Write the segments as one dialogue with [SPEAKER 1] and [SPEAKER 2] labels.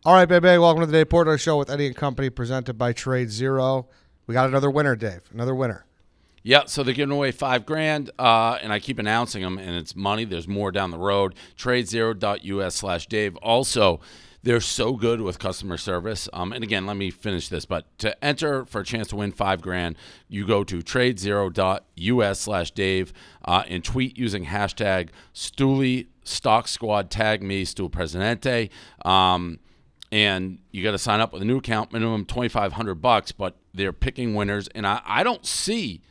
[SPEAKER 1] All right, baby. Welcome to the Dave Portnoy Show with Eddie and Company, presented by Tradezero. We got another winner, Dave. Another winner.
[SPEAKER 2] Yeah, so they're giving away $5,000, and I keep announcing them, and it's money. There's more down the road. Tradezero.us/Dave. Also, they're so good with customer service. And again, let me finish this. But to enter for a chance to win $5,000, you go to Tradezero.us/Dave and tweet using hashtag Stooley Stock Squad. Tag me, Stool Presidente. And you got to sign up with a new account, minimum $2,500. But they're picking winners, and I don't see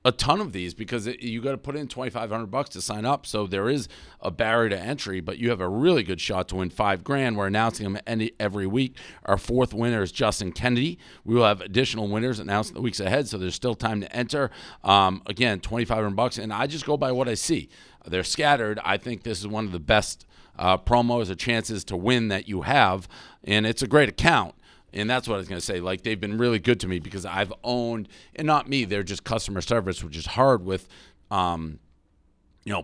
[SPEAKER 2] a ton of these because you got to put in $2,500 to sign up. So there is a barrier to entry, but you have a really good shot to win $5,000. We're announcing them every week. Our fourth winner is Justin Kennedy. We will have additional winners announced in the weeks ahead, so there's still time to enter. Again, $2,500, and I just go by what I see. They're scattered. I think this is one of the best promos or chances to win that you have, and it's a great account. And that's what I was going to say. Like, they've been really good to me because I've owned, and not me, they're just customer service, which is hard with,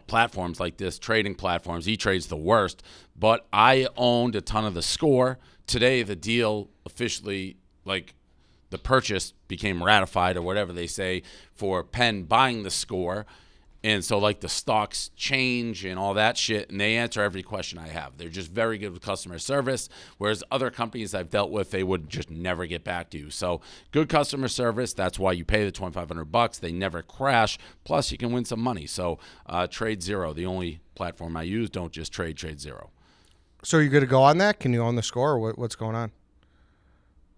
[SPEAKER 2] platforms like this, trading platforms. E-Trade's the worst. But I owned a ton of the Score. Today, the deal officially, like, the purchase became ratified or whatever they say for Penn buying the Score. And so, like, the stocks change and all that shit, and they answer every question I have. They're just very good with customer service, whereas other companies I've dealt with, they would just never get back to you. So, good customer service. That's why you pay the $2,500. They never crash. Plus, you can win some money. So, Tradezero, the only platform I use. Don't just trade Tradezero.
[SPEAKER 1] So, are you good to go on that? Can you own the Score, or what's going on?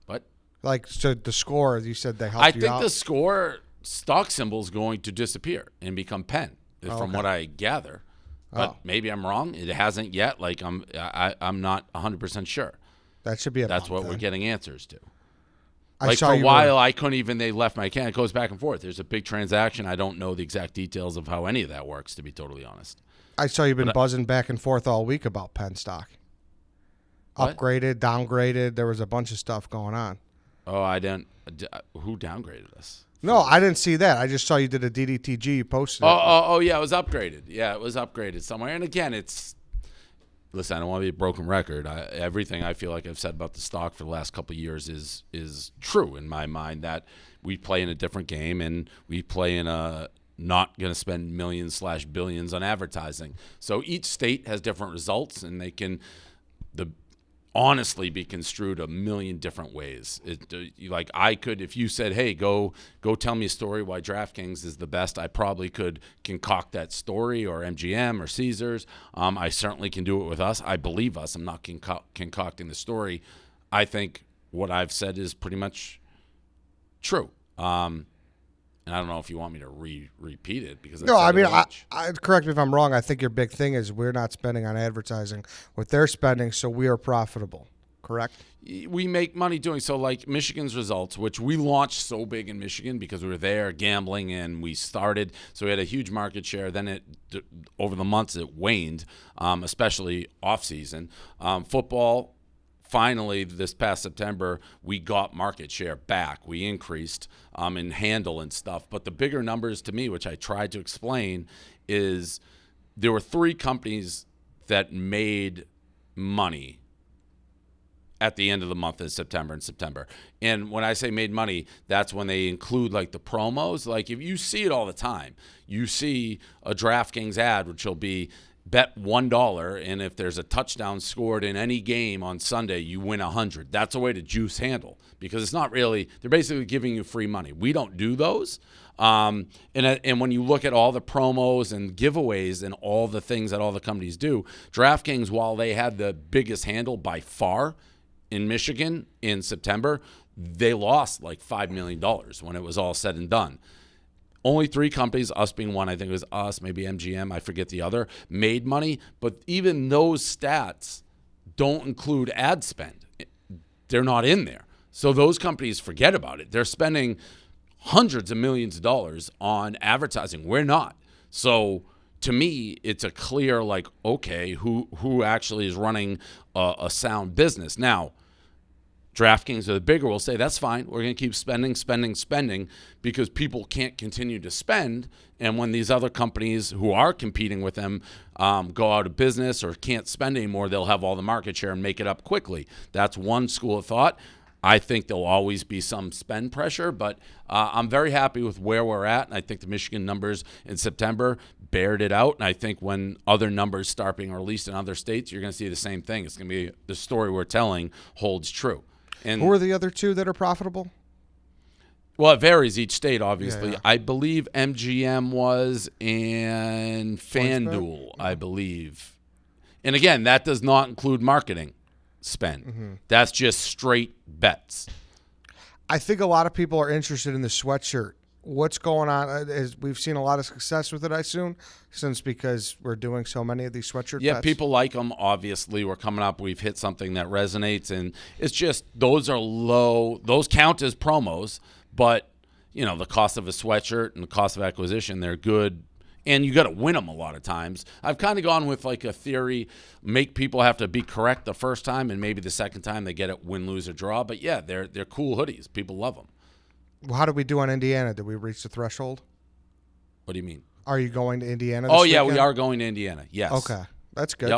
[SPEAKER 2] What?
[SPEAKER 1] Like, so the Score, you said they helped you out?
[SPEAKER 2] I think the Score stock symbol is going to disappear and become Penn, from what I gather. But maybe I'm wrong. It hasn't yet. Like, I'm not 100% sure.
[SPEAKER 1] That should be a
[SPEAKER 2] That's
[SPEAKER 1] bump,
[SPEAKER 2] what
[SPEAKER 1] then.
[SPEAKER 2] we're getting answers to.
[SPEAKER 1] I saw
[SPEAKER 2] for a
[SPEAKER 1] you
[SPEAKER 2] while, I couldn't even. They left my account. It goes back and forth. There's a big transaction. I don't know the exact details of how any of that works, to be totally honest.
[SPEAKER 1] I saw you've been buzzing back and forth all week about Penn stock.
[SPEAKER 2] What?
[SPEAKER 1] Upgraded, downgraded. There was a bunch of stuff going on.
[SPEAKER 2] Oh, I didn't. Who downgraded us?
[SPEAKER 1] No, I didn't see that. I just saw you did a DDTG. You posted it.
[SPEAKER 2] Oh, yeah, it was upgraded. Yeah, it was upgraded somewhere. And again, listen, I don't want to be a broken record. Everything I feel like I've said about the stock for the last couple of years is true in my mind, that we play in a different game and we play in a not going to spend millions/billions on advertising. So each state has different results, and they can honestly be construed a million different ways. Like, I could, if you said, hey, go tell me a story why DraftKings is the best, I probably could concoct that story, or MGM or Caesars. I certainly can do it with us. I believe us. I'm not concocting the story. I think what I've said is pretty much true. And I don't know if you want me to repeat it because
[SPEAKER 1] no, I mean, I correct me if I'm wrong. I think your big thing is we're not spending on advertising what they're spending, so we are profitable. Correct?
[SPEAKER 2] We make money doing so. Like Michigan's results, which we launched so big in Michigan because we were there gambling and we started, so we had a huge market share. Then over the months it waned, especially off season. Football. Finally, this past September, we got market share back. We increased in handle and stuff. But the bigger numbers to me, which I tried to explain, is there were 3 companies that made money at the end of the month in September. And when I say made money, that's when they include, like, the promos. Like, if you see it all the time, you see a DraftKings ad, which will be bet $1, and if there's a touchdown scored in any game on Sunday, you win 100. That's a way to juice handle, because it's not really, they're basically giving you free money. We don't do those. And when you look at all the promos and giveaways and all the things that all the companies do, DraftKings, while they had the biggest handle by far in Michigan in September, they lost like $5 million when it was all said and done. Only 3 companies, us being one, I think it was us, maybe MGM, I forget the other, made money. But even those stats don't include ad spend. They're not in there. So those companies forget about it. They're spending hundreds of millions of dollars on advertising. We're not. So to me, it's a clear, like, okay, who actually is running a sound business. Now, DraftKings or the bigger will say, that's fine. We're going to keep spending because people can't continue to spend. And when these other companies who are competing with them go out of business or can't spend anymore, they'll have all the market share and make it up quickly. That's one school of thought. I think there'll always be some spend pressure, but I'm very happy with where we're at. And I think the Michigan numbers in September bared it out. And I think when other numbers start being released in other states, you're going to see the same thing. It's going to be the story we're telling holds true. And
[SPEAKER 1] who are the other two that are profitable?
[SPEAKER 2] Well, it varies each state, obviously.
[SPEAKER 1] Yeah.
[SPEAKER 2] I believe MGM was and FanDuel, I believe. And again, that does not include marketing spend.
[SPEAKER 1] Mm-hmm.
[SPEAKER 2] That's just straight bets.
[SPEAKER 1] I think a lot of people are interested in the sweatshirt. What's going on? We've seen a lot of success with it, I assume, since because we're doing so many of these sweatshirt
[SPEAKER 2] Yeah,
[SPEAKER 1] bets.
[SPEAKER 2] people like them. Obviously, we're coming up. We've hit something that resonates, and it's just those are low. Those count as promos, but the cost of a sweatshirt and the cost of acquisition, they're good. And you got to win them a lot of times. I've kind of gone with like a theory, make people have to be correct the first time, and maybe the second time they get it win, lose, or draw. But yeah, they're cool hoodies. People love them.
[SPEAKER 1] Well, how did we do on Indiana? Did we reach the threshold?
[SPEAKER 2] What do you mean?
[SPEAKER 1] Are you going to Indiana?
[SPEAKER 2] Oh, yeah,
[SPEAKER 1] weekend?
[SPEAKER 2] we are going to Indiana. Yes.
[SPEAKER 1] Okay, that's good.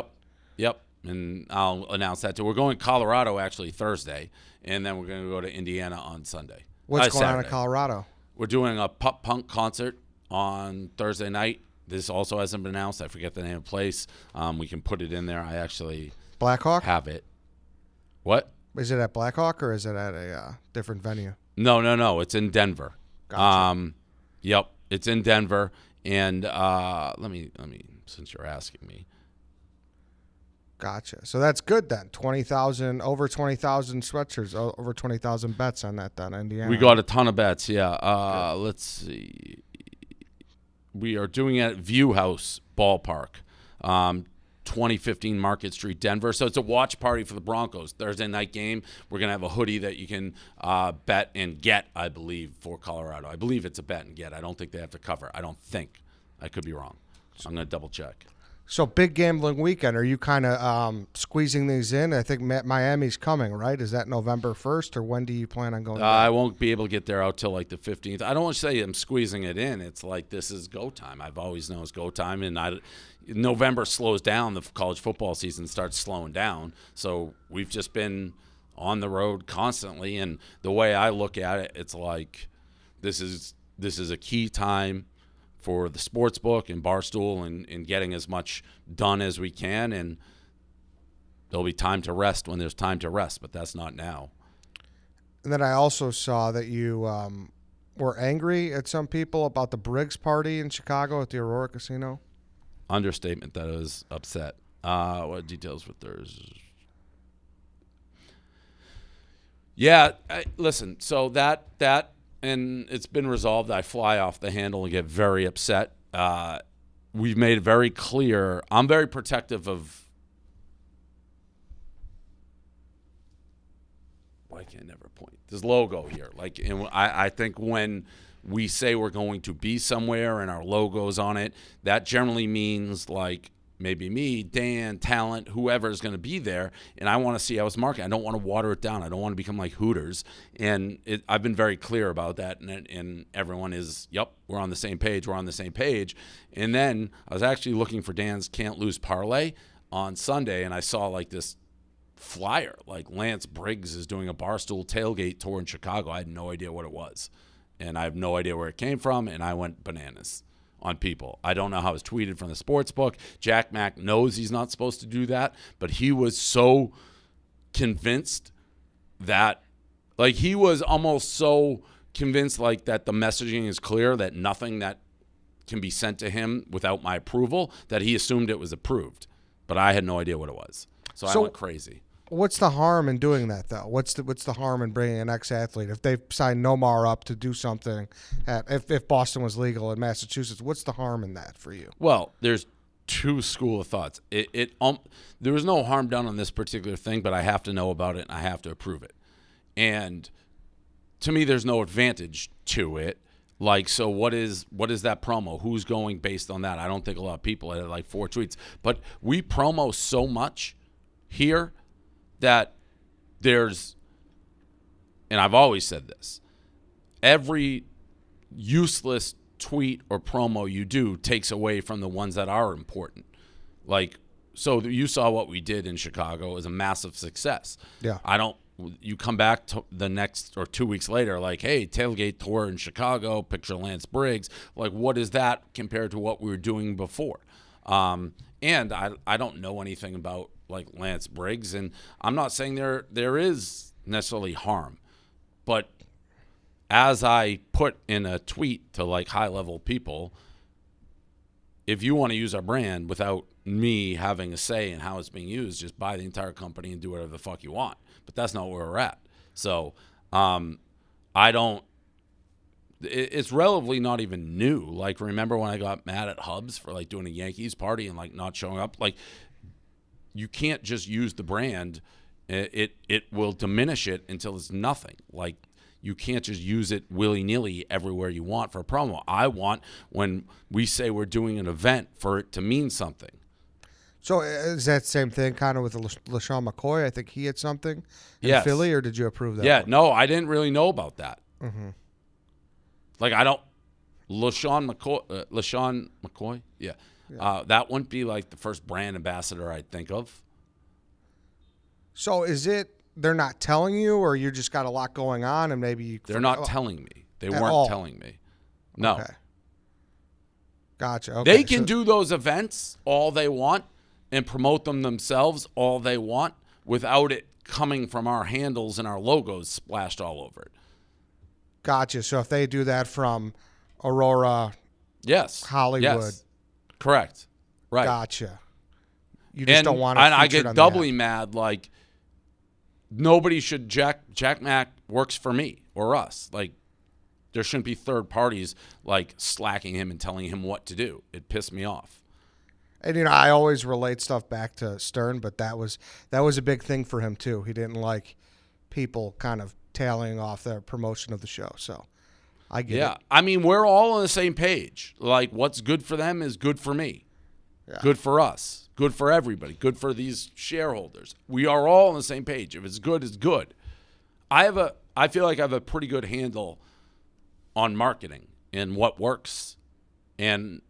[SPEAKER 2] Yep. And I'll announce that too. We're going to Colorado actually Thursday, and then we're going to go to Indiana on Sunday.
[SPEAKER 1] What's going
[SPEAKER 2] Saturday.
[SPEAKER 1] on in Colorado?
[SPEAKER 2] We're doing a pop punk concert on Thursday night. This also hasn't been announced. I forget the name of the place. We can put it in there. I actually
[SPEAKER 1] Blackhawk?
[SPEAKER 2] have it. What?
[SPEAKER 1] Is it at Blackhawk or is it at a different venue?
[SPEAKER 2] No. It's in Denver.
[SPEAKER 1] Gotcha.
[SPEAKER 2] Yep. It's in Denver. And let me since you're asking me.
[SPEAKER 1] Gotcha. So that's good then. 20,000, over 20,000 sweatshirts, over 20,000 bets on that then, Indiana.
[SPEAKER 2] We got a ton of bets, yeah. Let's see. We are doing it at View House Ballpark, 2015 Market Street, Denver. So it's a watch party for the Broncos. Thursday night game. We're going to have a hoodie that you can bet and get, I believe, for Colorado. I believe it's a bet and get. I don't think they have to cover. I don't think. I could be wrong. So I'm going to double check.
[SPEAKER 1] So big gambling weekend. Are you kind of squeezing these in? I think Miami's coming, right? Is that November 1st, or when do you plan on going?
[SPEAKER 2] I won't be able to get there out till like the 15th. I don't want to say I'm squeezing it in. It's like this is go time. I've always known it's go time, and November slows down. The college football season starts slowing down. So we've just been on the road constantly, and the way I look at it, it's like this is a key time for the sports book and Barstool and getting as much done as we can, and there'll be time to rest when there's time to rest, but that's not now.
[SPEAKER 1] And then I also saw that you were angry at some people about the Briggs party in Chicago at the Aurora Casino.
[SPEAKER 2] Understatement that I was upset. What details with theirs? Yeah, listen, so that and it's been resolved. I fly off the handle and get very upset. We've made it very clear. I'm very protective of. Why can't I never point? This logo here. Like, and I think when we say we're going to be somewhere and our logo's on it, that generally means like maybe me, Dan, talent, whoever is going to be there, and I want to see how it's marketed. I don't want to water it down. I don't want to become like Hooters, and I've been very clear about that, and everyone is, yep, we're on the same page. We're on the same page. And then I was actually looking for Dan's Can't Lose Parlay on Sunday, and I saw like this flyer, like Lance Briggs is doing a Barstool tailgate tour in Chicago. I had no idea what it was, and I have no idea where it came from, and I went bananas on people. I don't know how it's tweeted from the sports book. Jack Mack knows he's not supposed to do that, but he was so convinced that, like, he was almost so convinced like that the messaging is clear, that nothing that can be sent to him without my approval, that he assumed it was approved. But I had no idea what it was. So I went crazy.
[SPEAKER 1] What's the harm in doing that, though? What's the harm in bringing an ex-athlete? If they signed Nomar up to do something, if Boston was legal in Massachusetts, what's the harm in that for you?
[SPEAKER 2] Well, there's two school of thoughts. There was no harm done on this particular thing, but I have to know about it and I have to approve it. And to me, there's no advantage to it. Like, so what is that promo? Who's going based on that? I don't think a lot of people had like 4 tweets, but we promo so much here that there's and I've always said this, every useless tweet or promo you do takes away from the ones that are important. Like, so you saw what we did in Chicago. It was a massive success.
[SPEAKER 1] Yeah.
[SPEAKER 2] You come back to the next or 2 weeks later, like, hey, tailgate tour in Chicago, picture Lance Briggs. Like, what is that compared to what we were doing before? And I don't know anything about, like, Lance Briggs, and I'm not saying there is necessarily harm. But as I put in a tweet to, like, high-level people, if you want to use our brand without me having a say in how it's being used, just buy the entire company and do whatever the fuck you want. But that's not where we're at. So it's relatively not even new. Like, remember when I got mad at Hubs for, like, doing a Yankees party and, like, not showing up? Like, you can't just use the brand. It will diminish it until it's nothing. Like, you can't just use it willy-nilly everywhere you want for a promo. I want, when we say we're doing an event, for it to mean something.
[SPEAKER 1] So is that the same thing kind of with LaShawn McCoy? I think he had something in
[SPEAKER 2] Yes.
[SPEAKER 1] Philly, or did you approve that?
[SPEAKER 2] Yeah,
[SPEAKER 1] one?
[SPEAKER 2] no, I didn't really know about that.
[SPEAKER 1] Mm-hmm.
[SPEAKER 2] Like, I don't – LaShawn McCoy? Yeah. That wouldn't be, like, the first brand ambassador I'd think of.
[SPEAKER 1] So is it they're not telling you, or you just got a lot going on and maybe you –
[SPEAKER 2] They're not telling me. They weren't
[SPEAKER 1] all?
[SPEAKER 2] telling me. No.
[SPEAKER 1] Okay. Gotcha. Okay.
[SPEAKER 2] They can do those events all they want and promote them themselves all they want without it coming from our handles and our logos splashed all over it.
[SPEAKER 1] Gotcha. So if they do that from Aurora,
[SPEAKER 2] Yes.
[SPEAKER 1] Hollywood.
[SPEAKER 2] Yes. Correct. Right.
[SPEAKER 1] Gotcha. You just don't want it
[SPEAKER 2] And I
[SPEAKER 1] featured
[SPEAKER 2] get
[SPEAKER 1] on
[SPEAKER 2] doubly
[SPEAKER 1] the app.
[SPEAKER 2] mad, like, nobody should Jack Mack works for me or us. Like, there shouldn't be third parties, like, slacking him and telling him what to do. It pissed me off.
[SPEAKER 1] And, you know, I always relate stuff back to Stern, but that was a big thing for him, too. He didn't like people kind of tailing off their promotion of the show. So I get it.
[SPEAKER 2] Yeah. I mean, we're all on the same page. Like, what's good for them is good for me.
[SPEAKER 1] Yeah.
[SPEAKER 2] Good for us. Good for everybody. Good for these shareholders. We are all on the same page. If it's good, it's good. I feel like I have a pretty good handle on marketing and what works. And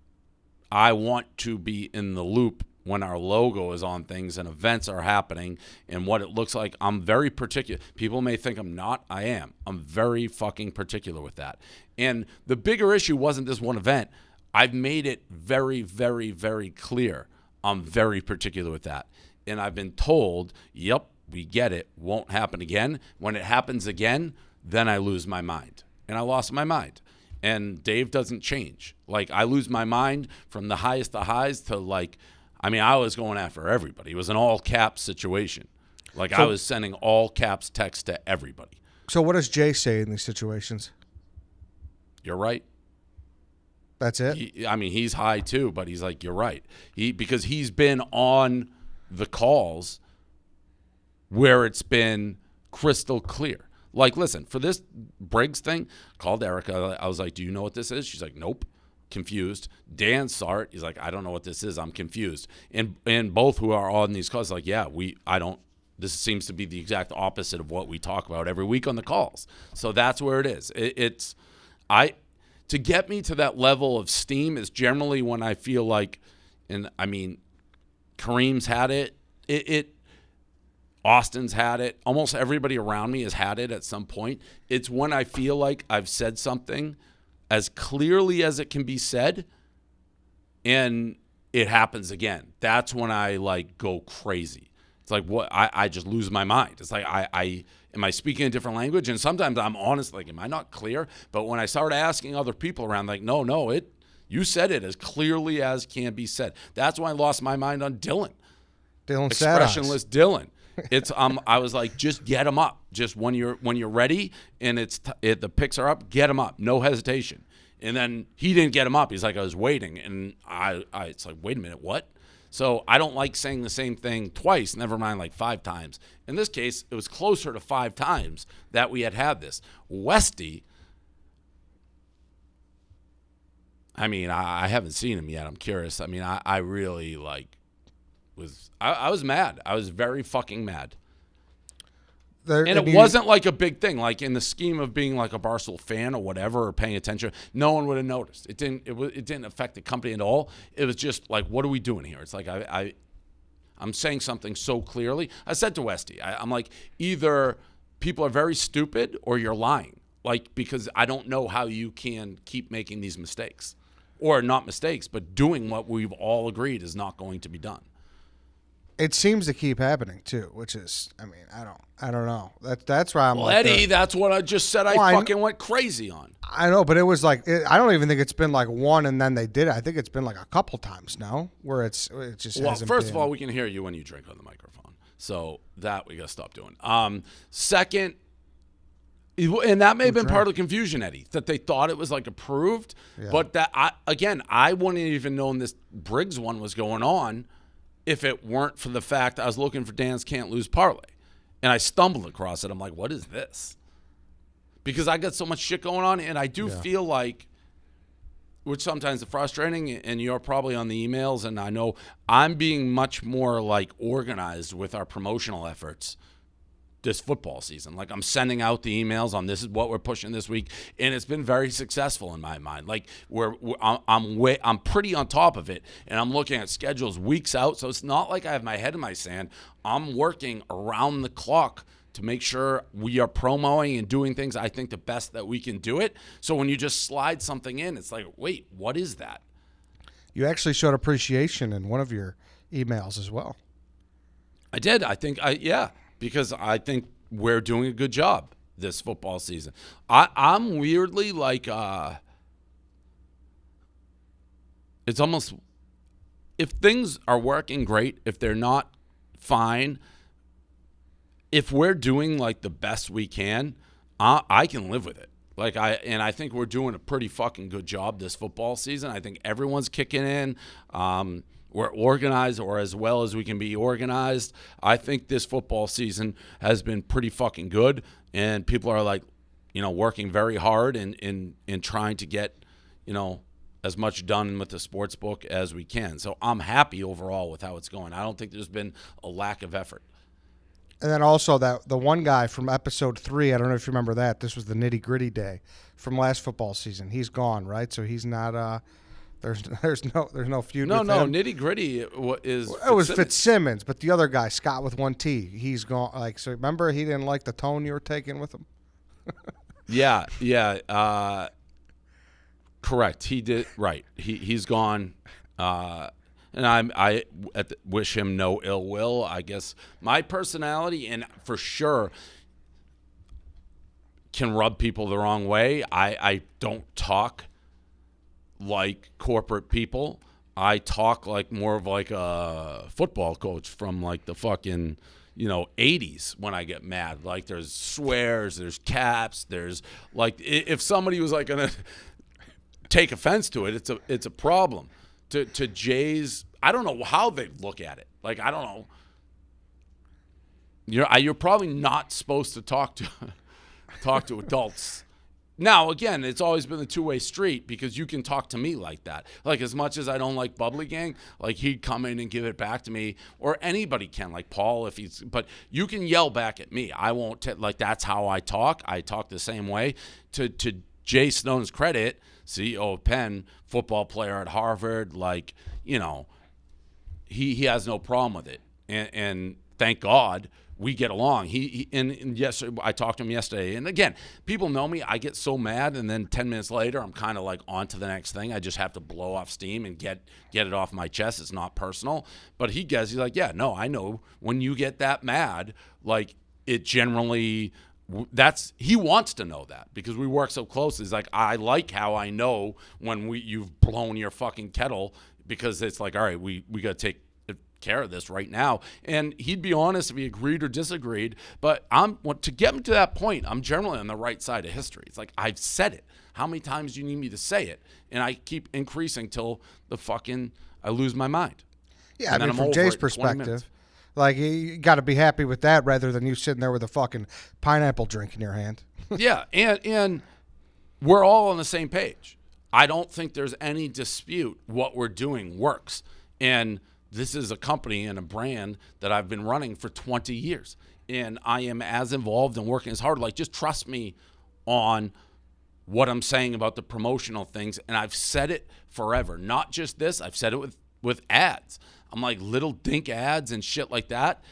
[SPEAKER 2] I want to be in the loop when our logo is on things and events are happening and what it looks like. I'm very particular. People may think I'm not. I am. I'm very fucking particular with that. And the bigger issue wasn't this one event. I've made it very, very, very clear. I'm very particular with that. And I've been told, yep, we get it. Won't happen again. When it happens again, then I lose my mind. And I lost my mind. And Dave doesn't change. Like, I lose my mind from the highest of highs to, like, I mean, I was going after everybody. It was an all-caps situation. Like, I was sending all-caps text to everybody.
[SPEAKER 1] So what does Jay say in these situations?
[SPEAKER 2] You're right.
[SPEAKER 1] That's it?
[SPEAKER 2] He's high too, but he's like, you're right. Because he's been on the calls where it's been crystal clear. Like, listen, for this Briggs thing, called Erica. I was like, do you know what this is? She's like, nope. Confused. Dan saw it. He's like, I don't know what this is. I'm confused. And both who are on these calls, like, yeah, this seems to be the exact opposite of what we talk about every week on the calls. So that's where it is. To get me to that level of steam is generally when I feel like, and I mean, Kareem's had it. Austin's had it. Almost everybody around me has had it at some point. It's when I feel like I've said something as clearly as it can be said, and it happens again. That's when I, like, go crazy. It's like, what? I just lose my mind. It's like, am I speaking a different language? And sometimes I'm honest, like, am I not clear? But when I start asking other people around, like, no, you said it as clearly as can be said. That's when I lost my mind on Dylan. Expressionless Dylan. It's I was like, just get him up. Just when you're ready and the picks are up, get him up. No hesitation. And then he didn't get him up. He's like, I was waiting, and it's like, wait a minute, what? So I don't like saying the same thing twice, never mind like 5 times. In this case, it was closer to 5 times that we had this. Westy, I mean, I haven't seen him yet. I'm curious. I mean, I really, like, I was mad. I was very fucking mad. And it wasn't like a big thing. Like in the scheme of being like a Barstool fan or whatever, or paying attention, no one would have noticed. It didn't affect the company at all. It was just like, what are we doing here? It's like I'm saying something so clearly. I said to Westy, I'm like, either people are very stupid or you're lying. Like, because I don't know how you can keep making these mistakes. Or not mistakes, but doing what we've all agreed is not going to be done.
[SPEAKER 1] It seems to keep happening too, which is, I mean, I don't know. That's why I'm. Well, like,
[SPEAKER 2] Eddie, that's what I just said. I fucking went crazy on.
[SPEAKER 1] I know, but it was like I don't even think it's been like one and then they did it. I think it's been like a couple times now where it just.
[SPEAKER 2] Well,
[SPEAKER 1] hasn't
[SPEAKER 2] first
[SPEAKER 1] been.
[SPEAKER 2] of all, we can hear you when you drink on the microphone, so that we gotta stop doing. Second. And that may have been part of the confusion, Eddie, that they thought it was like approved. Yeah. But that I wouldn't even known this Briggs one was going on if it weren't for the fact I was looking for Dan's Can't Lose parlay. And I stumbled across it. I'm like, what is this? Because I got so much shit going on, and I do feel like, which sometimes is frustrating, and you're probably on the emails, and I know I'm being much more like organized with our promotional efforts this football season. Like, I'm sending out the emails on this is what we're pushing this week, and it's been very successful in my mind. Like, I'm pretty on top of it, and I'm looking at schedules weeks out, so it's not like I have my head in my sand. I'm working around the clock to make sure we are promoting and doing things I think the best that we can do it. So when you just slide something in, it's like, wait, what is that?
[SPEAKER 1] You actually showed appreciation in one of your emails as well.
[SPEAKER 2] I did. Because I think we're doing a good job this football season. I'm weirdly like, it's almost, if things are working great, if they're not, fine. If we're doing like the best we can, I can live with it. Like I think we're doing a pretty fucking good job this football season. I think everyone's kicking in. We're organized, or as well as we can be organized. I think this football season has been pretty fucking good, and people are like, working very hard in trying to get, as much done with the sports book as we can. So I'm happy overall with how it's going. I don't think there's been a lack of effort.
[SPEAKER 1] And then also the one guy from episode 3, I don't know if you remember that. This was the nitty gritty day from last football season. He's gone, right? So he's not. There's no feud.
[SPEAKER 2] No,
[SPEAKER 1] with him.
[SPEAKER 2] nitty gritty is.
[SPEAKER 1] It was Fitzsimmons, but the other guy, Scott with one T, he's gone. Like, so remember, he didn't like the tone you were taking with him.
[SPEAKER 2] Yeah. Correct. He did. Right. He's gone. And I wish him no ill will. I guess my personality, and for sure, can rub people the wrong way. I don't talk like corporate people. I talk like more of like a football coach from like the fucking 80s when I get mad. Like, there's swears, there's caps, there's like, if somebody was like gonna take offense to it, it's a problem. To Jay's, I don't know how they look at it. Like, I don't know. You're probably not supposed to talk to adults. Now, again, it's always been a two-way street, because you can talk to me like that. Like, as much as I don't like Bubbly Gang, like, he'd come in and give it back to me, or anybody can, like Paul, but you can yell back at me. I won't, that's how I talk. I talk the same way. To Jay Snone's credit, CEO of Penn, football player at Harvard, like, he has no problem with it. And thank God we get along. And yes, I talked to him yesterday. And again, people know me. I get so mad, and then 10 minutes later, I'm kind of like on to the next thing. I just have to blow off steam and get it off my chest. It's not personal. But he's like, yeah, no, I know when you get that mad, like, it generally, he wants to know that, because we work so close. He's like, I like how I know when you've blown your fucking kettle, because it's like, all right, we got to take care of this right now. And he'd be honest if he agreed or disagreed, but to get me to that point, I'm generally on the right side of history. It's like, I've said it. How many times do you need me to say it? And I keep increasing till I lose my mind.
[SPEAKER 1] Yeah, I mean, from Jay's perspective, like, you got to be happy with that rather than you sitting there with a fucking pineapple drink in your hand.
[SPEAKER 2] Yeah, and we're all on the same page. I don't think there's any dispute what we're doing works. And this is a company and a brand that I've been running for 20 years. and I am as involved and working as hard. Like, just trust me on what I'm saying about the promotional things. And I've said it forever. Not just this. I've said it with ads. I'm like, little dink ads and shit like that.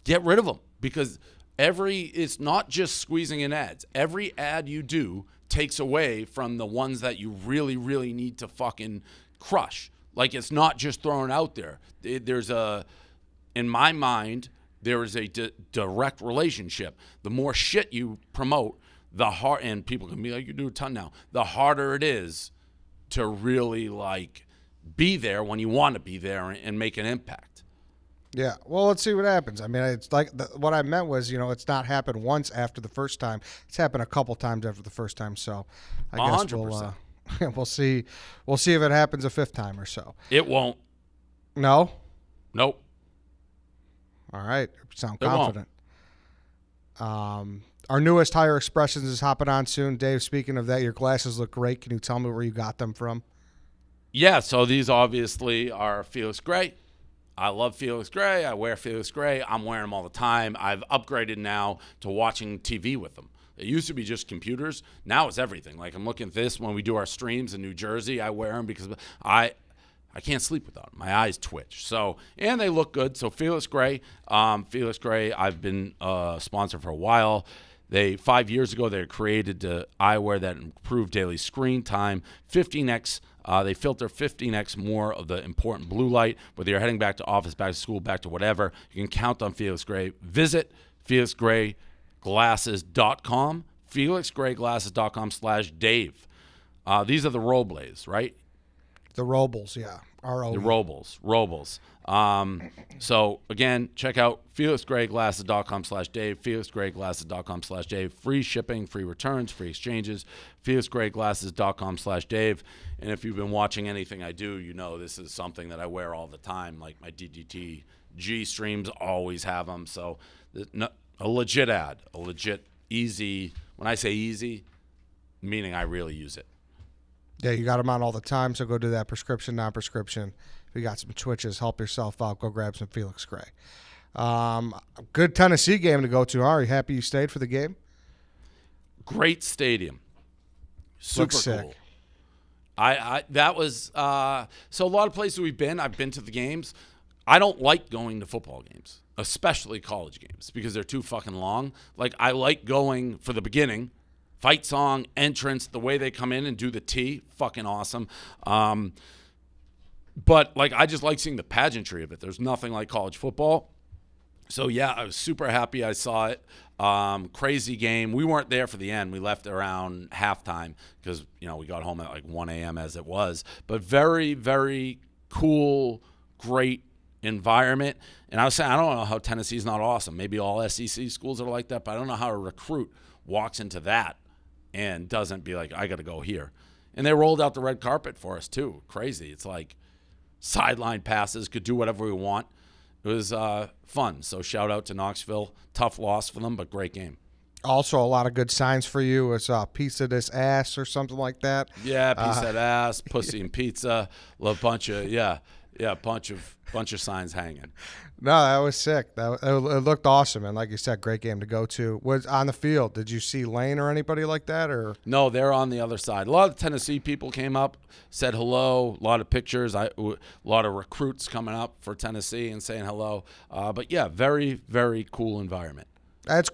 [SPEAKER 2] Get rid of them, because it's not just squeezing in ads. Every ad you do takes away from the ones that you really, really need to fucking crush. Like, it's not just thrown out there. In my mind, there is a direct relationship. The more shit you promote, the hard, and people can be like, you do a ton now, the harder it is to really like be there when you want to be there and make an impact.
[SPEAKER 1] Yeah, well, let's see what happens. I mean, it's like what I meant was, it's not happened once after the first time. It's happened a couple times after the first time. So I guess
[SPEAKER 2] 100%.
[SPEAKER 1] we'll see. We'll see if it happens a fifth time or so.
[SPEAKER 2] It won't.
[SPEAKER 1] No?
[SPEAKER 2] Nope.
[SPEAKER 1] All right. Sound confident. Our newest Higher Expressions is hopping on soon. Dave, speaking of that, your glasses look great. Can you tell me where you got them from?
[SPEAKER 2] Yeah, so these obviously are Felix Gray. I love Felix Gray. I wear Felix Gray. I'm wearing them all the time. I've upgraded now to watching TV with them. It used to be just computers. Now it's everything. Like, I'm looking at this when we do our streams in New Jersey. I wear them because I can't sleep without them. My eyes twitch. So, and they look good. So Felix Gray, I've been a sponsor for a while. 5 years ago, they created the eyewear that improved daily screen time, 15x. They filter 15x more of the important blue light, whether you're heading back to office, back to school, back to whatever. You can count on Felix Gray. Visit FelixGrayGlasses.com, FelixGrayGlasses.com/Dave. These are the Robles, right?
[SPEAKER 1] The Robles, yeah. R-O-E.
[SPEAKER 2] The Robles. So, again, check out FelixGrayGlasses.com/Dave, FelixGrayGlasses.com/Dave. Free shipping, free returns, free exchanges, FelixGrayGlasses.com/Dave. And if you've been watching anything I do, you know this is something that I wear all the time. Like, my DDT G streams always have them. So, a legit ad, a legit easy. When I say easy, meaning I really use it.
[SPEAKER 1] Yeah, you got them on all the time, so go do that. Prescription, non-prescription. If you got some twitches, help yourself out. Go grab some Felix Gray. Good Tennessee game to go to. Are you happy you stayed for the game?
[SPEAKER 2] Great stadium. Super cool. That was so a lot of places we've been. I've been to the games. I don't like going to football games, especially college games, because they're too fucking long. Like, I like going for the beginning. Fight song, entrance, the way they come in and do the T, fucking awesome. But, like, I just like seeing the pageantry of it. There's nothing like college football. So, yeah, I was super happy I saw it. Crazy game. We weren't there for the end. We left around halftime because, we got home at like 1 a.m. as it was. But very, very cool, great environment. And I was saying, I don't know how Tennessee's not awesome. Maybe all SEC schools are like that, but I don't know how a recruit walks into that and doesn't be like, I got to go here. And they rolled out the red carpet for us, too. Crazy. It's like sideline passes, could do whatever we want. It was fun. So shout out to Knoxville. Tough loss for them, but great game.
[SPEAKER 1] Also, a lot of good signs for you. It's a piece of this ass or something like that.
[SPEAKER 2] Yeah, piece of that ass, pussy and pizza, a bunch of, bunch of signs hanging.
[SPEAKER 1] No, that was sick. It looked awesome, and like you said, great game to go to. Was on the field. Did you see Lane or anybody like that? Or
[SPEAKER 2] no, they're on the other side. A lot of Tennessee people came up, said hello. A lot of pictures. A lot of recruits coming up for Tennessee and saying hello. But yeah, very, very cool environment.
[SPEAKER 1] It's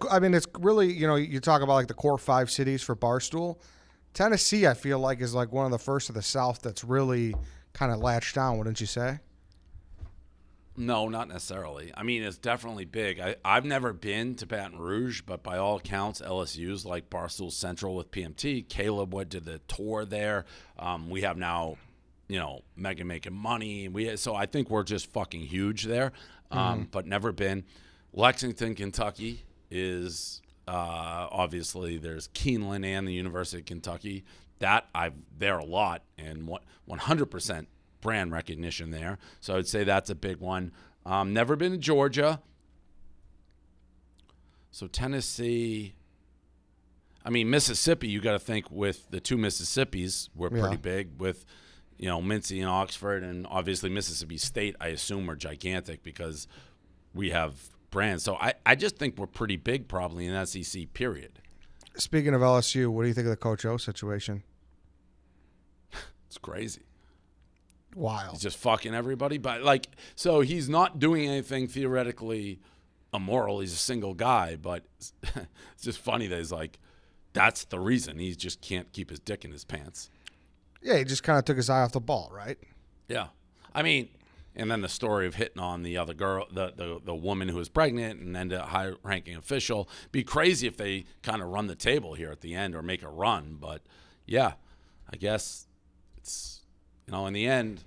[SPEAKER 1] really, you talk about like the core 5 cities for Barstool. Tennessee, I feel like, is like one of the first of the South that's really kind of latched on, wouldn't you say?
[SPEAKER 2] No, not necessarily. I mean, it's definitely big. I've never been to Baton Rouge, but by all accounts, LSU's like Barstool Central with PMT. Caleb went to the tour there. We have now, Megan making money. So I think we're just fucking huge there, but never been. Lexington, Kentucky is obviously there's Keeneland and the University of Kentucky. That I've there a lot, and 100% brand recognition there. So I'd say that's a big one. Never been to Georgia. So Tennessee. I mean, Mississippi, you got to think with the 2 Mississippis, we're pretty big with, Mincy and Oxford, and obviously Mississippi State, I assume, are gigantic because we have brand. So I just think we're pretty big probably in SEC, period.
[SPEAKER 1] Speaking of LSU, what do you think of the Coach O situation?
[SPEAKER 2] It's crazy.
[SPEAKER 1] Wild.
[SPEAKER 2] He's just fucking everybody. But, like, so he's not doing anything theoretically immoral. He's a single guy. But it's just funny that he's like, that's the reason. He just can't keep his dick in his pants.
[SPEAKER 1] Yeah, he just kind of took his eye off the ball, right?
[SPEAKER 2] Yeah. I mean, and then the story of hitting on the other girl, the woman who was pregnant and then the high-ranking official. Be crazy if they kind of run the table here at the end or make a run. But, yeah, I guess it's, in the end,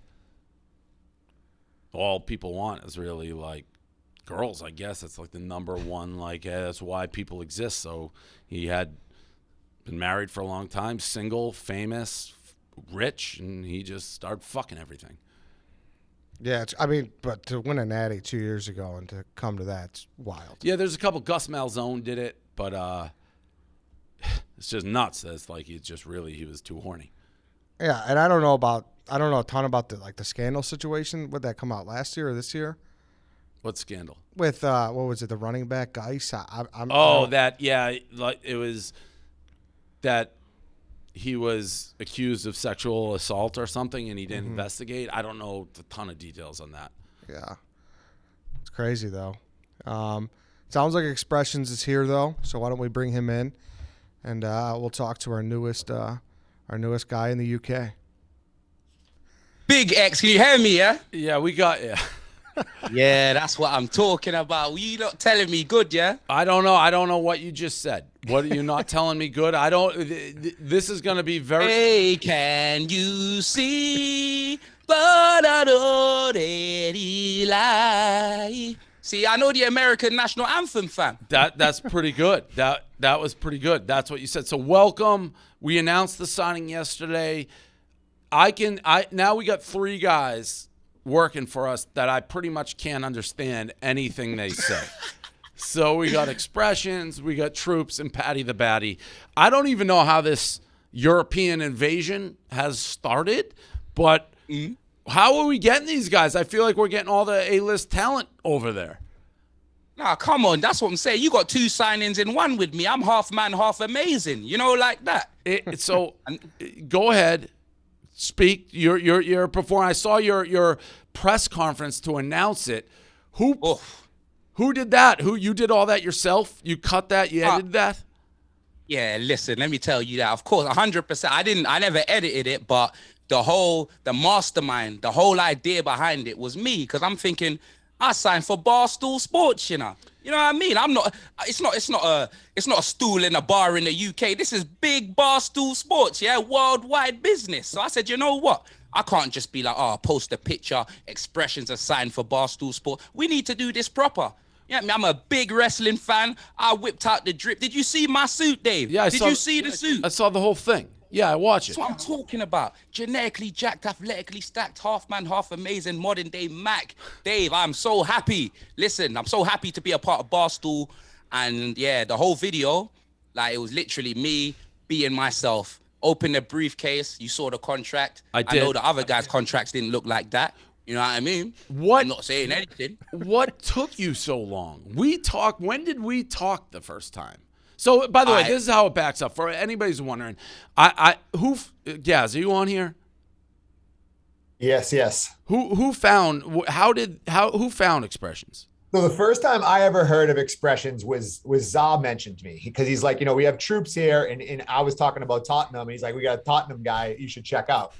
[SPEAKER 2] all people want is really, like, girls, I guess. That's, like, the number one, like, that's why people exist. So he had been married for a long time, single, famous, rich, and he just started fucking everything.
[SPEAKER 1] Yeah, but to win a natty 2 years ago and to come to that, it's wild.
[SPEAKER 2] Yeah, there's a couple. Gus Malzone did it, but it's just nuts. That's like he was too horny.
[SPEAKER 1] Yeah, and I don't know a ton about the scandal situation. Would that come out last year or this year?
[SPEAKER 2] What scandal?
[SPEAKER 1] With what was it? The running back Geis.
[SPEAKER 2] It was that he was accused of sexual assault or something, and he didn't investigate. I don't know a ton of details on that.
[SPEAKER 1] Yeah, it's crazy though. Sounds like Expressions is here though, so why don't we bring him in, and we'll talk to our newest guy in the UK.
[SPEAKER 3] Big X, can you hear me? Yeah.
[SPEAKER 2] Yeah, we got
[SPEAKER 3] Yeah, that's what I'm talking about. You not telling me good, yeah?
[SPEAKER 2] I don't know what you just said. What are you not telling me good? I don't. This is going to be very.
[SPEAKER 3] Hey, can you see? But I don't lie. See, I know the American national anthem, fam.
[SPEAKER 2] That's pretty good. That was pretty good. That's what you said. So welcome. We announced the signing yesterday. Now we got 3 guys working for us that I pretty much can't understand anything they say. So we got Expressions, we got Troops, and Patty the Batty. I don't even know how this European invasion has started, but how are we getting these guys? I feel like we're getting all the A-list talent over there.
[SPEAKER 3] Nah, come on. That's what I'm saying. You got 2 signings in one with me. I'm half man, half amazing. Like that.
[SPEAKER 2] So go ahead. Speak. You're performing. I saw your press conference to announce it. Who did that? You did all that yourself? You cut that? You edited that?
[SPEAKER 3] Yeah, listen, let me tell you that. Of course, 100%. I never edited it, but the mastermind, the whole idea behind it was me, because I'm thinking, I signed for Barstool Sports, You know what I mean? It's not a stool in a bar in the UK. This is big Barstool Sports, yeah, worldwide business. So I said, you know what? I can't just be like, post a picture, Expressions are signed for Barstool Sport. We need to do this proper. Yeah, I'm a big wrestling fan. I whipped out the drip. Did you see my suit, Dave?
[SPEAKER 2] Yeah,
[SPEAKER 3] Did you see the suit?
[SPEAKER 2] I saw the whole thing. Yeah, I watch it.
[SPEAKER 3] That's what I'm talking about. Genetically jacked, athletically stacked, half man, half amazing, modern day Mac. Dave, I'm so happy. Listen, I'm so happy to be a part of Barstool. And yeah, the whole video, it was literally me being myself. Open the briefcase. You saw the contract.
[SPEAKER 2] I did.
[SPEAKER 3] I know the other guys' contracts didn't look like that. You know what I mean? I'm not saying anything.
[SPEAKER 2] What took you so long? When did we talk the first time? So, by the way, this is how it backs up. For anybody who's wondering, Gaz, are you on here?
[SPEAKER 4] Yes.
[SPEAKER 2] Who found Expressions?
[SPEAKER 4] So the first time I ever heard of Expressions was Za mentioned to me, because he's like, we have Troops here, and I was talking about Tottenham, and he's like, we got a Tottenham guy you should check out.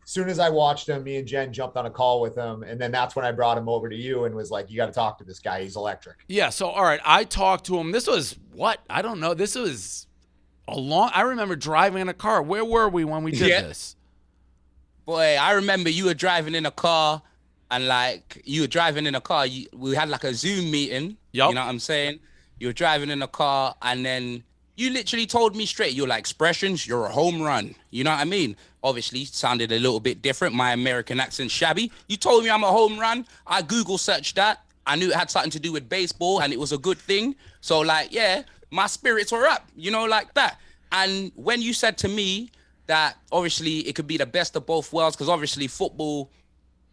[SPEAKER 4] As soon as I watched him, me and Jen jumped on a call with him, and then that's when I brought him over to you and was like, you got to talk to this guy. He's electric.
[SPEAKER 2] Yeah, so, all right, I talked to him. This was what? I don't know. This was I remember driving in a car. Where were we when we did this?
[SPEAKER 3] Boy, I remember you were driving in a car, and we had a Zoom meeting.
[SPEAKER 2] Yep.
[SPEAKER 3] You know what I'm saying? You were driving in a car, and then you literally told me straight, you're like, Expressions, you're a home run. You know what I mean? Obviously, sounded a little bit different. My American accent shabby. You told me I'm a home run. I Google searched that. I knew it had something to do with baseball, and it was a good thing. So, my spirits were up, like that. And when you said to me that, obviously, it could be the best of both worlds, because obviously football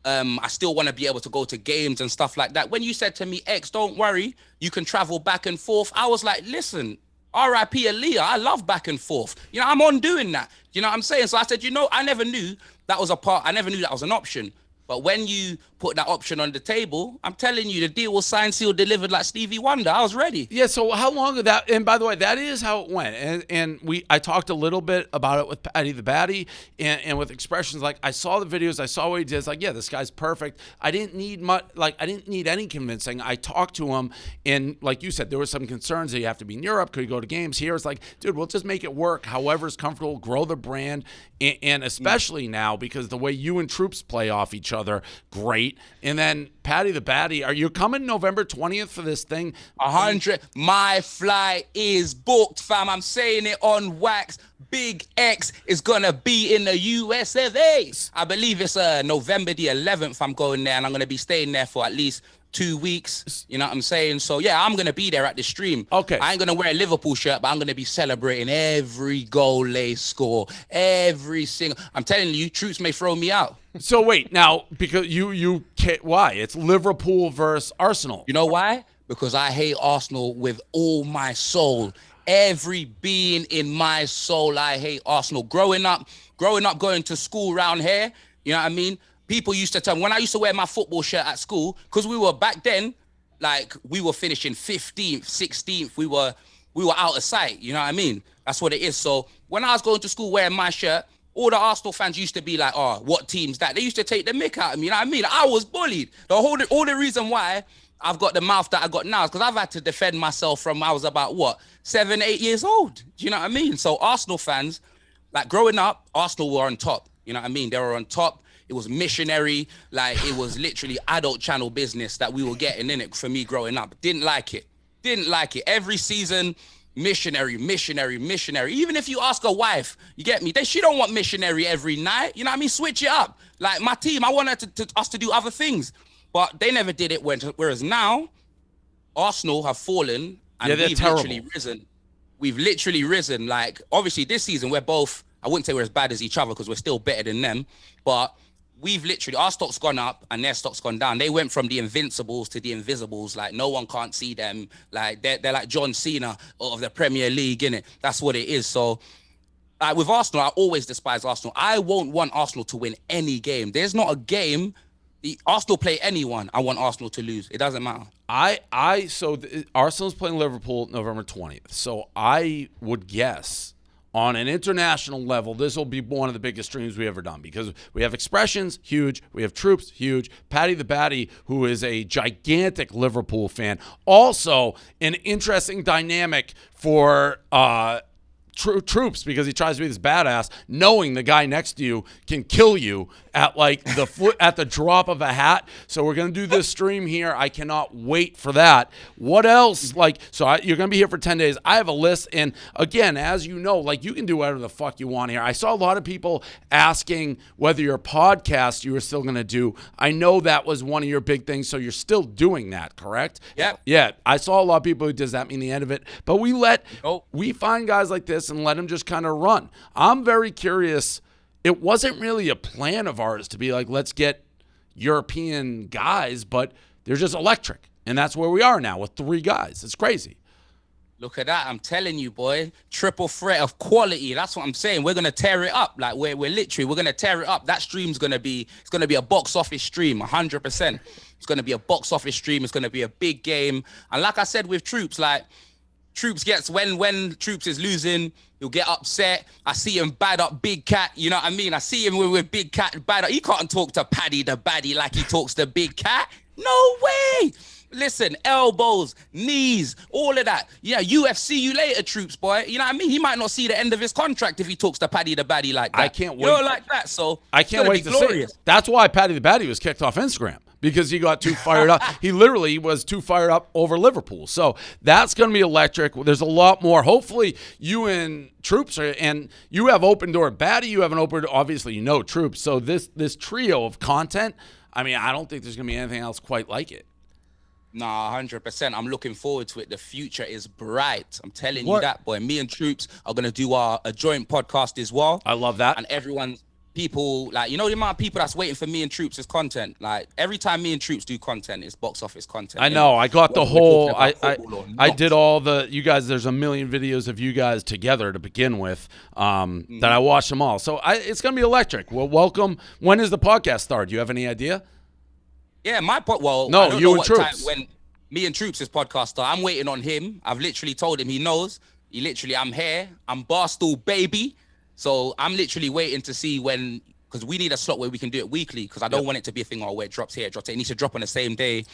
[SPEAKER 3] I still want to be able to go to games and stuff like that. When you said to me, X, don't worry, you can travel back and forth, I was like, listen, R.I.P. Aaliyah, I love back and forth. You know, I'm on doing that. You know what I'm saying? So I said, I never knew that was I never knew that was an option. But when you put that option on the table, I'm telling you, the deal was signed, sealed, delivered like Stevie Wonder. I was ready.
[SPEAKER 2] Yeah, so how long of that? And by the way, that is how it went. And I talked a little bit about it with Paddy the Batty and with expressions like, I saw the videos, I saw what he did. It's like, yeah, this guy's perfect. I didn't need much, like, I didn't need any convincing. I talked to him, and like you said, there were some concerns that you have to be in Europe. Could you go to games here? It's like, dude, we'll just make it work. However's comfortable, grow the brand, and especially now because the way you and Troops play off each other, great. And then Paddy the Batty, are you coming November 20th for this thing?
[SPEAKER 3] 100. My flight is booked, fam. I'm saying it on wax. Big X is gonna be in the US of A. I believe it's November the 11th. I'm going there, and I'm gonna be staying there for at least 2 weeks. You know what I'm saying? So yeah, I'm gonna be there at the stream.
[SPEAKER 2] Okay.
[SPEAKER 3] I ain't gonna wear a Liverpool shirt, but I'm gonna be celebrating every goal they score, every single. I'm telling you, Troops may throw me out.
[SPEAKER 2] So wait, now because you can't, why? It's Liverpool versus Arsenal.
[SPEAKER 3] You know why? Because I hate Arsenal with all my soul. Every being in my soul, I hate Arsenal. Growing up, going to school around here, you know what I mean? People used to tell me, when I used to wear my football shirt at school, because we were back then, like we were finishing 15th, 16th, we were out of sight, you know what I mean? That's what it is. So when I was going to school wearing my shirt, all the Arsenal fans used to be like, oh, what team's that? They used to take the mick out of me, you know what I mean? I was bullied. All the reason why I've got the mouth that I got now is because I've had to defend myself from I was about, 7, 8 years old. Do you know what I mean? So Arsenal fans, like growing up, Arsenal were on top. You know what I mean? They were on top. It was missionary. Like it was literally adult channel business that we were getting in it for me growing up. Didn't like it. Every season, missionary. Even if you ask a wife, you get me? She don't want missionary every night. You know what I mean? Switch it up. Like my team, I wanted us to do other things. But they never did it. Whereas now, Arsenal have fallen and we've literally risen. We've literally risen. Like, obviously, this season, we're both, I wouldn't say we're as bad as each other because we're still better than them. But we've literally, our stock's gone up and their stock's gone down. They went from the invincibles to the invisibles. Like, no one can't see them. Like, they're like John Cena of the Premier League, innit? That's what it is. So, with Arsenal, I always despise Arsenal. I won't want Arsenal to win any game. There's not a game. Arsenal play anyone, I want Arsenal to lose. It doesn't matter. Arsenal's playing
[SPEAKER 2] Liverpool November 20th. So I would guess on an international level, this will be one of the biggest streams we ever done because we have Expressions, huge. We have Troops, huge. Paddy the Batty, who is a gigantic Liverpool fan. Also, an interesting dynamic for Troops because he tries to be this badass, knowing the guy next to you can kill you at like at the drop of a hat. So we're gonna do this stream here. I cannot wait for that. What else? You're gonna be here for 10 days. I have a list, and again, as you know, like you can do whatever the fuck you want here. I saw a lot of people asking whether your podcast you were still gonna do. I know that was one of your big things, so you're still doing that, correct?
[SPEAKER 3] Yeah.
[SPEAKER 2] Yeah. I saw a lot of people who does that mean the end of it, but we find guys like this and let them just kind of run. I'm very curious. It wasn't really a plan of ours to be like, let's get European guys, but they're just electric. And that's where we are now with 3 guys. It's crazy.
[SPEAKER 3] Look at that. I'm telling you, boy. Triple threat of quality. That's what I'm saying. We're going to tear it up. Like we're going to tear it up. That stream's going to be a box office stream, 100%. It's going to be a box office stream. It's going to be a big game. And like I said with Troops, like, Troops gets when Troops is losing, he'll get upset. I see him bad up Big Cat. You know what I mean? I see him with Big Cat bad up. He can't talk to Paddy the Batty like he talks to Big Cat. No way. Listen, elbows, knees, all of that. Yeah, UFC you later, Troops, boy. You know what I mean? He might not see the end of his contract if he talks to Paddy the Batty like that.
[SPEAKER 2] I can't wait.
[SPEAKER 3] You know, like that. So
[SPEAKER 2] I can't wait to see it. That's why Paddy the Batty was kicked off Instagram. Because he got too fired up. He literally was too fired up over Liverpool. So that's going to be electric. There's a lot more. Hopefully you and Troops and you have open door. Batty, you have an open door. Obviously, Troops. So this trio of content, I mean, I don't think there's going to be anything else quite like it.
[SPEAKER 3] Nah, 100%. I'm looking forward to it. The future is bright. I'm telling you that, boy. Me and Troops are going to do a joint podcast as well.
[SPEAKER 2] I love that.
[SPEAKER 3] And everyone's people, like, you know, the amount of people that's waiting for me and Troops' content. Like, every time me and Troops do content, it's box office content.
[SPEAKER 2] I know. I got the whole. I did
[SPEAKER 3] all.
[SPEAKER 2] all the. You guys. There's a million videos of you guys together to begin with. That I watched them all. So it's gonna be electric. Well, welcome. When is the podcast start? Do you have any idea?
[SPEAKER 3] Yeah, no,
[SPEAKER 2] I don't
[SPEAKER 3] know
[SPEAKER 2] you and
[SPEAKER 3] what
[SPEAKER 2] Troops.
[SPEAKER 3] time when me and Troops' podcast start. I'm waiting on him. I've literally told him, he knows. I'm here. I'm Barstool baby. So I'm literally waiting to see when, because we need a slot where we can do it weekly, because I don't want it to be a thing where it drops here, it drops there. It needs to drop on the same day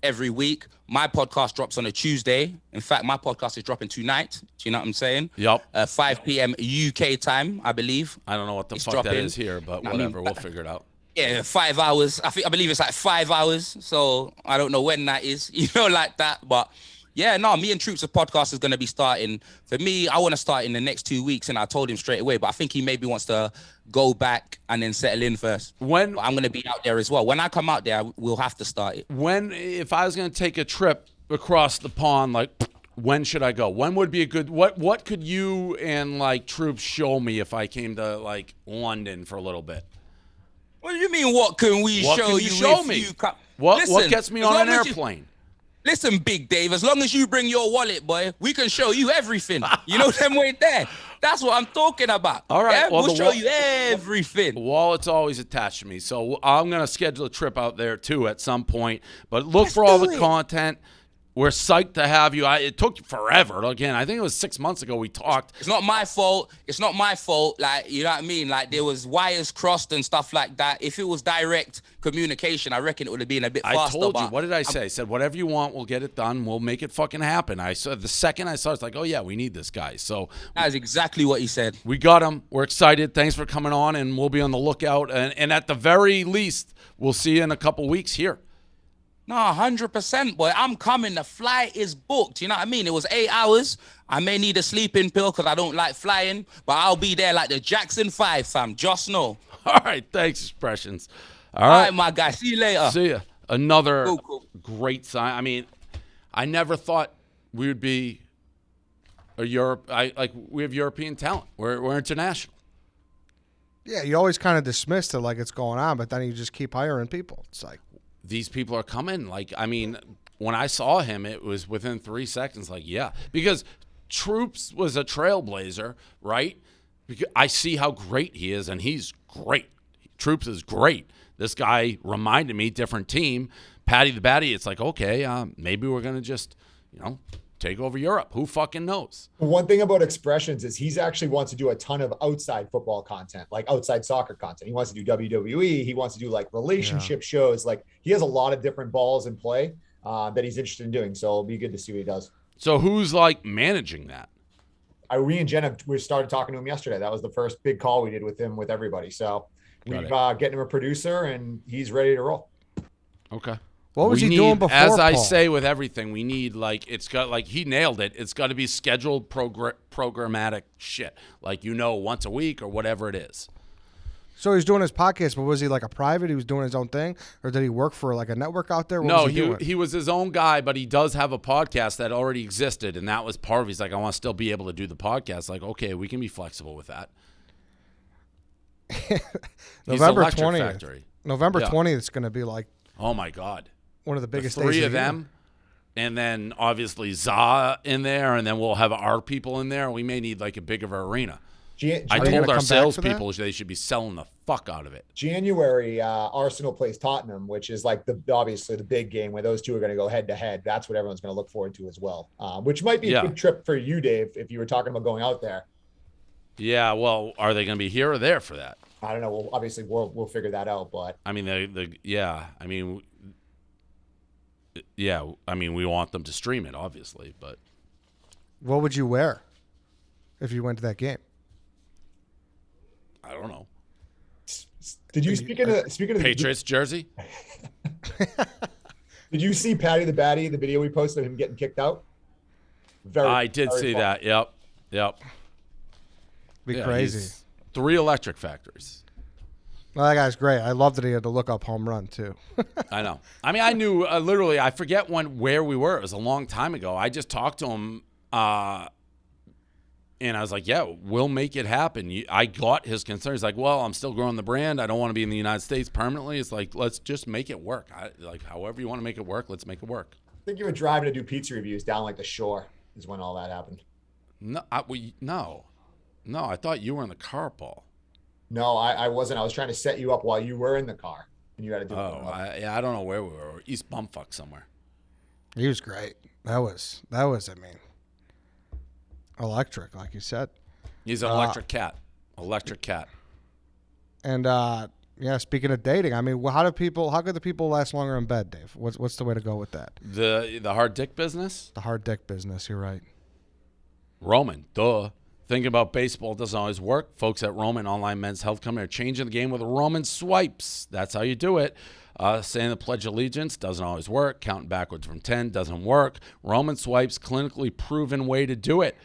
[SPEAKER 3] every week. My podcast drops on a Tuesday. In fact, my podcast is dropping tonight. Do you know what I'm saying?
[SPEAKER 2] Yep.
[SPEAKER 3] 5 p.m. UK time, I believe.
[SPEAKER 2] I don't know what the fuck
[SPEAKER 3] dropping.
[SPEAKER 2] that is here, but whatever. We'll figure it out.
[SPEAKER 3] Yeah, 5 hours. I believe it's like 5 hours. So I don't know when that is, like that. But yeah, no, me and Troops' podcast is going to be starting. For me, I want to start in the next 2 weeks, and I told him straight away, but I think he maybe wants to go back and then settle in first. But I'm going to be out there as well. When I come out there, we'll have to start it.
[SPEAKER 2] If I was going to take a trip across the pond, like, when should I go? When would be a good, what could you and like Troops show me if I came to like London for a little bit?
[SPEAKER 3] What do you mean, what can we
[SPEAKER 2] What
[SPEAKER 3] show
[SPEAKER 2] can
[SPEAKER 3] you?
[SPEAKER 2] show me? What gets me on an airplane?
[SPEAKER 3] Listen, Big Dave, as long as you bring your wallet, boy, we can show you everything. You know them way there. That's what I'm talking about.
[SPEAKER 2] All right.
[SPEAKER 3] Yeah?
[SPEAKER 2] Well,
[SPEAKER 3] we'll show you everything.
[SPEAKER 2] The wallet's always attached to me. So I'm going to schedule a trip out there, too, at some point. But look for all the content. We're psyched to have you. It took forever. Again, I think it was 6 months ago we talked.
[SPEAKER 3] It's not my fault. It's not my fault. Like, you know what I mean? Like, there was wires crossed and stuff like that. If it was direct communication, I reckon it would have been a bit faster.
[SPEAKER 2] I told you. What did I say? I said, whatever you want, we'll get it done. We'll make it fucking happen. I said the second I saw it, it's like, oh, yeah, we need this guy. So
[SPEAKER 3] that is exactly what he said.
[SPEAKER 2] We got him. We're excited. Thanks for coming on, and we'll be on the lookout. And at the very least, we'll see you in a couple weeks here.
[SPEAKER 3] No, 100%, boy. I'm coming. The flight is booked. You know what I mean? It was 8 hours. I may need a sleeping pill because I don't like flying, but I'll be there like the Jackson 5, fam. Just know.
[SPEAKER 2] All right. Thanks, Expressions.
[SPEAKER 3] All right, my guy. See you later.
[SPEAKER 2] See ya. Another
[SPEAKER 3] Cool.
[SPEAKER 2] great sign. I mean, I never thought we would be a Europe. We have European talent. We're international.
[SPEAKER 1] Yeah, you always kind of dismiss it like it's going on, but then you just keep hiring people. It's like,
[SPEAKER 2] these people are coming. Like, I mean, when I saw him, it was within 3 seconds. Like, yeah, because Troops was a trailblazer, right? Because I see how great he is, and he's great. Troops is great. This guy reminded me, different team, Patty the Batty. It's like, okay, maybe we're gonna just, take over Europe. Who fucking knows?
[SPEAKER 4] One thing about Expressions is he's actually wants to do a ton of outside football content, like outside soccer content. He wants to do WWE. He wants to do like relationship shows. Like he has a lot of different balls in play that he's interested in doing. So it'll be good to see what he does.
[SPEAKER 2] So who's like managing that?
[SPEAKER 4] We and Jenna, we started talking to him yesterday. That was the first big call we did with him, with everybody. So we've getting him a producer and he's ready to roll.
[SPEAKER 2] Okay.
[SPEAKER 1] what was he doing before,
[SPEAKER 2] As I
[SPEAKER 1] Paul?
[SPEAKER 2] say with everything, we need he nailed it. It's got to be scheduled programmatic shit. Like, once a week or whatever it is.
[SPEAKER 1] So he's doing his podcast, but was he like a private? He was doing his own thing? Or did he work for like a network out there? What was he doing?
[SPEAKER 2] He was his own guy, but he does have a podcast that already existed, and that was part of it. He's like, I want to still be able to do the podcast. Like, okay, we can be flexible with that.
[SPEAKER 1] November 20th. November 20th is going to be like,
[SPEAKER 2] oh my God,
[SPEAKER 1] one of the biggest
[SPEAKER 2] three
[SPEAKER 1] days
[SPEAKER 2] of them, and then obviously ZA in there, and then we'll have our people in there. We may need like a bigger arena. I told our salespeople they should be selling the fuck out of it.
[SPEAKER 4] January, Arsenal plays Tottenham, which is like obviously the big game where those two are going to go head to head. That's what everyone's going to look forward to as well, which might be a good trip for you, Dave, if you were talking about going out there.
[SPEAKER 2] Yeah, well, are they going to be here or there for that?
[SPEAKER 4] I don't know. Well, obviously we'll figure that out, but
[SPEAKER 2] I mean, we want them to stream it, obviously, but
[SPEAKER 1] what would you wear if you went to that game?
[SPEAKER 2] I don't know.
[SPEAKER 4] Did you speaking of
[SPEAKER 2] Patriots jersey?
[SPEAKER 4] Did you see Patty the Batty, the video we posted of him getting kicked out?
[SPEAKER 2] I did see that. Yep.
[SPEAKER 1] Be crazy.
[SPEAKER 2] 3 electric factories.
[SPEAKER 1] Well, that guy's great. I love that he had to look up home run too.
[SPEAKER 2] I know. I mean, I knew literally. I forget where we were. It was a long time ago. I just talked to him And I was like, yeah, we'll make it happen. I got his concern. He's like, well, I'm still growing the brand. I don't want to be in the United States permanently. It's like, let's just make it work. However you want to make it work, let's make it work.
[SPEAKER 4] I think you were driving to do pizza reviews down like the shore is when all that happened.
[SPEAKER 2] No, no, I thought you were in the car, Paul.
[SPEAKER 4] No, I wasn't. I was trying to set you up while you were in the car, and you had to do it.
[SPEAKER 2] I don't know where we were. East Bumfuck somewhere.
[SPEAKER 1] He was great. That was. I mean, electric, like you said.
[SPEAKER 2] He's an electric cat. Electric cat.
[SPEAKER 1] And yeah, speaking of dating, I mean, how could the people last longer in bed, Dave? What's the way to go with that?
[SPEAKER 2] The hard dick business?
[SPEAKER 1] The hard dick business. You're right.
[SPEAKER 2] Roman, duh. Thinking about baseball doesn't always work. Folks at Roman Online Men's Health Company are changing the game with Roman swipes. That's how you do it. Saying the Pledge of Allegiance doesn't always work. Counting backwards from 10 doesn't work. Roman swipes, clinically proven way to do it.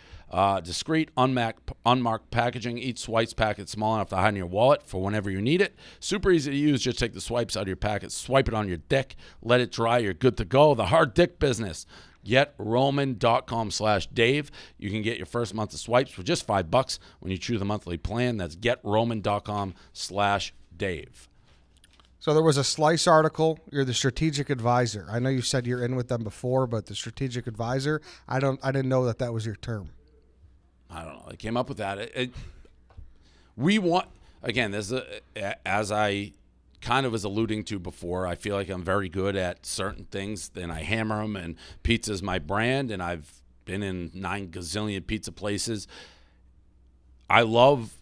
[SPEAKER 2] Discreet, unmarked packaging. Each swipes packet small enough to hide in your wallet for whenever you need it. Super easy to use. Just take the swipes out of your packet, swipe it on your dick, let it dry. You're good to go. The hard dick business. GetRoman.com/Dave. You can get your first month of swipes for just $5 when you choose the monthly plan. That's GetRoman.com/Dave.
[SPEAKER 1] So there was a Slice article. You're the strategic advisor. I know you said you're in with them before, but the strategic advisor, I didn't know that was your term.
[SPEAKER 2] I don't know. I came up with that. We want, again, as I kind of was alluding to before, I feel like I'm very good at certain things, then I hammer them, and pizza's my brand, and I've been in 9 gazillion pizza places. I love,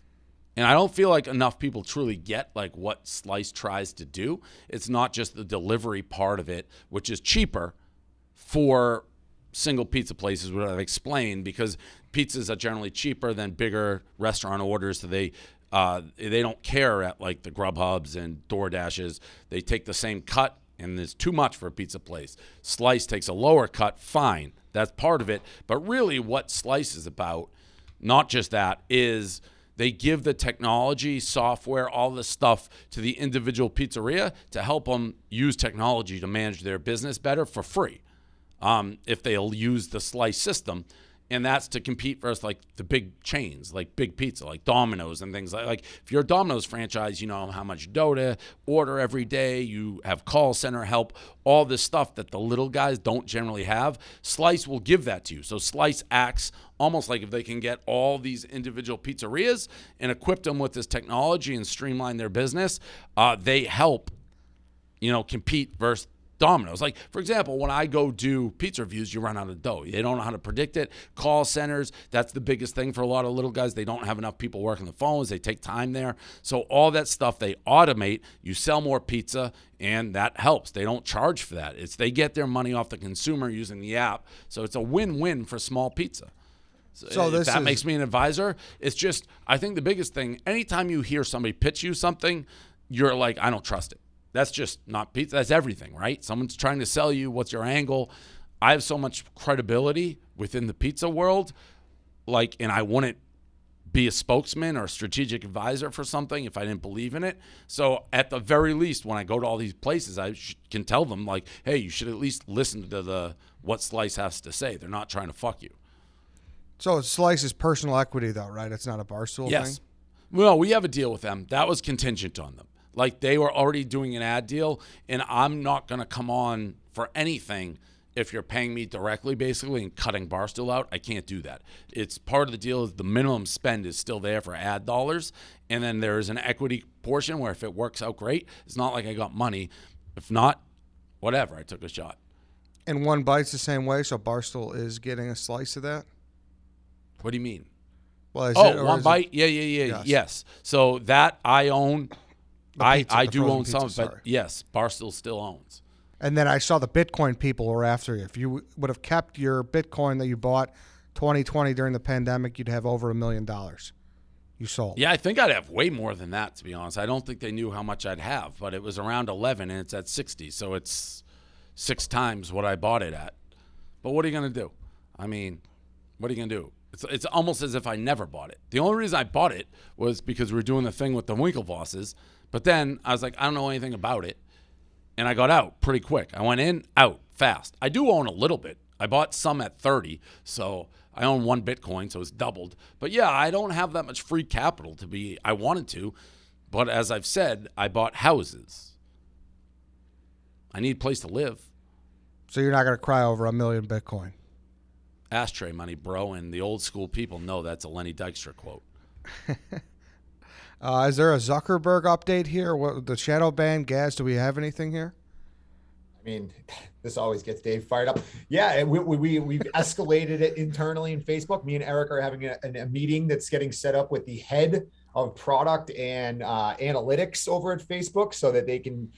[SPEAKER 2] and I don't feel like enough people truly get like what Slice tries to do. It's not just the delivery part of it, which is cheaper for single pizza places, what I've explained, because pizzas are generally cheaper than bigger restaurant orders, so they don't care at like the Grubhubs and DoorDashes. They take the same cut, and there's too much for a pizza place. Slice takes a lower cut, fine. That's part of it. But really what Slice is about, not just that, is they give the technology, software, all this stuff to the individual pizzeria to help them use technology to manage their business better for free. If they'll use the Slice system. And that's to compete versus like the big chains, like Big Pizza, like Domino's and things like if you're a Domino's franchise, you know how much dough to order every day. You have call center help, all this stuff that the little guys don't generally have. Slice will give that to you. So Slice acts almost like if they can get all these individual pizzerias and equip them with this technology and streamline their business, they help, compete versus Domino's. Like, for example, when I go do pizza reviews, you run out of dough. They don't know how to predict it. Call centers, that's the biggest thing for a lot of little guys. They don't have enough people working the phones. They take time there. So all that stuff they automate. You sell more pizza, and that helps. They don't charge for that. They get their money off the consumer using the app. So it's a win-win for small pizza. So if that makes me an advisor, it's just, I think the biggest thing, anytime you hear somebody pitch you something, you're like, I don't trust it. That's just not pizza. That's everything, right? Someone's trying to sell you. What's your angle? I have so much credibility within the pizza world, and I wouldn't be a spokesman or a strategic advisor for something if I didn't believe in it. So at the very least, when I go to all these places, I can tell them, like, hey, you should at least listen to what Slice has to say. They're not trying to fuck you.
[SPEAKER 1] So Slice is personal equity, though, right? It's not a Barstool thing?
[SPEAKER 2] Well, we have a deal with them. That was contingent on them. Like, they were already doing an ad deal, and I'm not going to come on for anything if you're paying me directly, basically, and cutting Barstool out. I can't do that. It's part of the deal is the minimum spend is still there for ad dollars, and then there's an equity portion where if it works out great, it's not like I got money. If not, whatever, I took a shot.
[SPEAKER 1] And One Bite's the same way, so Barstool is getting a slice of that?
[SPEAKER 2] What do you mean?
[SPEAKER 1] Well,
[SPEAKER 2] One Bite? Yeah. Yes. So that I own. I do own some, but yes, Barstool still owns.
[SPEAKER 1] And then I saw the Bitcoin people were after you. If you would have kept your Bitcoin that you bought 2020 during the pandemic, you'd have over $1 million you sold.
[SPEAKER 2] Yeah, I think I'd have way more than that, to be honest. I don't think they knew how much I'd have, but it was around 11 and it's at 60, so it's 6 times what I bought it at. But what are you going to do? I mean, what are you going to do? It's almost as if I never bought it. The only reason I bought it was because we were doing the thing with the Winklevosses. But then I was like, I don't know anything about it. And I got out pretty quick. I went in, out, fast. I do own a little bit. I bought some at 30. So I own 1 Bitcoin, so it's doubled. But yeah, I don't have that much free capital I wanted to. But as I've said, I bought houses. I need a place to live.
[SPEAKER 1] So you're not going to cry over 1 million Bitcoin.
[SPEAKER 2] Ashtray money, bro, and the old school people know that's a Lenny Dykstra quote.
[SPEAKER 1] Is there a Zuckerberg update here? What the shadow ban? Gaz, do we have anything here?
[SPEAKER 4] I mean, this always gets Dave fired up. Yeah, we've escalated it internally in Facebook. Me and Eric are having a meeting that's getting set up with the head of product and analytics over at Facebook so that they can,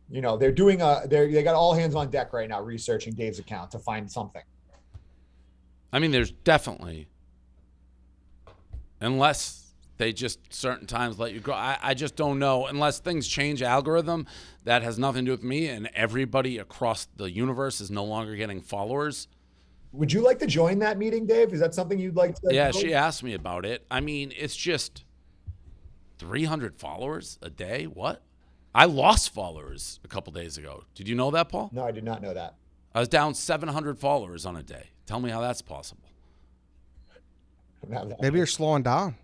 [SPEAKER 4] they're doing they got all hands on deck right now researching Dave's account to find something.
[SPEAKER 2] I mean, there's definitely, unless they just certain times let you go. I just don't know. Unless things change algorithm, that has nothing to do with me, and everybody across the universe is no longer getting followers.
[SPEAKER 4] Would you like to join that meeting, Dave? Is that something you'd like to?
[SPEAKER 2] Yeah, she asked me about it. I mean, it's just 300 followers a day. What? I lost followers a couple days ago. Did you know that, Paul?
[SPEAKER 4] No, I did not know that.
[SPEAKER 2] I was down 700 followers on a day. Tell me how that's possible.
[SPEAKER 1] Maybe you're slowing down.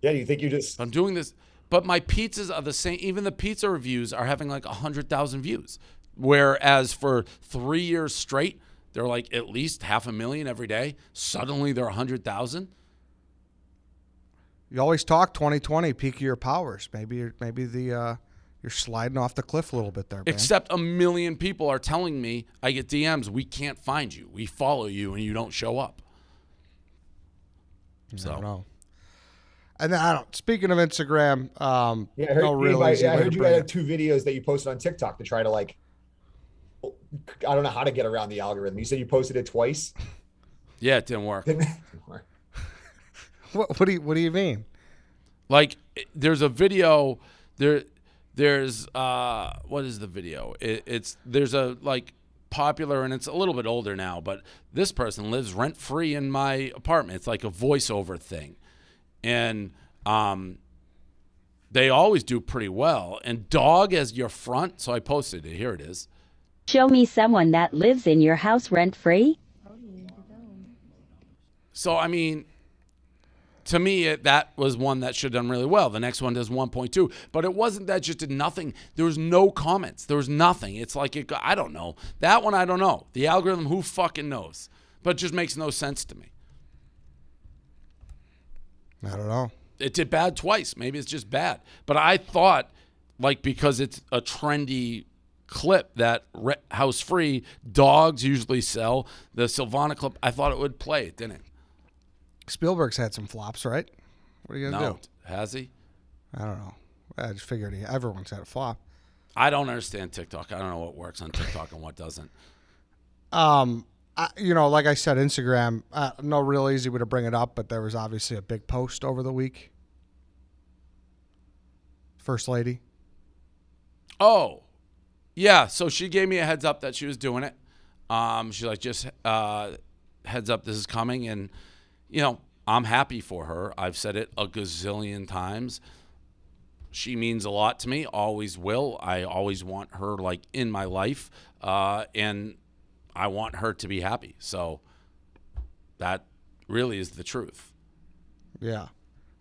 [SPEAKER 4] Yeah, you think you just...
[SPEAKER 2] I'm doing this, but my pizzas are the same. Even the pizza reviews are having like 100,000 views. Whereas for 3 years straight, they're like at least 500,000 every day. Suddenly they're 100,000.
[SPEAKER 1] You always talk 2020, peak of your powers. Maybe you're sliding off the cliff a little bit there, man.
[SPEAKER 2] Except 1 million people are telling me, I get DMs, we can't find you. We follow you and you don't show up.
[SPEAKER 1] I don't know. And then, speaking of Instagram,
[SPEAKER 4] I heard you had 2 videos that you posted on TikTok to try to I don't know how to get around the algorithm. You said you posted it twice.
[SPEAKER 2] Yeah, it didn't work.
[SPEAKER 1] What do you mean?
[SPEAKER 2] Like, there's a video there's what is the video? There's a popular, and it's a little bit older now, but this person lives rent free in my apartment. It's like a voiceover thing. And they always do pretty well. And dog as your front, so I posted it. Here it is.
[SPEAKER 5] Show me someone that lives in your house rent-free.
[SPEAKER 2] So, I mean, to me, that was one that should have done really well. The next one does 1.2. But it wasn't that just did nothing. There was no comments. There was nothing. It's like, I don't know. That one, I don't know. The algorithm, who fucking knows? But it just makes no sense to me.
[SPEAKER 1] I don't know.
[SPEAKER 2] It did bad twice. Maybe it's just bad. But I thought, because it's a trendy clip that house free, dogs usually sell. The Silvana clip, I thought it would play. It didn't.
[SPEAKER 1] Spielberg's had some flops, right? What are you going to do?
[SPEAKER 2] Has he?
[SPEAKER 1] I don't know. I just figured everyone's had a flop.
[SPEAKER 2] I don't understand TikTok. I don't know what works on TikTok and what doesn't.
[SPEAKER 1] Like I said, Instagram, no real easy way to bring it up, but there was obviously a big post over the week. First Lady.
[SPEAKER 2] Oh, yeah. So she gave me a heads up that she was doing it. She's like, just heads up, this is coming. And, I'm happy for her. I've said it a gazillion times. She means a lot to me, always will. I always want her in my life. And I want her to be happy. So that really is the truth.
[SPEAKER 1] Yeah.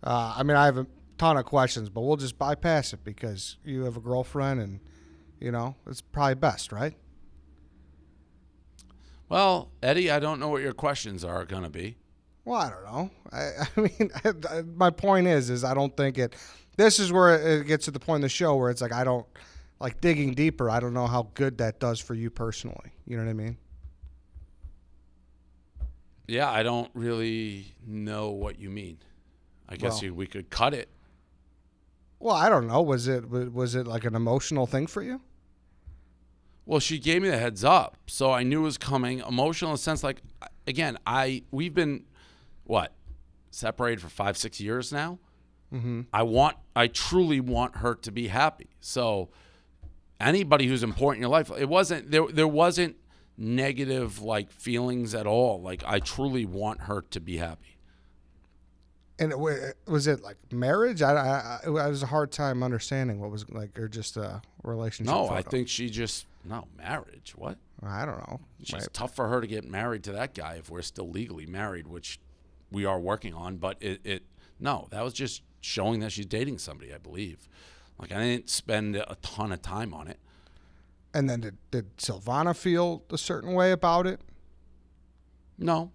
[SPEAKER 1] I have a ton of questions, but we'll just bypass it because you have a girlfriend and, it's probably best, right?
[SPEAKER 2] Well, Eddie, I don't know what your questions are going to be.
[SPEAKER 1] Well, I don't know. My point is I don't think this is where it gets to the point in the show where it's I don't, digging deeper, I don't know how good that does for you personally. You know what I mean?
[SPEAKER 2] Yeah, I don't really know what you mean. I guess we could cut it.
[SPEAKER 1] Well, I don't know. Was it an emotional thing for you?
[SPEAKER 2] Well, she gave me the heads up, so I knew it was coming. Emotional in the sense, again, we've been, separated for 5-6 years now. Mm-hmm. I truly want her to be happy. So anybody who's important in your life, there wasn't negative feelings at all. I truly want her to be happy.
[SPEAKER 1] And was it marriage? I was a hard time understanding what was or just a relationship.
[SPEAKER 2] No,
[SPEAKER 1] photo.
[SPEAKER 2] I think she just marriage. What?
[SPEAKER 1] I don't know.
[SPEAKER 2] It's tough for her to get married to that guy if we're still legally married, which we are working on. But no, that was just showing that she's dating somebody, I believe. Like, I didn't spend a ton of time on it.
[SPEAKER 1] And then did Silvana feel a certain way about it?
[SPEAKER 2] No.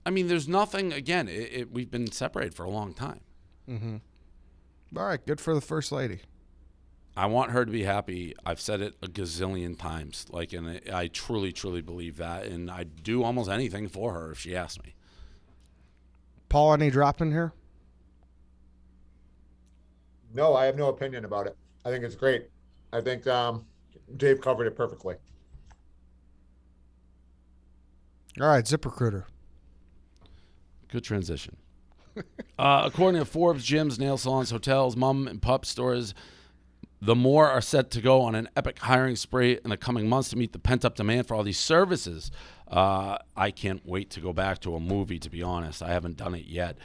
[SPEAKER 2] I mean, there's nothing, again, we've been separated for a long time.
[SPEAKER 1] Mm-hmm. All right, good for the First Lady.
[SPEAKER 2] I want her to be happy. I've said it a gazillion times. Like, and I truly, truly believe that. And I'd do almost anything for her if she asked me.
[SPEAKER 1] Paul, any drop in here?
[SPEAKER 4] No, I have no opinion about it. I think it's great. I think Dave covered it perfectly.
[SPEAKER 1] All right, ZipRecruiter.
[SPEAKER 2] Good transition. According to Forbes, gyms, nail salons, hotels, mom and pup stores, the more are set to go on an epic hiring spree in the coming months to meet the pent-up demand for all these services. I can't wait to go back to a movie, to be honest. I haven't done it yet.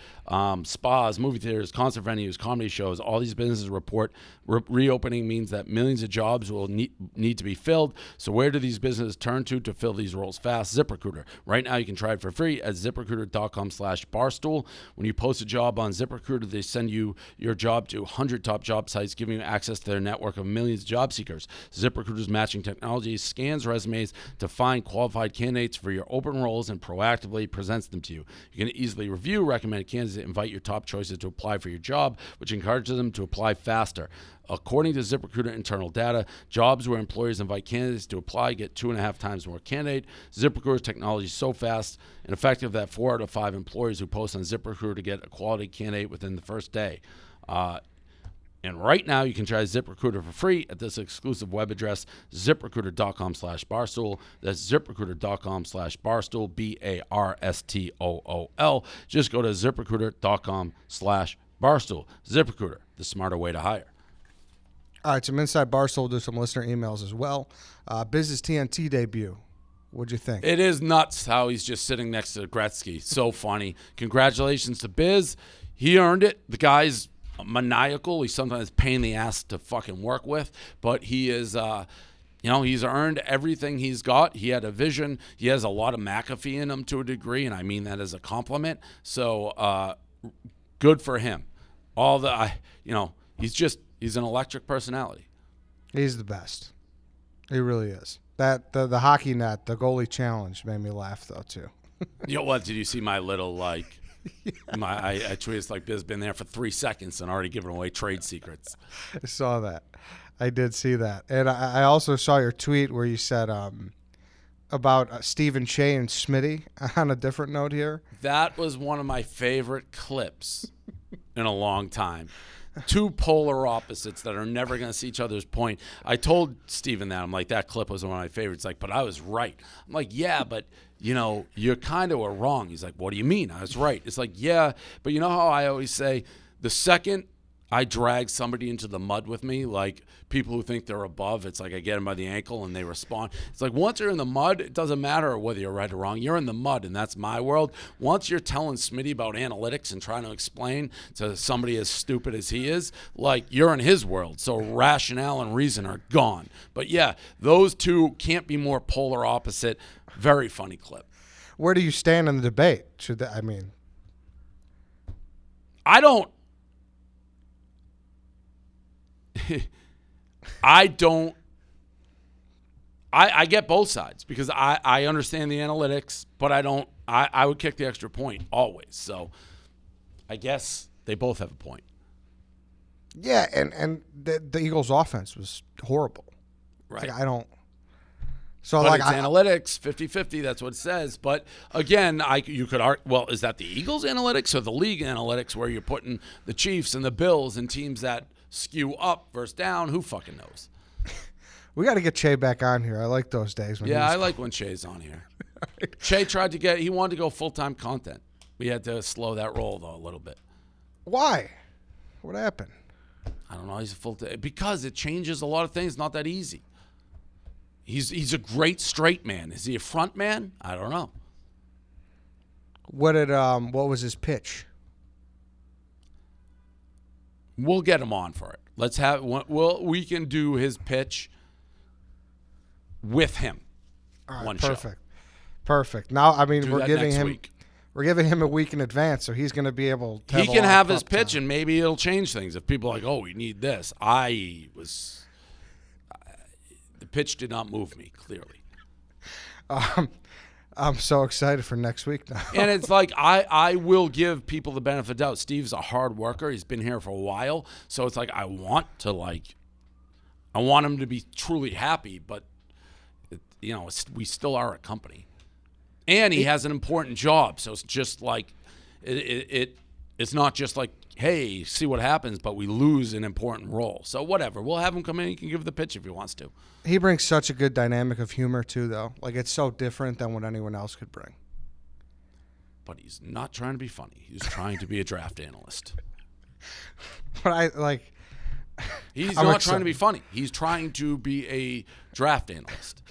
[SPEAKER 2] Spas, movie theaters, concert venues, comedy shows, all these businesses report reopening means that millions of jobs will need to be filled. So where do these businesses turn to fill these roles fast? ZipRecruiter. Right now you can try it for free at ZipRecruiter.com/Barstool. When you post a job on ZipRecruiter, they send you your job to 100 top job sites, giving you access to their network of millions of job seekers. ZipRecruiter's matching technology scans resumes to find qualified candidates for your open roles and proactively presents them to you. You can easily review recommended candidates and invite your top choices to apply for your job, which encourages them to apply faster. According to ZipRecruiter internal data, jobs where employers invite candidates to apply get 2.5 times more candidate. ZipRecruiter's technology is so fast and effective that 4 out of 5 employers who post on ZipRecruiter get a quality candidate within the first day. And right now, you can try ZipRecruiter for free at this exclusive web address, ZipRecruiter.com/Barstool. That's ZipRecruiter.com/Barstool, BARSTOOL. Just go to ZipRecruiter.com/Barstool. ZipRecruiter, the smarter way to hire.
[SPEAKER 1] All right, some Inside Barstool. We'll do some listener emails as well. Business TNT debut. What'd you think?
[SPEAKER 2] It is nuts how he's just sitting next to Gretzky. So funny. Congratulations to Biz. He earned it. The guy's maniacal. He's sometimes a pain in the ass to fucking work with, but he is, he's earned everything he's got. He had a vision. He has a lot of McAfee in him to a degree, and I mean that as a compliment. So good for him. He's an electric personality.
[SPEAKER 1] He's the best. He really is. That the hockey net, the goalie challenge made me laugh though too.
[SPEAKER 2] You know what? Did you see my little I tweeted like Biz been there for 3 seconds and already giving away trade secrets.
[SPEAKER 1] I saw that. I did see that. And I also saw your tweet where you said about Steven Cheah and Smitty on a different note here.
[SPEAKER 2] That was one of my favorite clips in a long time. Two polar opposites that are never going to see each other's point. I told Steven that. I'm like, that clip was one of my favorites. Like, but I was right. I'm like, yeah, but, you kind of were wrong. He's like, what do you mean? I was right. It's like, yeah, but you know how I always say, the second I drag somebody into the mud with me, like people who think they're above, it's like I get them by the ankle and they respond. It's like once you're in the mud, it doesn't matter whether you're right or wrong. You're in the mud, and that's my world. Once you're telling Smitty about analytics and trying to explain to somebody as stupid as he is, like you're in his world. So rationale and reason are gone. But yeah, those two can't be more polar opposite. Very funny clip.
[SPEAKER 1] Where do you stand in the debate?
[SPEAKER 2] I don't. I get both sides because I understand the analytics, but I would kick the extra point always. So I guess they both have a point.
[SPEAKER 1] Yeah, and the Eagles' offense was horrible.
[SPEAKER 2] Right.
[SPEAKER 1] Like, I don't. So
[SPEAKER 2] but
[SPEAKER 1] like
[SPEAKER 2] it's analytics, 50-50, that's what it says. But again, you could argue, well, is that the Eagles' analytics or the league analytics where you're putting the Chiefs and the Bills and teams that skew up versus down? Who fucking knows?
[SPEAKER 1] We got to get Cheah back on here. I like those days.
[SPEAKER 2] I like when Cheah's on here. Cheah he wanted to go full-time content. We had to slow that roll, though, a little bit.
[SPEAKER 1] Why? What happened?
[SPEAKER 2] I don't know. He's a full-time. Because it changes a lot of things. Not that easy. He's a great straight man. Is he a front man? I don't know.
[SPEAKER 1] What was his pitch?
[SPEAKER 2] We'll get him on for it. We can do his pitch with him.
[SPEAKER 1] All right,
[SPEAKER 2] one
[SPEAKER 1] perfect.
[SPEAKER 2] show.
[SPEAKER 1] Perfect. Now, I mean,
[SPEAKER 2] Do
[SPEAKER 1] we're
[SPEAKER 2] that
[SPEAKER 1] giving
[SPEAKER 2] next
[SPEAKER 1] him
[SPEAKER 2] week.
[SPEAKER 1] we're giving him a week in advance, so he's going to be able to.
[SPEAKER 2] He
[SPEAKER 1] a
[SPEAKER 2] can
[SPEAKER 1] lot of
[SPEAKER 2] have his
[SPEAKER 1] prep
[SPEAKER 2] pitch,
[SPEAKER 1] time.
[SPEAKER 2] and maybe it'll change things. If people are like, oh, we need this. The pitch did not move me, clearly.
[SPEAKER 1] I'm so excited for next week now.
[SPEAKER 2] And it's like I will give people the benefit of the doubt. Steve's a hard worker. He's been here for a while. So it's like I want him to be truly happy, but we still are a company. And he has an important job. So it's just like it's not just like, hey, see what happens, but we lose an important role. So whatever. We'll have him come in. He can give the pitch if he wants to.
[SPEAKER 1] He brings such a good dynamic of humor too, though. Like, it's so different than what anyone else could bring.
[SPEAKER 2] But he's not trying to be funny. He's trying to be a draft analyst.
[SPEAKER 1] But
[SPEAKER 2] He's
[SPEAKER 1] I'm
[SPEAKER 2] not
[SPEAKER 1] excited.
[SPEAKER 2] trying to be funny. He's trying to be a draft analyst.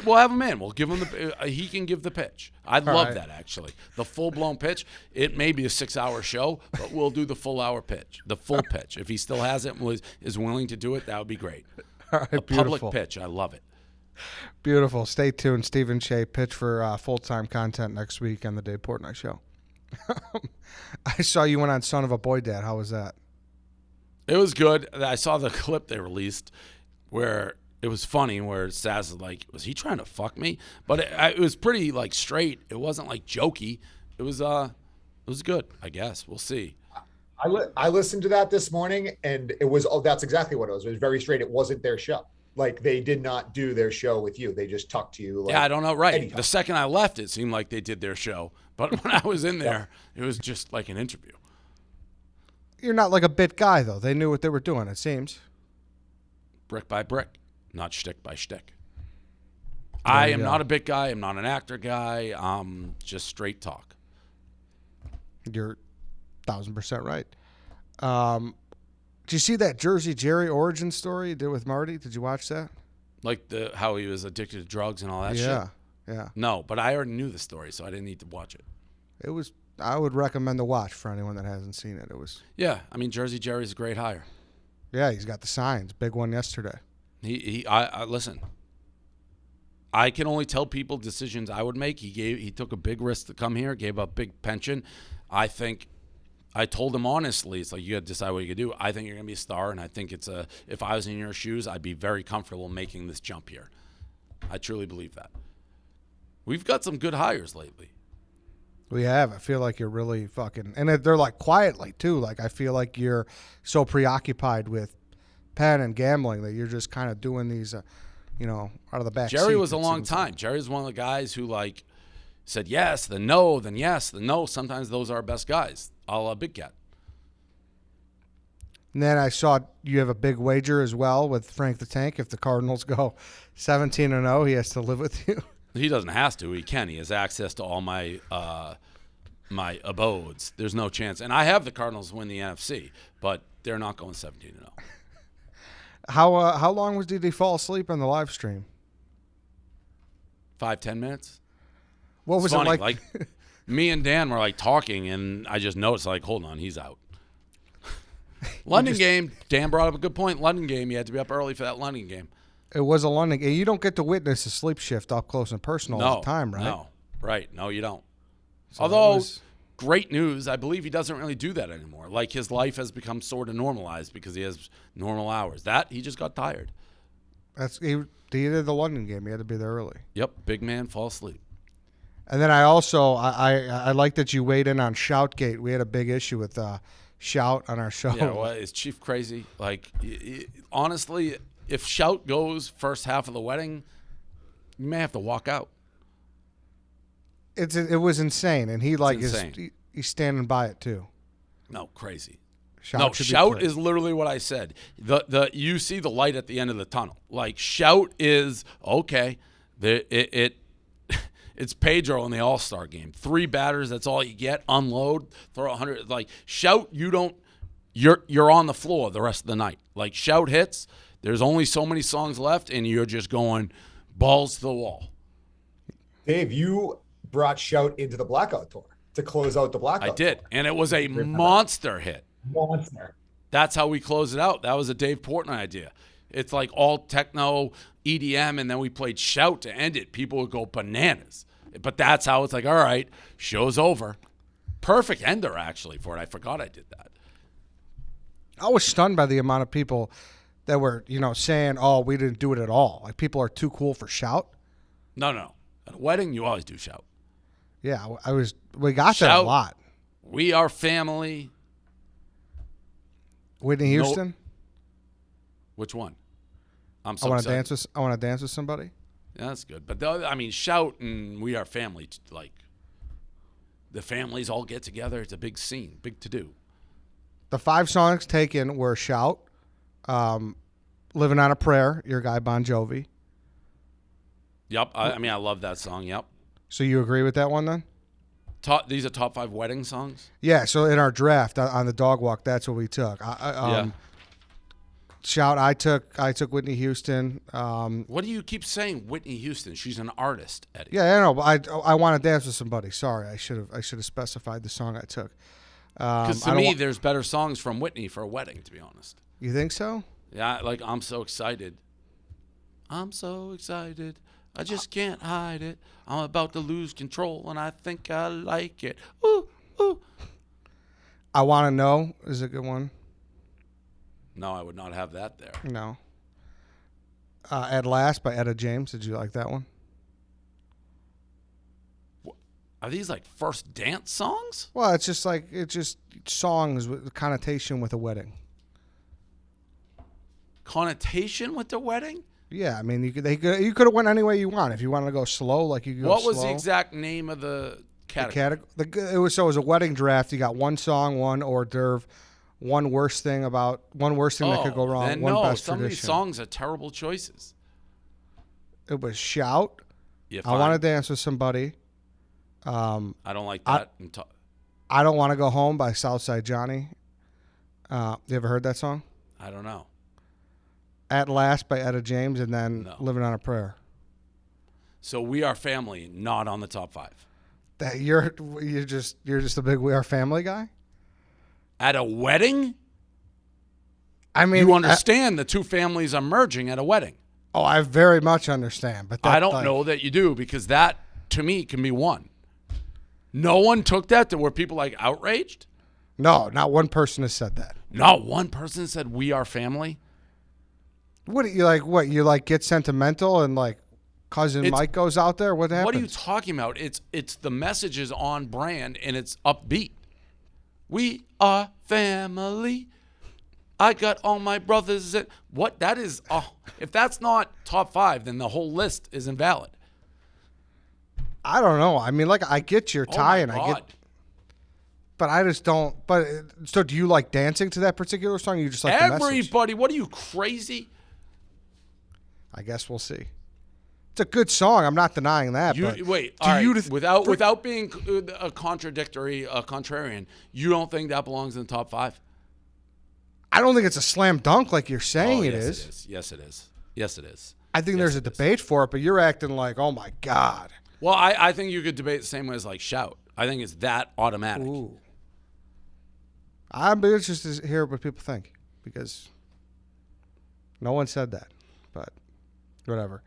[SPEAKER 2] We'll have him in. We'll give him he can give the pitch. I'd
[SPEAKER 1] All
[SPEAKER 2] love
[SPEAKER 1] right.
[SPEAKER 2] that, actually. The full-blown pitch. It may be a 6-hour show, but we'll do the full-hour pitch, the full pitch. If he still has it and is willing to do it, that would be great.
[SPEAKER 1] All right,
[SPEAKER 2] A
[SPEAKER 1] beautiful.
[SPEAKER 2] public pitch. I love it.
[SPEAKER 1] Beautiful. Stay tuned. Steven Cheah, pitch for full-time content next week on the Dave Portnoy Show. I saw you went on Son of a Boy Dad. How was that?
[SPEAKER 2] It was good. I saw the clip they released where it was funny, where Saz is like, was he trying to fuck me? But it was pretty like straight. It wasn't like jokey. It was good, I guess. We'll see.
[SPEAKER 4] I listened to that this morning, and it was, that's exactly what it was. It was very straight. It wasn't their show. Like, they did not do their show with you. They just talked to you. Like,
[SPEAKER 2] Yeah, I don't know. Right.
[SPEAKER 4] anytime.
[SPEAKER 2] The second I left, it seemed like they did their show. But when I was in there, it was just like an interview.
[SPEAKER 1] You're not like a bit guy, though. They knew what they were doing, it seems.
[SPEAKER 2] Brick by brick, not shtick by shtick. I
[SPEAKER 1] you
[SPEAKER 2] am
[SPEAKER 1] go.
[SPEAKER 2] not a bit guy. I'm not an actor guy. Just straight talk.
[SPEAKER 1] You're 1,000% right. Did you see that Jersey Jerry origin story you did with Marty? Did you watch that?
[SPEAKER 2] Like how he was addicted to drugs and all that shit?
[SPEAKER 1] Yeah.
[SPEAKER 2] No, but I already knew the story, so I didn't need to watch it.
[SPEAKER 1] It was. I would recommend the watch for anyone that hasn't seen it. It was.
[SPEAKER 2] Yeah, I mean, Jersey Jerry's a great hire.
[SPEAKER 1] Yeah, he's got the signs. Big one yesterday.
[SPEAKER 2] I listen. I can only tell people decisions I would make. He took a big risk to come here, gave up big pension. I think I told him honestly, it's like, you got to decide what you can do. I think you're going to be a star, and I think if I was in your shoes, I'd be very comfortable making this jump here. I truly believe that. We've got some good hires lately.
[SPEAKER 1] We have. I feel like you're really fucking, and they're like quietly too. Like, I feel like you're so preoccupied with pen and gambling that you're just kind of doing these, out of the back.
[SPEAKER 2] Jerry
[SPEAKER 1] seat,
[SPEAKER 2] was a
[SPEAKER 1] it
[SPEAKER 2] long
[SPEAKER 1] seems
[SPEAKER 2] time.
[SPEAKER 1] like.
[SPEAKER 2] Jerry was one of the guys who said yes, then no, then yes, then no. Sometimes those are our best guys. A la Big Cat.
[SPEAKER 1] And then I saw you have a big wager as well with Frank the Tank. If the Cardinals go 17-0, he has to live with you.
[SPEAKER 2] He doesn't have to. He can. He has access to all my my abodes. There's no chance. And I have the Cardinals win the NFC, but they're not going 17-0.
[SPEAKER 1] How long did he fall asleep on the live stream?
[SPEAKER 2] 5-10 minutes.
[SPEAKER 1] What was
[SPEAKER 2] It's funny.
[SPEAKER 1] it like?
[SPEAKER 2] Me and Dan were talking, and I just noticed hold on, he's out. London game. Dan brought up a good point. London game. You had to be up early for that London game.
[SPEAKER 1] It was a London game. You don't get to witness a sleep shift up close and personal all the time, right?
[SPEAKER 2] No. Right. No, you don't.
[SPEAKER 1] So
[SPEAKER 2] Although,
[SPEAKER 1] that was-
[SPEAKER 2] great news, I believe he doesn't really do that anymore. Like, his life has become sort of normalized because he has normal hours. He just got tired.
[SPEAKER 1] he did the London game. He had to be there early.
[SPEAKER 2] Yep, big man, fall asleep.
[SPEAKER 1] And then I also I like that you weighed in on Shoutgate. We had a big issue with Shout on our show.
[SPEAKER 2] Yeah, well, is Chief crazy? Honestly, if Shout goes first half of the wedding, you may have to walk out.
[SPEAKER 1] It was insane, and he
[SPEAKER 2] insane.
[SPEAKER 1] he's standing by it too.
[SPEAKER 2] No, crazy.
[SPEAKER 1] Shout should be
[SPEAKER 2] Shout
[SPEAKER 1] played.
[SPEAKER 2] is literally what I said. You see the light at the end of the tunnel. Shout is okay. It's Pedro in the All-Star game. 3 batters, that's all you get. Unload, throw 100. Shout, you're on the floor the rest of the night. Shout hits, there's only so many songs left, and you're just going balls to the wall.
[SPEAKER 4] Dave, you brought Shout into the Blackout Tour to close out the Blackout
[SPEAKER 2] I did,
[SPEAKER 4] Tour.
[SPEAKER 2] and it was a monster hit.
[SPEAKER 4] Monster.
[SPEAKER 2] That's how we closed it out. That was a Dave Portnoy idea. It's like all techno, EDM, and then we played Shout to end it. People would go bananas. But that's how it's like, all right, show's over. Perfect ender, actually, for it. I forgot I did that.
[SPEAKER 1] I was stunned by the amount of people that were, saying, "Oh, we didn't do it at all." Like people are too cool for Shout.
[SPEAKER 2] No. At a wedding, you always do Shout.
[SPEAKER 1] Yeah, we got that
[SPEAKER 2] Shout.
[SPEAKER 1] a lot.
[SPEAKER 2] We are family.
[SPEAKER 1] Whitney Houston.
[SPEAKER 2] Which one? I'm
[SPEAKER 1] I
[SPEAKER 2] so
[SPEAKER 1] want to
[SPEAKER 2] excited.
[SPEAKER 1] dance with somebody.
[SPEAKER 2] Yeah, that's good. But Shout and We Are Family, like the families all get together. It's a big scene, big to do.
[SPEAKER 1] The 5 songs taken were Shout, Living on a Prayer, your guy Bon Jovi.
[SPEAKER 2] Yep. I love that song. Yep.
[SPEAKER 1] So you agree with that one then?
[SPEAKER 2] These are top 5 wedding songs?
[SPEAKER 1] Yeah, so in our draft on the dog walk, that's what we took.
[SPEAKER 2] Yeah.
[SPEAKER 1] Shout, I took Whitney Houston.
[SPEAKER 2] What do you keep saying, Whitney Houston? She's an artist, Eddie.
[SPEAKER 1] Yeah, I know, but I want to dance with somebody. Sorry, I should have specified the song I took.
[SPEAKER 2] Because to me, there's better songs from Whitney for a wedding, to be honest.
[SPEAKER 1] You think so?
[SPEAKER 2] Yeah, like I'm so excited. I'm so excited. I just can't hide it. I'm about to lose control, and I think I like it. Ooh, ooh.
[SPEAKER 1] I Want to Know is a good one.
[SPEAKER 2] No, I would not have that there.
[SPEAKER 1] No. At Last by Etta James. Did you like that one?
[SPEAKER 2] Are these like first dance songs?
[SPEAKER 1] Well, it's just songs with connotation with a wedding.
[SPEAKER 2] Connotation with the wedding?
[SPEAKER 1] Yeah, I mean, you could have went any way you want. If you wanted to go slow, like you could go
[SPEAKER 2] What
[SPEAKER 1] slow.
[SPEAKER 2] was the exact name of the category?
[SPEAKER 1] It was a wedding draft. You got one song, one hors d'oeuvre, one worst thing that could go wrong,
[SPEAKER 2] Then
[SPEAKER 1] one
[SPEAKER 2] no,
[SPEAKER 1] best
[SPEAKER 2] some
[SPEAKER 1] tradition.
[SPEAKER 2] of these songs are terrible choices.
[SPEAKER 1] It was Shout.
[SPEAKER 2] Yeah,
[SPEAKER 1] I Want to Dance with Somebody.
[SPEAKER 2] I don't like that.
[SPEAKER 1] I Don't Want to Go Home by Southside Johnny. You ever heard that song?
[SPEAKER 2] I don't know.
[SPEAKER 1] At Last by Etta James, and then
[SPEAKER 2] No.
[SPEAKER 1] Living on a Prayer.
[SPEAKER 2] So We Are Family, not on the top 5.
[SPEAKER 1] That you're just a big We Are Family guy.
[SPEAKER 2] At a wedding?
[SPEAKER 1] I mean,
[SPEAKER 2] You understand the two families are merging at a wedding.
[SPEAKER 1] I very much understand, but
[SPEAKER 2] I don't know that you do, because that, to me, can be one. No one took that to where people like outraged?
[SPEAKER 1] No, not one person has said that.
[SPEAKER 2] Not one person said We Are Family?
[SPEAKER 1] What do you like? What you like? Get sentimental and like cousin Mike goes out there. What happens?
[SPEAKER 2] What are you talking about? It's the message is on brand and it's upbeat. We are family. I got all my brothers. What that is? If that's not top 5, then the whole list is invalid.
[SPEAKER 1] I don't know. I mean, like I get your tie, and
[SPEAKER 2] God.
[SPEAKER 1] I get, but I just don't. But so, do you like dancing to that particular song? Or you just like the message?
[SPEAKER 2] Everybody. What are you, crazy?
[SPEAKER 1] I guess we'll see. It's a good song. I'm not denying that. But
[SPEAKER 2] Wait.
[SPEAKER 1] do you
[SPEAKER 2] without being a contrarian, you don't think that belongs in the top 5?
[SPEAKER 1] I don't think it's a slam dunk like you're saying it
[SPEAKER 2] yes,
[SPEAKER 1] is.
[SPEAKER 2] It is. Yes, it is. Yes, it is.
[SPEAKER 1] I think there's a debate for it, but you're acting like, oh my God.
[SPEAKER 2] Well, I think you could debate the same way as like Shout. I think it's that automatic.
[SPEAKER 1] Ooh. I'm interested to hear what people think because no one said that, but whatever.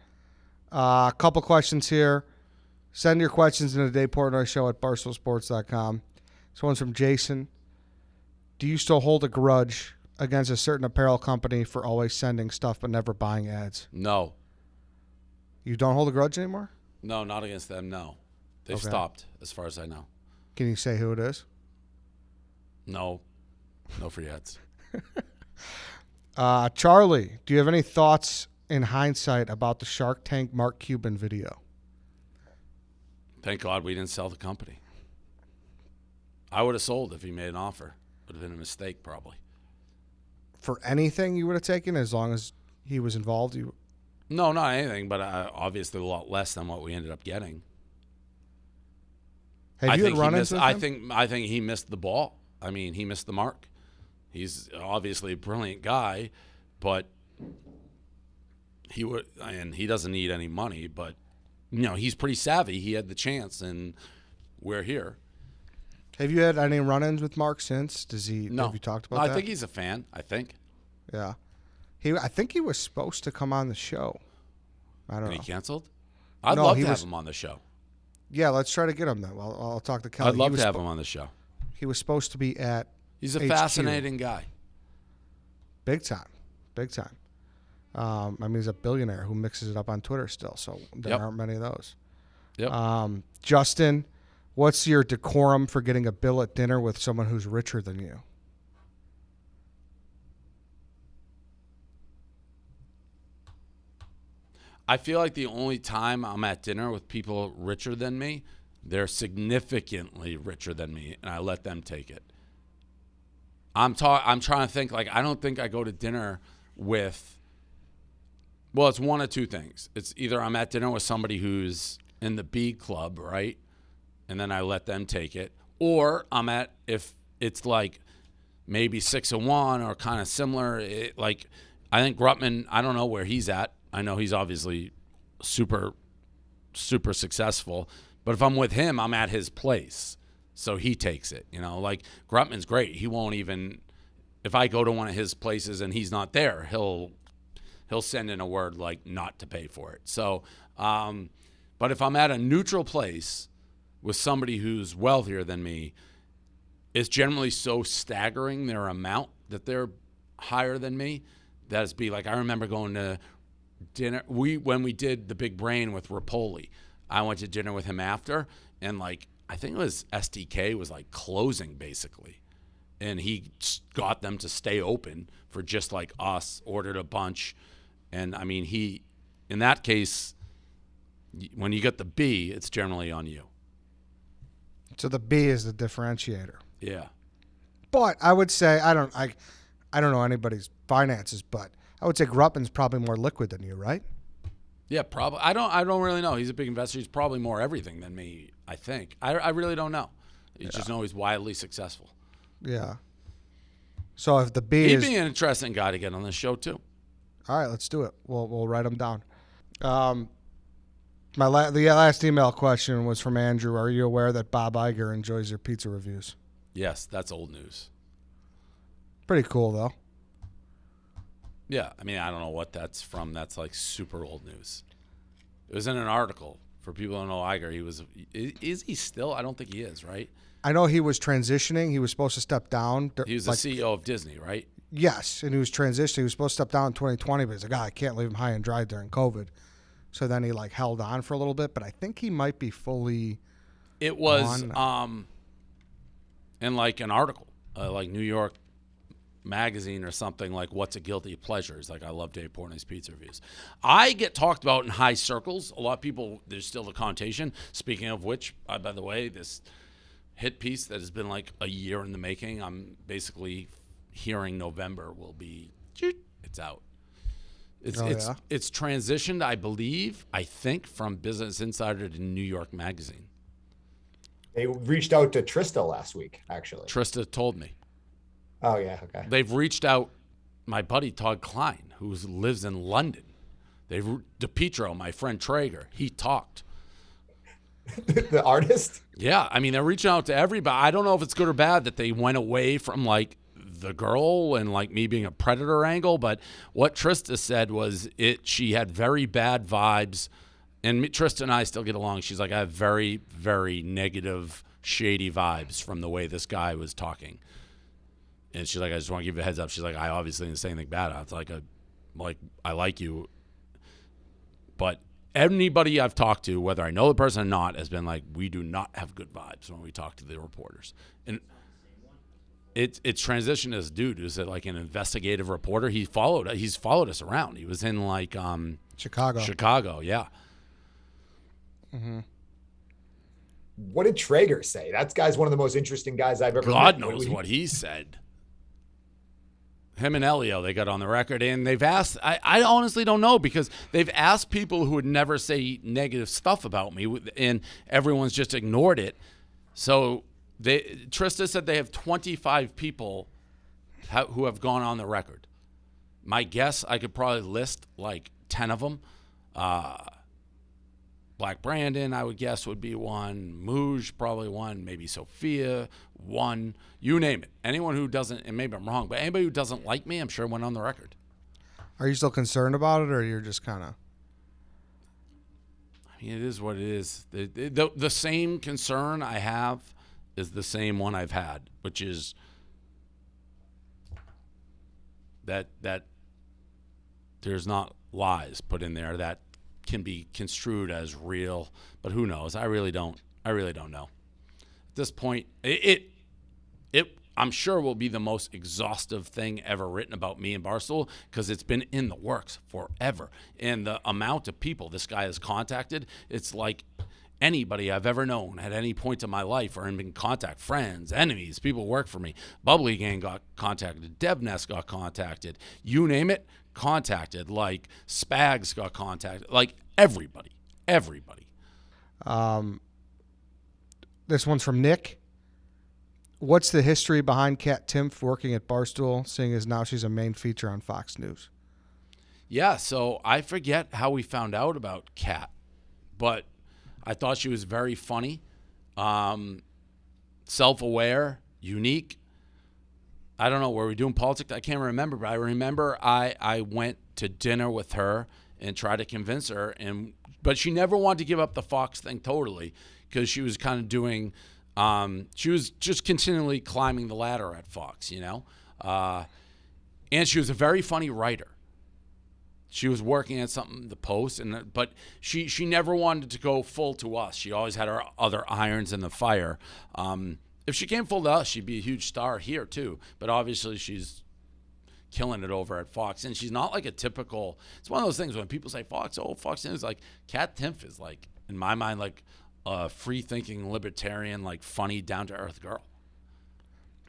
[SPEAKER 1] A couple questions here. Send your questions in the Dave Portnoy Show at barstoolsports.com. This one's from Jason. Do you still hold a grudge against a certain apparel company for always sending stuff but never buying ads?
[SPEAKER 2] No.
[SPEAKER 1] You don't hold a grudge anymore?
[SPEAKER 2] No, not against them, no. They've
[SPEAKER 1] Okay.
[SPEAKER 2] stopped, as far as I know.
[SPEAKER 1] Can you say who it is?
[SPEAKER 2] No. No free ads.
[SPEAKER 1] Charlie, do you have any thoughts in hindsight about the Shark Tank Mark Cuban video?
[SPEAKER 2] Thank God we didn't sell the company. I would have sold if he made an offer. Would have been a mistake, probably.
[SPEAKER 1] For anything you would have taken as long as he was involved?
[SPEAKER 2] No, not anything, but obviously a lot less than what we ended up getting.
[SPEAKER 1] Have you had run-ins with him?
[SPEAKER 2] I think he missed the ball. I mean, he missed the mark. He's obviously a brilliant guy, but he doesn't need any money, but he's pretty savvy. He had the chance, and we're here.
[SPEAKER 1] Have you had any run-ins with Mark since?
[SPEAKER 2] No.
[SPEAKER 1] Have you talked about that?
[SPEAKER 2] I think he's a fan. I think.
[SPEAKER 1] Yeah. I think he was supposed to come on the show. I don't
[SPEAKER 2] And
[SPEAKER 1] know.
[SPEAKER 2] he canceled? I'd
[SPEAKER 1] No,
[SPEAKER 2] love
[SPEAKER 1] he
[SPEAKER 2] to have
[SPEAKER 1] was-
[SPEAKER 2] him on the show.
[SPEAKER 1] Yeah, let's try to get him then. I'll talk to Kelly.
[SPEAKER 2] I'd love
[SPEAKER 1] He
[SPEAKER 2] to
[SPEAKER 1] was
[SPEAKER 2] have him on the show.
[SPEAKER 1] He was supposed to be at
[SPEAKER 2] He's a
[SPEAKER 1] HQ.
[SPEAKER 2] fascinating guy.
[SPEAKER 1] Big time. I mean, he's a billionaire who mixes it up on Twitter still, so there aren't many of those.
[SPEAKER 2] Yep.
[SPEAKER 1] Justin, what's your decorum for getting a bill at dinner with someone who's richer than you?
[SPEAKER 2] I feel like the only time I'm at dinner with people richer than me, they're significantly richer than me, and I let them take it. I'm trying to think, like, I don't think I go to dinner with, well, it's one of two things. It's either I'm at dinner with somebody who's in the B club, right? And then I let them take it. Or if it's like maybe 6-1 or kind of similar, like, I think Grutman, I don't know where he's at. I know he's obviously super, super successful. But if I'm with him, I'm at his place. So he takes it. Like Grutman's great. He won't even, if I go to one of his places and he's not there, he'll send in a word like not to pay for it. So, but if I'm at a neutral place with somebody who's wealthier than me, it's generally so staggering their amount that they're higher than me. That's be like, I remember going to dinner. When we did the Big Brain with Rapoli, I went to dinner with him after, and like, I think it was SDK was like closing basically. And he got them to stay open for just like us, ordered a bunch. And I mean, in that case, when you get the B, it's generally on you.
[SPEAKER 1] So the B is the differentiator.
[SPEAKER 2] Yeah.
[SPEAKER 1] But I would say, I don't know anybody's finances, but I would say Grutman's probably more liquid than you, right?
[SPEAKER 2] Yeah, probably. I don't really know. He's a big investor. He's probably more everything than me, I think. I really don't know. You just know he's wildly successful.
[SPEAKER 1] Yeah. So if the B
[SPEAKER 2] He'd
[SPEAKER 1] is...
[SPEAKER 2] be an interesting guy to get on this show, too.
[SPEAKER 1] All right, let's do it. We'll write them down. The last email question was from Andrew. Are you aware that Bob Iger enjoys your pizza reviews?
[SPEAKER 2] Yes, that's old news.
[SPEAKER 1] Pretty cool, though.
[SPEAKER 2] Yeah, I mean, I don't know what that's from. That's like super old news. It was in an article. For people who don't know Iger, is he still? I don't think he is, right?
[SPEAKER 1] I know he was transitioning. He was supposed to step down.
[SPEAKER 2] He was the CEO of Disney, right?
[SPEAKER 1] Yes, and he was transitioning. He was supposed to step down in 2020, but he's like, I can't leave him high and dry during COVID. So then he like held on for a little bit, but I think he might be fully.
[SPEAKER 2] It was
[SPEAKER 1] on.
[SPEAKER 2] in like an article, like New York Magazine or something, like what's a guilty pleasure. It's like, I love Dave Portnoy's pizza reviews. I get talked about in high circles. A lot of people, there's still the connotation. Speaking of which, by the way, this hit piece that has been like a year in the making, I'm basically hearing November will be, it's out. It's transitioned, I think, from Business Insider to New York Magazine.
[SPEAKER 4] They reached out to Trista last week, actually.
[SPEAKER 2] Trista told me.
[SPEAKER 4] Oh, yeah, okay.
[SPEAKER 2] They've reached out, my buddy Todd Klein, who lives in London. DePietro, my friend Traeger, he talked.
[SPEAKER 4] The artist?
[SPEAKER 2] Yeah, I mean, they're reaching out to everybody. I don't know if it's good or bad that they went away from, like, the girl and, like, me being a predator angle, but what Trista said was she had very bad vibes, and Trista and I still get along. She's like, I have very, very negative, shady vibes from the way this guy was talking. And she's like, I just want to give you a heads up. She's like, I obviously didn't say anything bad. It's like, I like you. But anybody I've talked to, whether I know the person or not, has been like, we do not have good vibes when we talk to the reporters. And it's transitioned to this dude who's like an investigative reporter. He's followed us around. He was in like Chicago, yeah.
[SPEAKER 1] Mm-hmm.
[SPEAKER 4] What did Traeger say? That guy's one of the most interesting guys I've ever met.
[SPEAKER 2] God knows what he said. Him and Elio, they got on the record, and they've asked, I honestly don't know, because they've asked people who would never say negative stuff about me, and everyone's just ignored it. So Trista said they have 25 people who have gone on the record. My guess, I could probably list like 10 of them. Black Brandon, I would guess, would be one. Mooj, probably one. Maybe Sophia, one. You name it. Anyone who doesn't, and maybe I'm wrong, but anybody who doesn't like me, I'm sure went on the record.
[SPEAKER 1] Are you still concerned about it, or you're just kind of?
[SPEAKER 2] I mean, it is what it is. The same concern I have is the same one I've had, which is that there's not lies put in there that can be construed as real, but who knows? I really don't know. At this point, it I'm sure will be the most exhaustive thing ever written about me and Barstool, because it's been in the works forever. And the amount of people this guy has contacted, it's like anybody I've ever known at any point in my life or in contact, friends, enemies, people who work for me. Bubbly Gang got contacted. DevNest got contacted. You name it, contacted. Like Spags got contacted. Like everybody.
[SPEAKER 1] This one's from Nick. What's the history behind Kat Timpf working at Barstool, seeing as now she's a main feature on Fox News?
[SPEAKER 2] Yeah, so I forget how we found out about Kat, but I thought she was very funny, self-aware, unique. I don't know, were we doing politics? I can't remember, but I remember I went to dinner with her and tried to convince her, but she never wanted to give up the Fox thing totally, because she was kind of doing she was just continually climbing the ladder at Fox, and she was a very funny writer. She was working at something, the Post, but she never wanted to go full to us. She always had her other irons in the fire. If she came full to us, she'd be a huge star here too. But obviously, she's killing it over at Fox, and she's not like a typical. It's one of those things when people say Fox, Fox News, like Kat Timpf is like, in my mind, like a free-thinking libertarian, like funny, down-to-earth girl.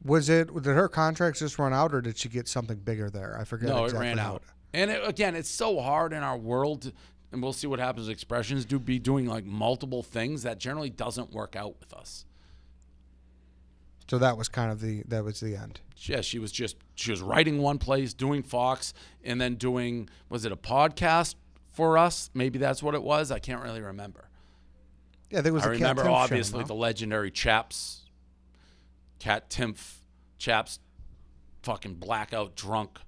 [SPEAKER 1] Did her contracts just run out, or did she get something bigger there? I forget.
[SPEAKER 2] No,
[SPEAKER 1] exactly
[SPEAKER 2] it ran out. And again, it's so hard in our world, and we'll see what happens with Expressions, to be doing like multiple things. That generally doesn't work out with us.
[SPEAKER 1] So that was kind of the end.
[SPEAKER 2] Yeah, she was writing one place, doing Fox, and then doing, was it a podcast for us? Maybe that's what it was. I can't really remember.
[SPEAKER 1] Yeah, there was.
[SPEAKER 2] I
[SPEAKER 1] a
[SPEAKER 2] remember
[SPEAKER 1] Kat Timpf
[SPEAKER 2] obviously
[SPEAKER 1] show,
[SPEAKER 2] the legendary Chaps, Kat Timpf, Chaps, fucking blackout drunk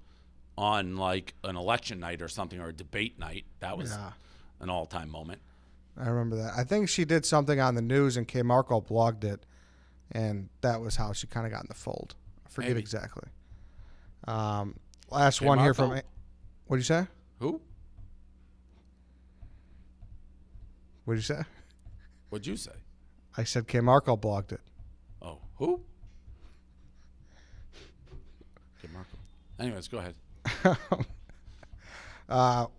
[SPEAKER 2] on like an election night or something, or a debate night. That was an all-time moment.
[SPEAKER 1] I remember that. I think she did something on the news and Kmarko blogged it, and that was how she kind of got in the fold. I forget
[SPEAKER 2] Maybe.
[SPEAKER 1] exactly. Last one here from.
[SPEAKER 2] Kmarko?
[SPEAKER 1] What'd you say?
[SPEAKER 2] Who?
[SPEAKER 1] What'd you say?
[SPEAKER 2] What'd you say?
[SPEAKER 1] I said Kmarko blogged it.
[SPEAKER 2] Oh, who? Kmarko. Anyways, go ahead.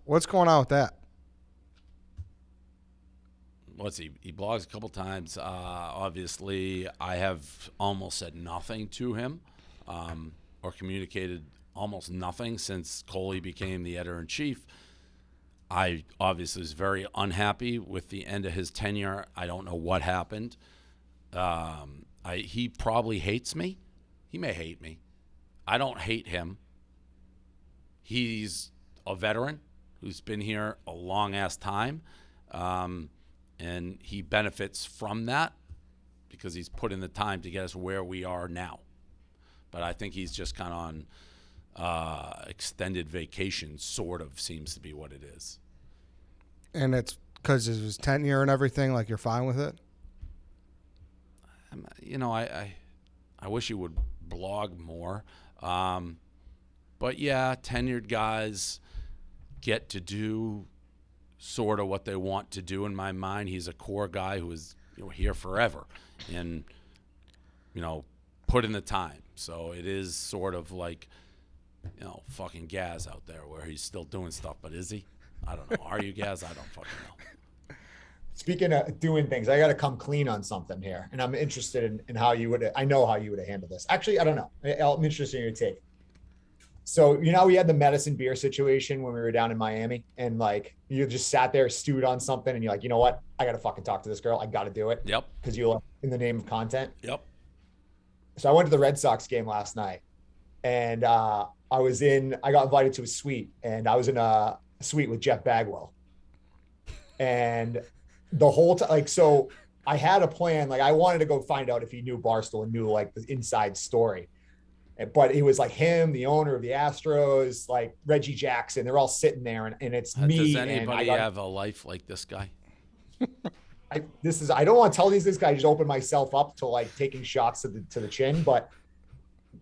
[SPEAKER 1] What's going on with that?
[SPEAKER 2] Let's see. He blogs a couple times. Obviously, I have almost said nothing to him, or communicated almost nothing since Coley became the editor-in-chief. I obviously was very unhappy with the end of his tenure. I don't know what happened. He probably hates me. He may hate me. I don't hate him. He's a veteran who's been here a long-ass time, and he benefits from that because he's put in the time to get us where we are now. But I think he's just kind of on extended vacation, sort of seems to be what it is.
[SPEAKER 1] And it's because of his tenure and everything, like you're fine with it?
[SPEAKER 2] I wish he would blog more. But yeah, tenured guys get to do sort of what they want to do. In my mind, he's a core guy who is here forever and, put in the time. So it is sort of like, fucking Gaz out there where he's still doing stuff. But is he? I don't know. Are you, Gaz? I don't fucking know.
[SPEAKER 4] Speaking of doing things, I got to come clean on something here. And I'm interested in how you would, I know how you would have handled this. Actually, I don't know. I'm interested in your take. So, we had the medicine beer situation when we were down in Miami, and like, you just sat there, stewed on something, and you're like, you know what? I got to fucking talk to this girl. I got to do it.
[SPEAKER 2] Yep.
[SPEAKER 4] Because you're in the name of content.
[SPEAKER 2] Yep.
[SPEAKER 4] So I went to the Red Sox game last night, and I got invited to a suite, and I was in a suite with Jeff Bagwell. And the whole time, so I had a plan. Like, I wanted to go find out if he knew Barstool and knew like the inside story. But it was like him, the owner of the Astros, like Reggie Jackson. They're all sitting there, and it's me.
[SPEAKER 2] Does anybody have a life like this guy?
[SPEAKER 4] I don't want to tell this guy. I just opened myself up to like taking shots to the chin, but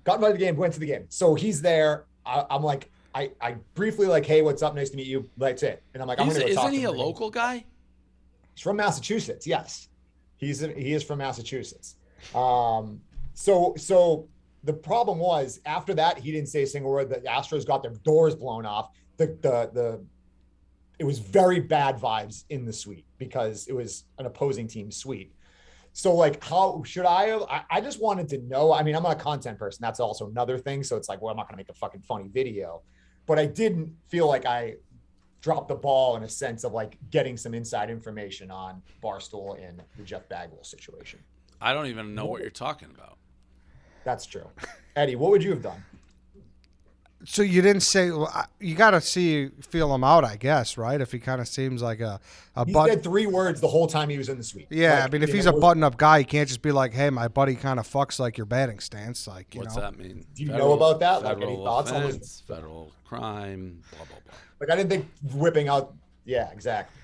[SPEAKER 4] got invited to the game, went to the game. So he's there. I'm like, I briefly like, hey, what's up? Nice to meet you. That's it. And I'm like, I'm going to go talk to him.
[SPEAKER 2] Isn't he a local guy?
[SPEAKER 4] He's from Massachusetts. Yes, he is from Massachusetts. So the problem was after that, he didn't say a single word. The Astros got their doors blown off. It was very bad vibes in the suite because it was an opposing team suite. So like, how should I just wanted to know. I mean, I'm not a content person. That's also another thing. So it's like, well, I'm not going to make a fucking funny video, but I didn't feel like I dropped the ball in a sense of like getting some inside information on Barstool and the Jeff Bagwell situation.
[SPEAKER 2] I don't even know what you're talking about.
[SPEAKER 4] That's true. Eddie, what would you have done?
[SPEAKER 1] So you didn't say, you got to feel him out, I guess, right? If he kind of seems like
[SPEAKER 4] he said 3 words the whole time he was in the suite.
[SPEAKER 1] Yeah,
[SPEAKER 4] like,
[SPEAKER 1] I mean, if he's a button-up guy, he can't just be like, hey, my buddy kind of fucks like your batting stance. Like,
[SPEAKER 2] What's that mean?
[SPEAKER 4] Do you know about that? Like, any thoughts on this?
[SPEAKER 2] Federal crime, blah, blah, blah.
[SPEAKER 4] Like, I didn't think whipping out. Yeah, exactly.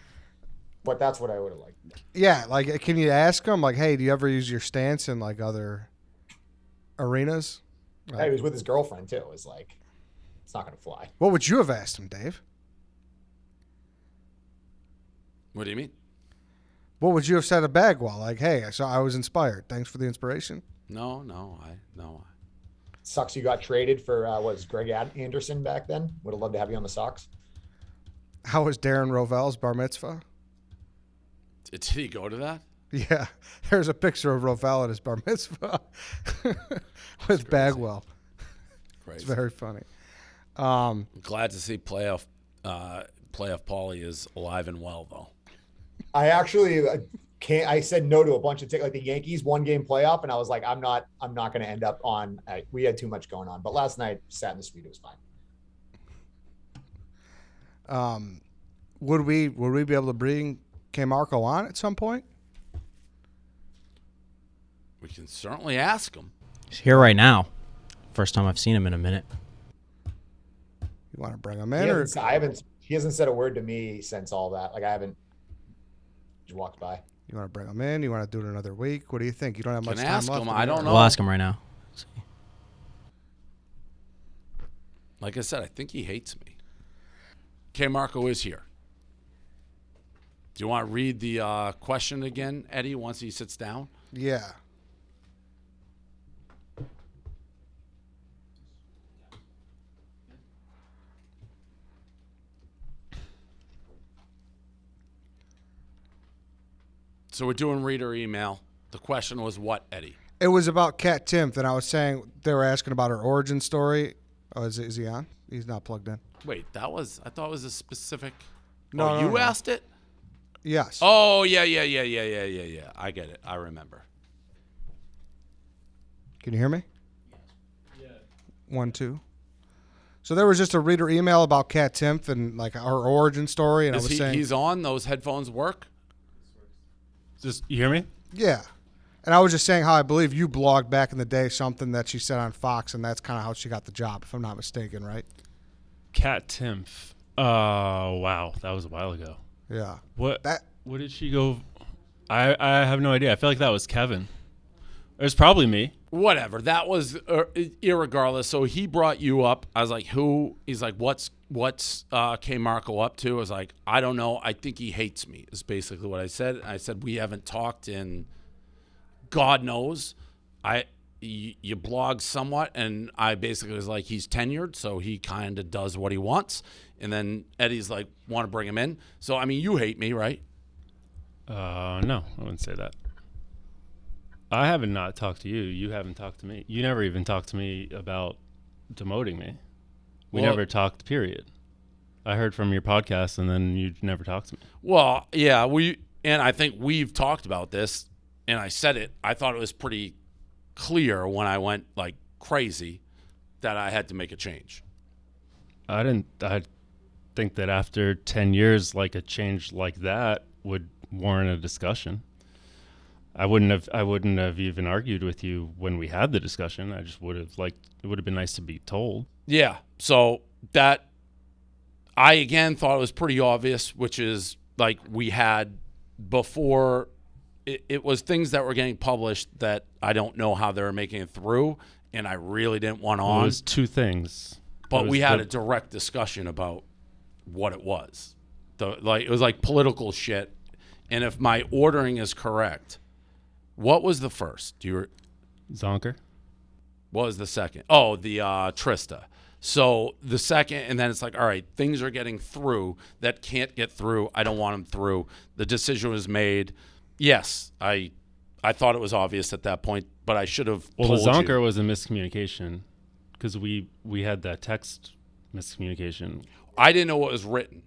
[SPEAKER 4] But that's what I would have liked.
[SPEAKER 1] Yeah, like, can you ask him, like, hey, do you ever use your stance in, like, other arenas?
[SPEAKER 4] He was with his girlfriend, too. It was like, it's not going to fly.
[SPEAKER 1] What would you have asked him, Dave?
[SPEAKER 2] What do you mean?
[SPEAKER 1] What would you have said to Bagwell? Like, hey, I was inspired. Thanks for the inspiration.
[SPEAKER 2] No.
[SPEAKER 4] Sucks you got traded for, was Greg Anderson back then? Would have loved to have you on the Sox.
[SPEAKER 1] How was Darren Rovell's bar mitzvah?
[SPEAKER 2] Did he go to that?
[SPEAKER 1] Yeah, there's a picture of Rovell at his bar mitzvah with Bagwell.
[SPEAKER 2] Crazy.
[SPEAKER 1] It's very funny.
[SPEAKER 2] I'm glad to see playoff Paulie is alive and well, though.
[SPEAKER 4] I actually can't. I said no to a bunch of tickets. Like the Yankees 1-game playoff, and I was like, I'm not going to end up on. We had too much going on, but last night sat in the suite. It was fine.
[SPEAKER 1] Would we be able to bring Kmarko on at some point?
[SPEAKER 2] We can certainly ask him.
[SPEAKER 6] He's here right now. First time I've seen him in a minute.
[SPEAKER 1] You want to bring him in?
[SPEAKER 4] He hasn't said a word to me since all that. Like I haven't just walked by.
[SPEAKER 1] You want to bring him in? You want to do it another week? What do you think? You don't have much time left.
[SPEAKER 2] Him. I don't know.
[SPEAKER 6] We'll ask him right now.
[SPEAKER 2] Like I said, I think he hates me. Kmarko is here. Do you want to read the question again, Eddie, once he sits down?
[SPEAKER 1] Yeah.
[SPEAKER 2] So we're doing reader email. The question was what, Eddie?
[SPEAKER 1] It was about Kat Timpf, and I was saying they were asking about her origin story. Oh, is he on? He's not plugged in.
[SPEAKER 2] Wait, I thought it was a specific.
[SPEAKER 1] No,
[SPEAKER 2] you
[SPEAKER 1] no.
[SPEAKER 2] asked it?
[SPEAKER 1] Yes.
[SPEAKER 2] Oh, yeah. I get it. I remember.
[SPEAKER 1] Can you hear me? Yeah. 1, 2. So there was just a reader email about Kat Timpf and like her origin story, and I was saying
[SPEAKER 2] he's on. Those headphones work.
[SPEAKER 7] Just you hear me?
[SPEAKER 1] Yeah. And I was just saying how I believe you blogged back in the day something that she said on Fox, and that's kind of how she got the job, if I'm not mistaken, right?
[SPEAKER 7] Kat Timpf. Wow, that was a while ago.
[SPEAKER 1] Yeah.
[SPEAKER 7] What did she go? I have no idea. I feel like that was Kevin. It was probably me.
[SPEAKER 2] Whatever. That was irregardless. So he brought you up. I was like, who? He's like, what's Kmarko up to? I was like, I don't know. I think he hates me is basically what I said. I said, we haven't talked in God knows. You blog somewhat, and I basically was like, he's tenured, so he kind of does what he wants. And then Eddie's like, want to bring him in. So, I mean, you hate me, right?
[SPEAKER 7] No, I wouldn't say that. I haven't not talked to you. You haven't talked to me. You never even talked to me about demoting me. We never talked, period. I heard from your podcast, and then you never talked to me.
[SPEAKER 2] Well, yeah, and I think we've talked about this, and I said it. I thought it was pretty clear when I went like crazy that I had to make a change.
[SPEAKER 7] I think that after 10 years, like a change like that would warrant a discussion. I wouldn't have even argued with you when we had the discussion. I just would have it would have been nice to be told.
[SPEAKER 2] Yeah. So that I again thought it was pretty obvious, which is like we had before it was things that were getting published that I don't know how they were making it through, and I really didn't want on.
[SPEAKER 7] It was two things.
[SPEAKER 2] But we had a direct discussion about what it was. It was like political shit. And if my ordering is correct, what was the first?
[SPEAKER 7] Zonker?
[SPEAKER 2] What was the second? Oh, the Trista. So the second, and then it's like, all right, things are getting through that can't get through. I don't want them through. The decision was made. Yes, I thought it was obvious at that point, but I should have told
[SPEAKER 7] the Zonker
[SPEAKER 2] you.
[SPEAKER 7] was a miscommunication because we had that text miscommunication.
[SPEAKER 2] I didn't know what was written.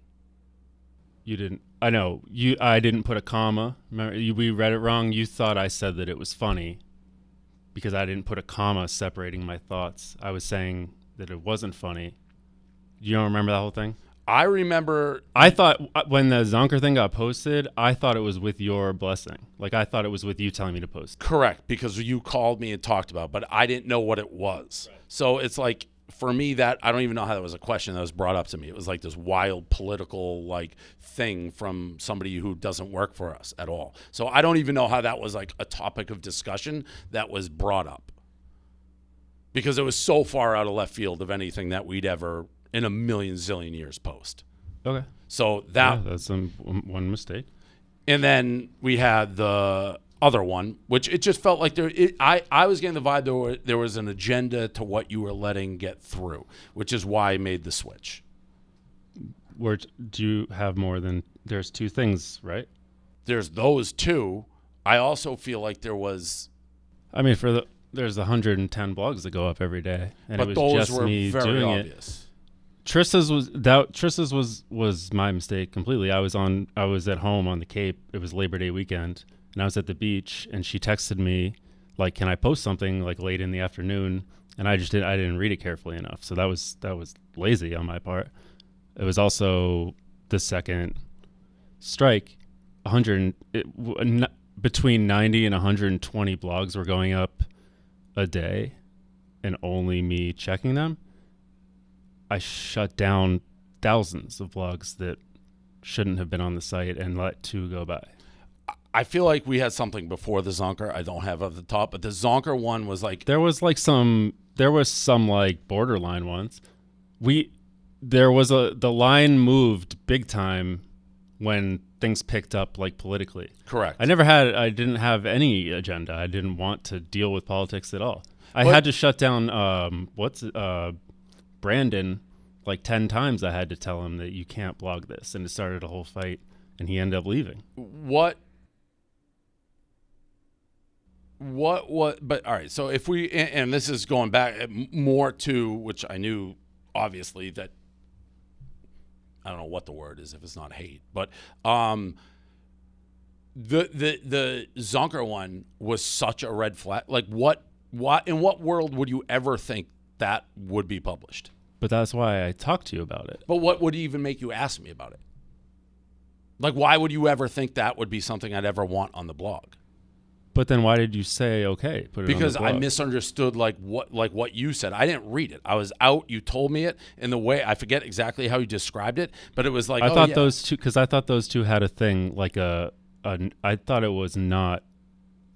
[SPEAKER 7] You didn't. I know. I didn't put a comma. Remember, we read it wrong. You thought I said that it was funny because I didn't put a comma separating my thoughts. I was saying that it wasn't funny. You don't remember that whole thing?
[SPEAKER 2] I remember.
[SPEAKER 7] I thought when the Zonker thing got posted, I thought it was with your blessing. Like, I thought it was with you telling me to post.
[SPEAKER 2] Correct, because you called me and talked about it, but I didn't know what it was. Right. So it's like, for me, that I don't even know how that was a question that was brought up to me. It was like this wild political like thing from somebody who doesn't work for us at all. So I don't even know how that was like a topic of discussion that was brought up, because it was so far out of left field of anything that we'd ever in a million zillion years post.
[SPEAKER 7] Okay.
[SPEAKER 2] So
[SPEAKER 7] that's one mistake.
[SPEAKER 2] And then we had the other one, which it just felt like I was getting the vibe there was an agenda to what you were letting get through, which is why I made the switch.
[SPEAKER 7] Do you have more than there's two things, right?
[SPEAKER 2] There's those two. I also feel like there was.
[SPEAKER 7] I mean, there's 110 blogs that go up every day, and
[SPEAKER 2] but
[SPEAKER 7] it was
[SPEAKER 2] those
[SPEAKER 7] just
[SPEAKER 2] were
[SPEAKER 7] me
[SPEAKER 2] very
[SPEAKER 7] doing
[SPEAKER 2] obvious.
[SPEAKER 7] it. Trista's was my mistake completely. I was at home on the Cape. It was Labor Day weekend, and I was at the beach, and she texted me like, "Can I post something like late in the afternoon?" And I didn't read it carefully enough. So that was lazy on my part. It was also the second strike. Between 90 and 120 blogs were going up a day, and only me checking them. I shut down thousands of blogs that shouldn't have been on the site and let two go by.
[SPEAKER 2] I feel like we had something before the Zonker. I don't have at the top, but the Zonker one was like
[SPEAKER 7] there was some like borderline ones. The line moved big time when things picked up like politically.
[SPEAKER 2] Correct.
[SPEAKER 7] I didn't have any agenda. I didn't want to deal with politics at all. I had to shut down Brandon like 10 times. I had to tell him that you can't blog this, and it started a whole fight, and he ended up leaving.
[SPEAKER 2] What but all right, so if we and this is going back more to, which I knew obviously that I don't know what the word is if it's not hate, but the Zonker one was such a red flag. Like what in what world would you ever think that would be published?
[SPEAKER 7] But that's why I talked to you about it.
[SPEAKER 2] But what would even make you ask me about it? Like, why would you ever think that would be something I'd ever want on the blog?
[SPEAKER 7] But then why did you say, okay, put it
[SPEAKER 2] because
[SPEAKER 7] on the blog?
[SPEAKER 2] I misunderstood what you said. I didn't read it. I was out. You told me it in the way, I forget exactly how you described it, but it was like,
[SPEAKER 7] I thought those two had a thing like I thought it was not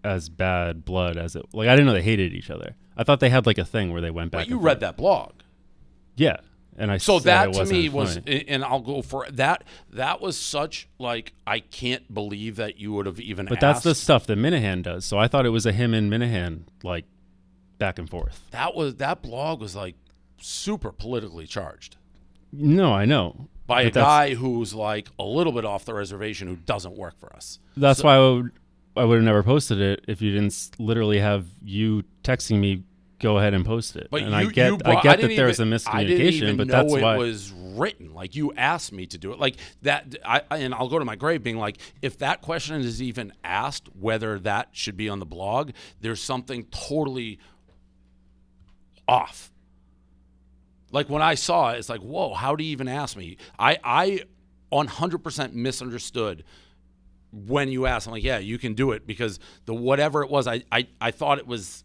[SPEAKER 7] as bad blood as it, like I didn't know they hated each other. I thought they had like a thing where they went back.
[SPEAKER 2] But you read that blog.
[SPEAKER 7] Yeah. And I
[SPEAKER 2] so
[SPEAKER 7] said
[SPEAKER 2] that
[SPEAKER 7] it
[SPEAKER 2] to me
[SPEAKER 7] wasn't
[SPEAKER 2] was,
[SPEAKER 7] funny.
[SPEAKER 2] and I'll go for that. That was such like, I can't believe that you would have even.
[SPEAKER 7] But
[SPEAKER 2] asked.
[SPEAKER 7] that's the stuff that Minahan does. So I thought it was a him and Minahan like back and forth.
[SPEAKER 2] That blog was like super politically charged.
[SPEAKER 7] No, I know.
[SPEAKER 2] By a guy who's like a little bit off the reservation who doesn't work for us.
[SPEAKER 7] That's why I would have never posted it if you didn't literally have you texting me. Go ahead and post it.
[SPEAKER 2] But
[SPEAKER 7] I get that there's a miscommunication,
[SPEAKER 2] I didn't even
[SPEAKER 7] but
[SPEAKER 2] know
[SPEAKER 7] that's why
[SPEAKER 2] it was written. Like you asked me to do it. Like that. And I'll go to my grave being like, if that question is even asked, whether that should be on the blog, there's something totally off. Like when I saw it, it's like, whoa, how do you even ask me? I 100% misunderstood when you asked, I'm like, yeah, you can do it, because the whatever it was, I thought it was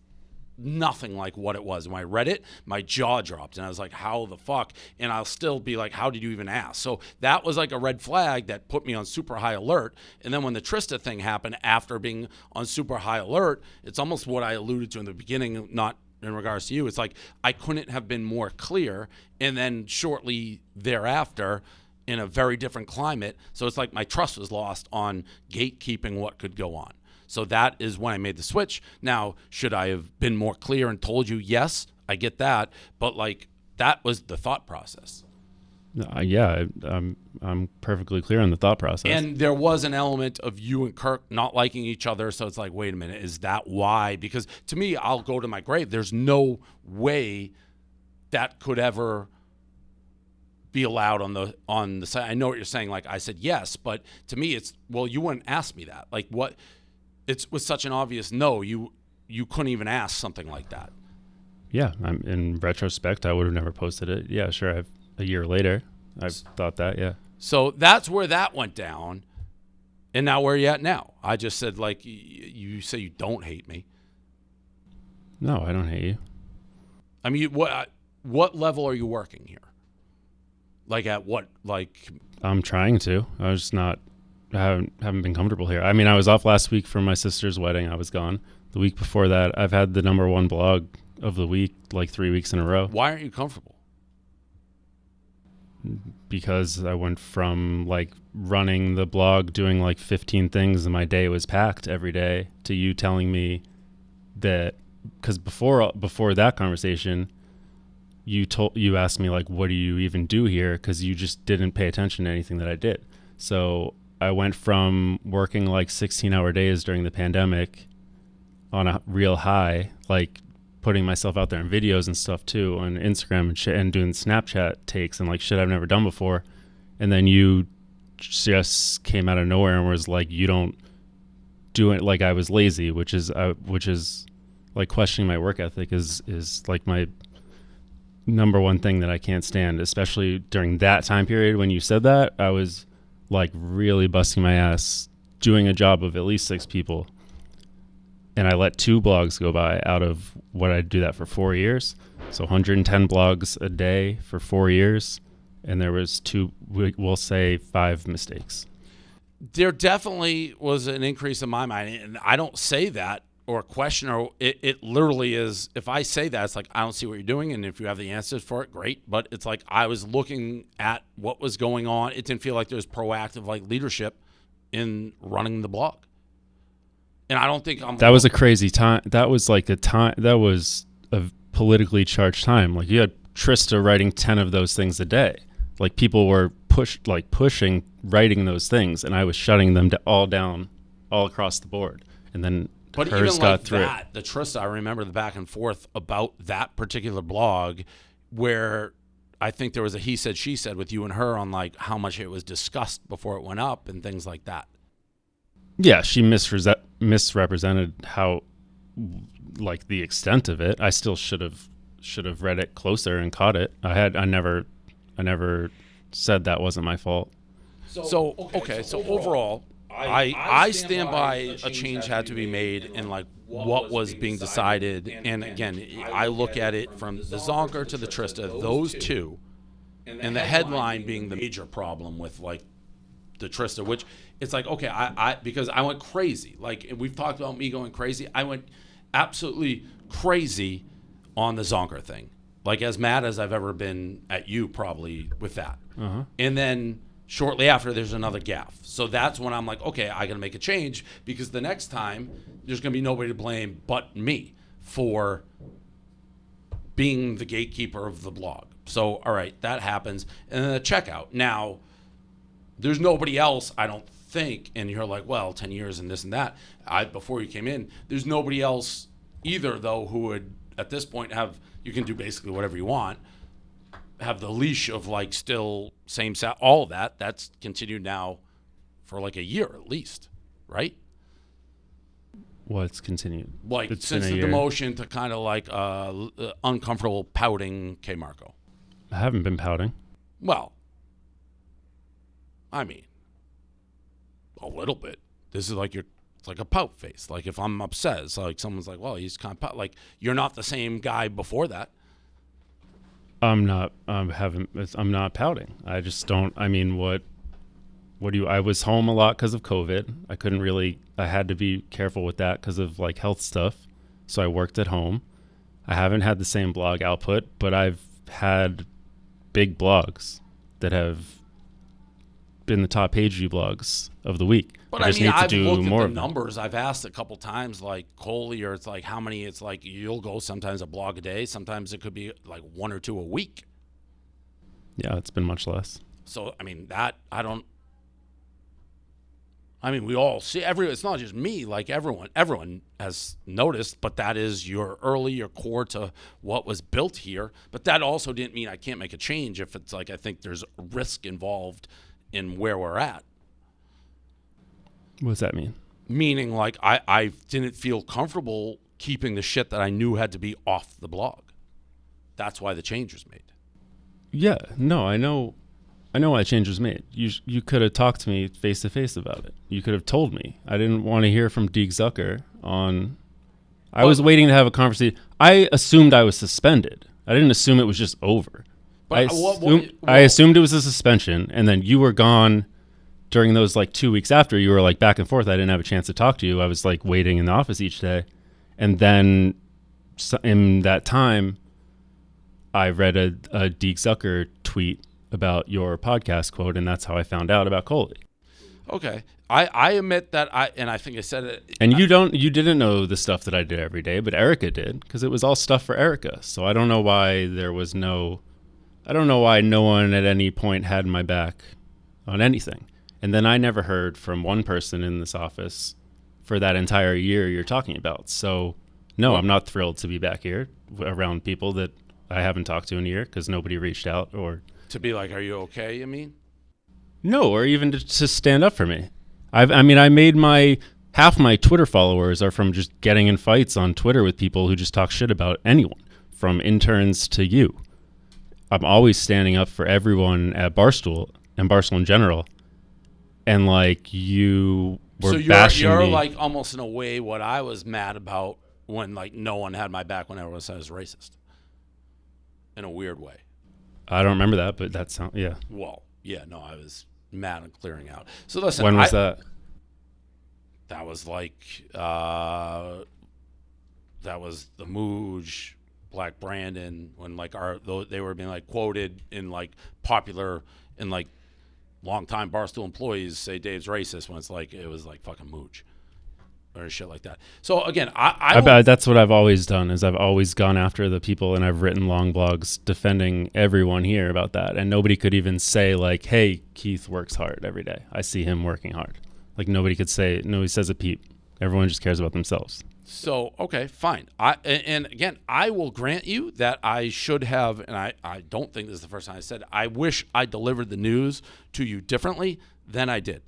[SPEAKER 2] nothing like what it was. When I read it, my jaw dropped, and I was like, how the fuck? And I'll still be like, how did you even ask? So that was like a red flag that put me on super high alert. And then when the Trista thing happened after being on super high alert, it's almost what I alluded to in the beginning, not in regards to you. It's like I couldn't have been more clear. And then shortly thereafter, in a very different climate, so it's like my trust was lost on gatekeeping what could go on. So that is when I made the switch. Now, should I have been more clear and told you? Yes, I get that. But like, that was the thought process.
[SPEAKER 7] Yeah, I'm perfectly clear on the thought process.
[SPEAKER 2] And there was an element of you and Kirk not liking each other. So it's like, wait a minute, is that why? Because to me, I'll go to my grave. There's no way that could ever be allowed on the site. I know what you're saying. Like, I said yes, but to me, it's, well, you wouldn't ask me that. Like, what? It was such an obvious no. You couldn't even ask something like that.
[SPEAKER 7] Yeah, in retrospect, I would have never posted it. Yeah, sure. A year later, I've thought that. Yeah.
[SPEAKER 2] So that's where that went down, and now where are you at now? I just said, like, you say you don't hate me.
[SPEAKER 7] No, I don't hate you.
[SPEAKER 2] I mean, what level are you working here? Like, at what, like?
[SPEAKER 7] I'm trying to. I haven't been comfortable here. I mean, I was off last week for my sister's wedding. I was gone. The week before that, I've had the #1 blog of the week like 3 weeks in a row.
[SPEAKER 2] Why aren't you comfortable?
[SPEAKER 7] Because I went from like running the blog, doing like 15 things, and my day was packed every day, to you telling me that, because before that conversation, you asked me like, what do you even do here? Because you just didn't pay attention to anything that I did. So I went from working like 16-hour days during the pandemic on a real high, like putting myself out there in videos and stuff too on Instagram and shit, and doing Snapchat takes and like shit I've never done before. And then you just came out of nowhere and was like, you don't do it. Like, I was lazy, which is like questioning my work ethic is like my #1 thing that I can't stand, especially during that time period. When you said that, I was like really busting my ass doing a job of at least 6 people, and I let 2 blogs go by out of what I'd do that for 4 years. So 110 blogs a day for 4 years, and there was 5 mistakes.
[SPEAKER 2] There definitely was an increase in my mind, and I don't say that or question, or it literally is, if I say that, it's like, I don't see what you're doing, and if you have the answers for it, great. But it's like, I was looking at what was going on. It didn't feel like there was proactive like leadership in running the blog. And I don't think that
[SPEAKER 7] was a crazy time. That was like that was a politically charged time. Like, you had Trista writing 10 of those things a day. Like, people were pushing writing those things, and I was shutting them all down all across the board. And then
[SPEAKER 2] But even like that, the Trista, I remember the back and forth about that particular blog, where I think there was a he said, she said with you and her on like how much it was discussed before it went up and things like that.
[SPEAKER 7] Yeah, she misrepresented how, like, the extent of it. I still should have read it closer and caught it. I never said that wasn't my fault.
[SPEAKER 2] So overall, I stand by a change had to be made in like what was being decided. And again, I look at it from the Zonker to the Trista, those two, and the headline being the major problem with like the Trista, which it's like, okay, I because I went crazy. Like, we've talked about me going crazy. I went absolutely crazy on the Zonker thing. Like, as mad as I've ever been at you probably with that. Uh-huh. And then shortly after, there's another gaffe. So that's when I'm like, okay, I got to make a change, because the next time there's going to be nobody to blame but me for being the gatekeeper of the blog. So, all right, that happens. And then the checkout. Now, there's nobody else, I don't think, and you're like, well, 10 years and this and that. Before you came in, there's nobody else either, though, who would, at this point, you can do basically whatever you want, have the leash of like still same all of that. That's continued now for like a year at least, right?
[SPEAKER 7] What's continued?
[SPEAKER 2] Like, since the demotion to kind of like uncomfortable pouting Kmarko.
[SPEAKER 7] I haven't been pouting.
[SPEAKER 2] Well, I mean, a little bit. this is like it's like a pout face. Like if I'm upset, it's like someone's like, well, he's kind of pout. Like you're not the same guy before that.
[SPEAKER 7] I'm not pouting. I just don't. I mean, what do you? I was home a lot because of COVID. I couldn't really. I had to be careful with that because of like health stuff. So I worked at home. I haven't had the same blog output, but I've had big blogs that have been the top page view blogs of the week.
[SPEAKER 2] But
[SPEAKER 7] I just need to
[SPEAKER 2] I've
[SPEAKER 7] do
[SPEAKER 2] looked
[SPEAKER 7] more
[SPEAKER 2] at
[SPEAKER 7] of
[SPEAKER 2] the
[SPEAKER 7] them.
[SPEAKER 2] numbers. I've asked a couple times, like Coley, or it's like how many. It's like you'll go sometimes a blog a day. Sometimes it could be like 1 or 2 a week.
[SPEAKER 7] Yeah, it's been much less.
[SPEAKER 2] So I mean that I don't. I mean, we all see it's not just me, like everyone has noticed, but that is your core to what was built here. But that also didn't mean I can't make a change if it's like, I think there's risk involved in where we're at.
[SPEAKER 7] What does that mean?
[SPEAKER 2] Meaning like, I didn't feel comfortable keeping the shit that I knew had to be off the blog. That's why the change was made.
[SPEAKER 7] Yeah, no, I know why a change was made. You could have talked to me face to face about it. You could have told me. I didn't want to hear from Deke Zucker on. I was waiting to have a conversation. I assumed I was suspended. I didn't assume it was just over.
[SPEAKER 2] But
[SPEAKER 7] I assumed it was a suspension, and then you were gone during those like 2 weeks after. You were like back and forth. I didn't have a chance to talk to you. I was like waiting in the office each day, and then in that time, I read a Deke Zucker tweet about your podcast quote, and that's how I found out about Coley.
[SPEAKER 2] Okay. I admit that I think I said it.
[SPEAKER 7] And you didn't know the stuff that I did every day, but Erica did, because it was all stuff for Erica. So I don't know why no one at any point had my back on anything. And then I never heard from one person in this office for that entire year you're talking about. So no, I'm not thrilled to be back here around people that I haven't talked to in a year because nobody reached out or
[SPEAKER 2] to be like, are you okay, you mean?
[SPEAKER 7] No, or even to stand up for me. I made half my Twitter followers are from just getting in fights on Twitter with people who just talk shit about anyone, from interns to you. I'm always standing up for everyone at Barstool and Barstool in general. And like you were bashing
[SPEAKER 2] you're
[SPEAKER 7] me.
[SPEAKER 2] like almost in a way what I was mad about when like no one had my back when everyone said I was racist. In a weird way.
[SPEAKER 7] I don't remember that, but that sounds, yeah.
[SPEAKER 2] Well, yeah, no, I was mad and clearing out. So listen,
[SPEAKER 7] when was that?
[SPEAKER 2] That was like, that was the Mooj, Black Brandon, when like they were being like quoted in like popular, in like longtime Barstool employees say Dave's racist when it's like, it was like fucking Mooj. Or shit like that. So again,
[SPEAKER 7] that's what I've always done is I've always gone after the people, and I've written long blogs defending everyone here about that. And nobody could even say like, hey, Keith works hard every day. I see him working hard. Like nobody says a peep. Everyone just cares about themselves.
[SPEAKER 2] So, okay, fine. And again, I will grant you that I should have, and I don't think this is the first time I said, I wish I delivered the news to you differently than I did.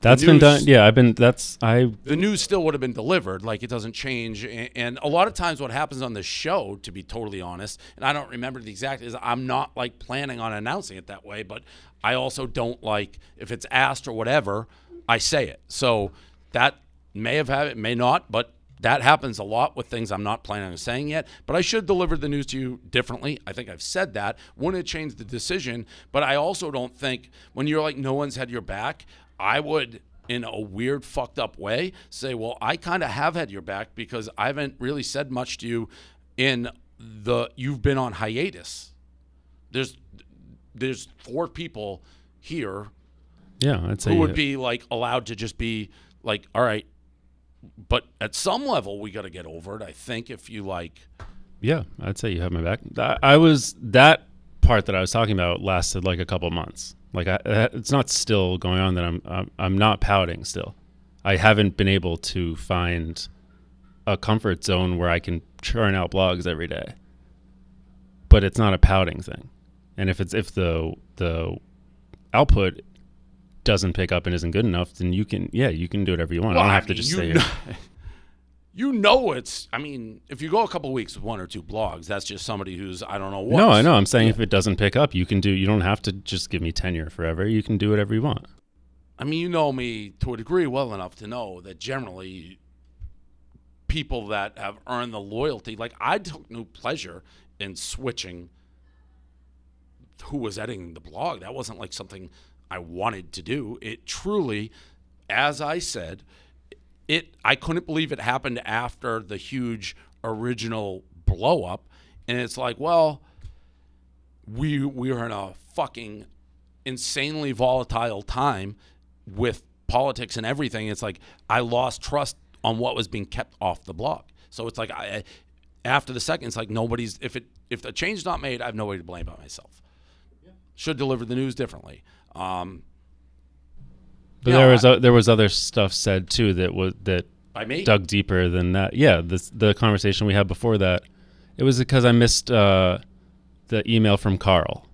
[SPEAKER 7] That's been done. Yeah,
[SPEAKER 2] the news still would have been delivered. Like it doesn't change. And a lot of times what happens on the show, to be totally honest, and I don't remember the exact, is I'm not like planning on announcing it that way, but I also don't like, if it's asked or whatever, I say it. So that may have happened, may not, but that happens a lot with things I'm not planning on saying yet. But I should deliver the news to you differently. I think I've said that. Wouldn't it change the decision? But I also don't think when you're like, no one's had your back, I would, in a weird, fucked up way, say, well, I kind of have had your back because I haven't really said much to you you've been on hiatus. There's 4 people here
[SPEAKER 7] I'd say
[SPEAKER 2] who would be like allowed to just be like, all right, but at some level we got to get over it. I think if you like,
[SPEAKER 7] yeah, I'd say you have my back. That part that I was talking about lasted like a couple months. Like it's not still going on that I'm not pouting still. I haven't been able to find a comfort zone where I can churn out blogs every day. But it's not a pouting thing. And if the output doesn't pick up and isn't good enough, then you can do whatever you want.
[SPEAKER 2] Well,
[SPEAKER 7] I don't have to just say it.
[SPEAKER 2] If you go a couple of weeks with 1 or 2 blogs, that's just somebody who's, I don't know what.
[SPEAKER 7] No, I know. I'm saying if it doesn't pick up, you don't have to just give me tenure forever. You can do whatever you want.
[SPEAKER 2] I mean, you know me to a degree well enough to know that generally people that have earned the loyalty, like I took no pleasure in switching who was editing the blog. That wasn't like something I wanted to do. It truly, as I said, I couldn't believe it happened after the huge original blow up. And it's like, well, we were in a fucking insanely volatile time with politics and everything. It's like I lost trust on what was being kept off the blog. So it's like after the second, it's like nobody's, if the change is not made, I have nobody to blame but myself. Should deliver the news differently.
[SPEAKER 7] But there was other stuff said too that
[SPEAKER 2] by me
[SPEAKER 7] dug deeper than that. Yeah, the conversation we had before that, it was because I missed the email from Carl.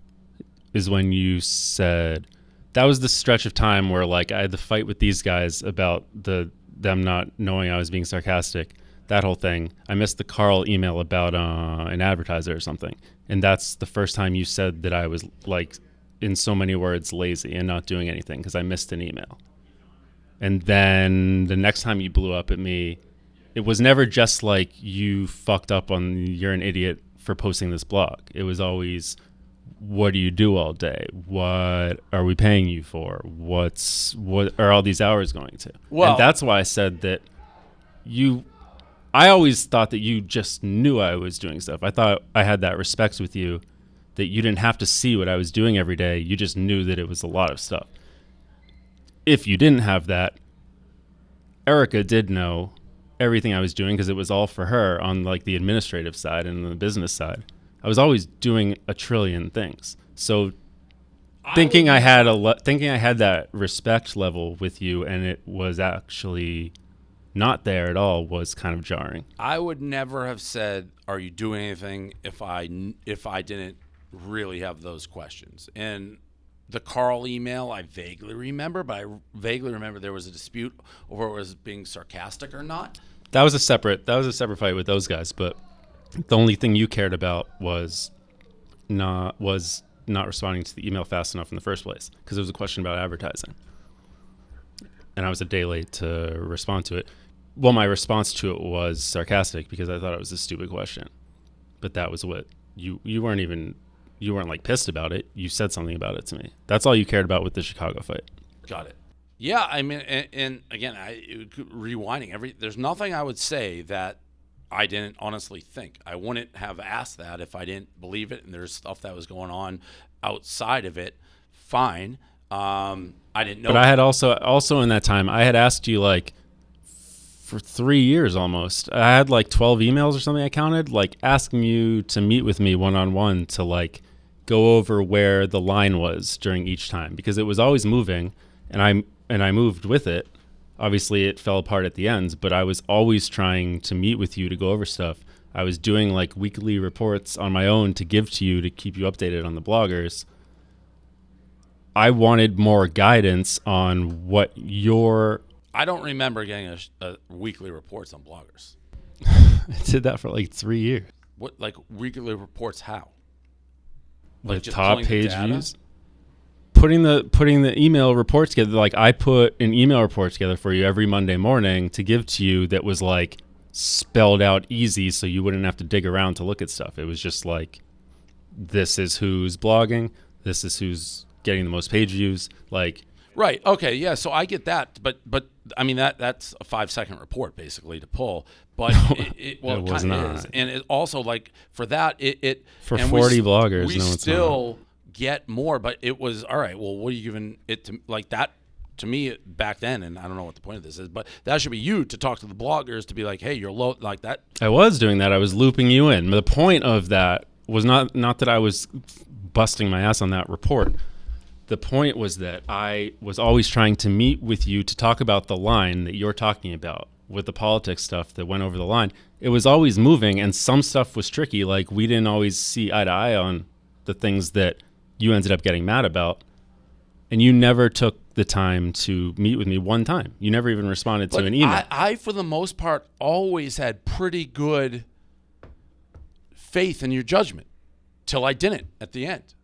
[SPEAKER 7] Is when you said that was the stretch of time where like I had to fight with these guys about them not knowing I was being sarcastic. That whole thing. I missed the Carl email about an advertiser or something, and that's the first time you said that I was like, in so many words, lazy and not doing anything because I missed an email. And then the next time you blew up at me, it was never just like you fucked up on you're an idiot for posting this blog. It was always, what do you do all day? What are we paying you for? What are all these hours going to? Well, and that's why I said that I always thought that you just knew I was doing stuff. I thought I had that respect with you, that you didn't have to see what I was doing every day. You just knew that it was a lot of stuff. If you didn't have that, Erica did know everything I was doing because it was all for her on like the administrative side and the business side. I was always doing a trillion things. So thinking I had that respect level with you and it was actually not there at all was kind of jarring.
[SPEAKER 2] I would never have said, "Are you doing anything?" if I didn't really have those questions. And the Carl email, I vaguely remember, but I vaguely remember there was a dispute over it was being sarcastic or not.
[SPEAKER 7] That was a separate fight with those guys, but the only thing you cared about was not responding to the email fast enough in the first place because it was a question about advertising. And I was a day late to respond to it. Well, my response to it was sarcastic because I thought it was a stupid question. But that was what you weren't like pissed about it. You said something about it to me. That's all you cared about with the Chicago fight.
[SPEAKER 2] Got it. Yeah, I mean, and again, rewinding there's nothing I would say that I didn't honestly think. I wouldn't have asked that if I didn't believe it. And there's stuff that was going on outside of it. Fine. I didn't know.
[SPEAKER 7] But I had also in that time, I had asked you like for 3 years almost. I had like 12 emails or something I counted, like asking you to meet with me one-on-one to like go over where the line was during each time because it was always moving and I moved with it. Obviously it fell apart at the end, but I was always trying to meet with you to go over stuff. I was doing like weekly reports on my own to give to you to keep you updated on the bloggers. I wanted more guidance on what
[SPEAKER 2] I don't remember getting a weekly reports on bloggers.
[SPEAKER 7] I did that for like 3 years.
[SPEAKER 2] What, like weekly reports? How?
[SPEAKER 7] Like
[SPEAKER 2] Like just
[SPEAKER 7] top
[SPEAKER 2] pulling the
[SPEAKER 7] page
[SPEAKER 2] data?
[SPEAKER 7] views. Putting the email reports together. Like I put an email report together for you every Monday morning to give to you that was like spelled out easy so you wouldn't have to dig around to look at stuff. It was just like, this is who's blogging. This is who's getting the most page views. Like,
[SPEAKER 2] right. Okay. Yeah. So I get that, but I mean that's a 5-second report basically to pull. But it
[SPEAKER 7] was
[SPEAKER 2] kind of
[SPEAKER 7] not.
[SPEAKER 2] is, and it also like for that it
[SPEAKER 7] for
[SPEAKER 2] and
[SPEAKER 7] 40 bloggers,
[SPEAKER 2] we
[SPEAKER 7] no, it's
[SPEAKER 2] still get more. But it was all right. Well, what are you giving it to like that? To me back then, and I don't know what the point of this is, but that should be you to talk to the bloggers to be like, hey, you're low like that.
[SPEAKER 7] I was doing that. I was looping you in. The point of that was not that I was busting my ass on that report. The point was that I was always trying to meet with you to talk about the line that you're talking about with the politics stuff that went over the line. It was always moving, and some stuff was tricky. Like we didn't always see eye to eye on the things that you ended up getting mad about. And you never took the time to meet with me one time. You never even responded to an email.
[SPEAKER 2] I, for the most part, always had pretty good faith in your judgment till I didn't at the end.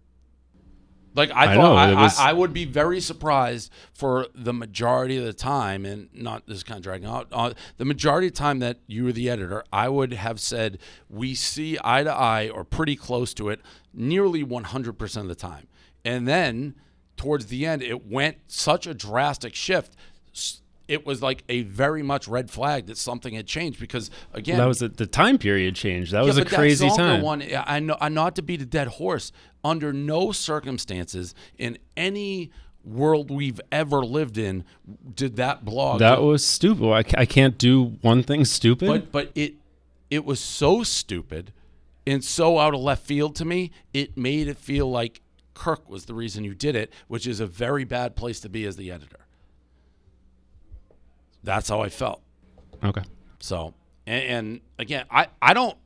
[SPEAKER 2] Like I
[SPEAKER 7] know,
[SPEAKER 2] thought,
[SPEAKER 7] it was-
[SPEAKER 2] I would be very surprised for the majority of the time, and not this kind of dragging out. The majority of the time that you were the editor, I would have said we see eye to eye or pretty close to it, nearly 100% of the time. And then towards the end, it went such a drastic shift. It was like a very much red flag that something had changed because again,
[SPEAKER 7] That was the time period changed. That was a
[SPEAKER 2] but that
[SPEAKER 7] crazy
[SPEAKER 2] Zonka
[SPEAKER 7] time.
[SPEAKER 2] One, I know, not to beat a dead horse. Under no circumstances in any world we've ever lived in did that blog.
[SPEAKER 7] That was stupid. I can't do one thing stupid.
[SPEAKER 2] But it was so stupid and so out of left field to me. It made it feel like Kirk was the reason you did it, which is a very bad place to be as the editor. That's how I felt.
[SPEAKER 7] Okay.
[SPEAKER 2] So, and again, I don't.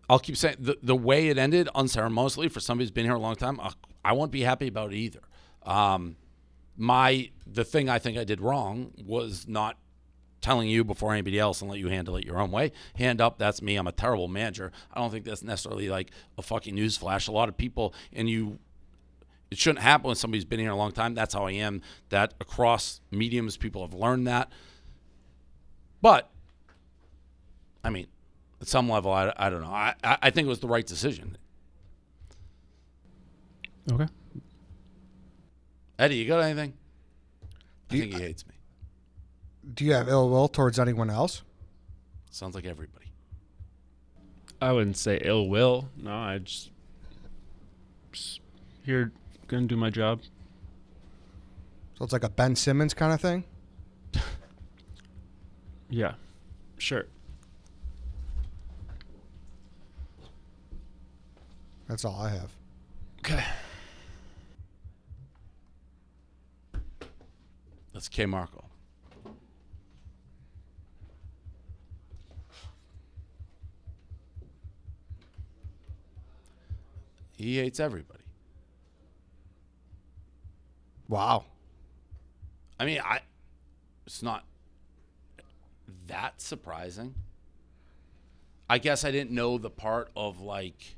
[SPEAKER 2] I'll keep saying the way it ended unceremoniously for somebody who's been here a long time, I won't be happy about it either. The thing I think I did wrong was not telling you before anybody else and let you handle it your own way. Hand up, that's me. I'm a terrible manager. I don't think that's necessarily like a fucking news flash. A lot of people, it shouldn't happen when somebody's been here a long time. That's how I am. That across mediums, people have learned that. But, I mean, at some level, I don't know. I think it was the right decision.
[SPEAKER 7] Okay.
[SPEAKER 2] Eddie, you got anything? I think he hates me.
[SPEAKER 1] Do you have ill will towards anyone else?
[SPEAKER 2] Sounds like everybody.
[SPEAKER 7] I wouldn't say ill will. No, I just here gonna do my job.
[SPEAKER 1] So it's like a Ben Simmons kind of thing?
[SPEAKER 7] Yeah, sure.
[SPEAKER 1] That's all I have.
[SPEAKER 7] Okay.
[SPEAKER 2] That's Kmarko. He hates everybody.
[SPEAKER 1] Wow.
[SPEAKER 2] I mean, it's not that surprising. I guess I didn't know the part of like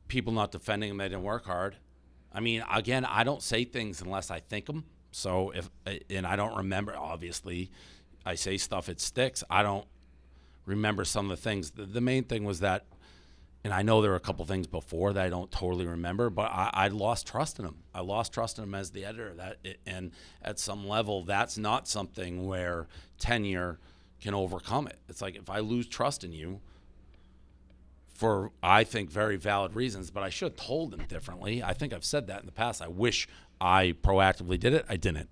[SPEAKER 2] people not defending him, they didn't work hard. I mean, again, I don't say things unless I think them. So and I don't remember, obviously, I say stuff, it sticks. I don't remember some of the things. The main thing was that, and I know there were a couple things before that I don't totally remember, but I lost trust in him. I lost trust in him as the editor. And at some level, that's not something where tenure can overcome it. It's like if I lose trust in you for, I think, very valid reasons, but I should have told him differently. I think I've said that in the past. I wish I proactively did it. I didn't.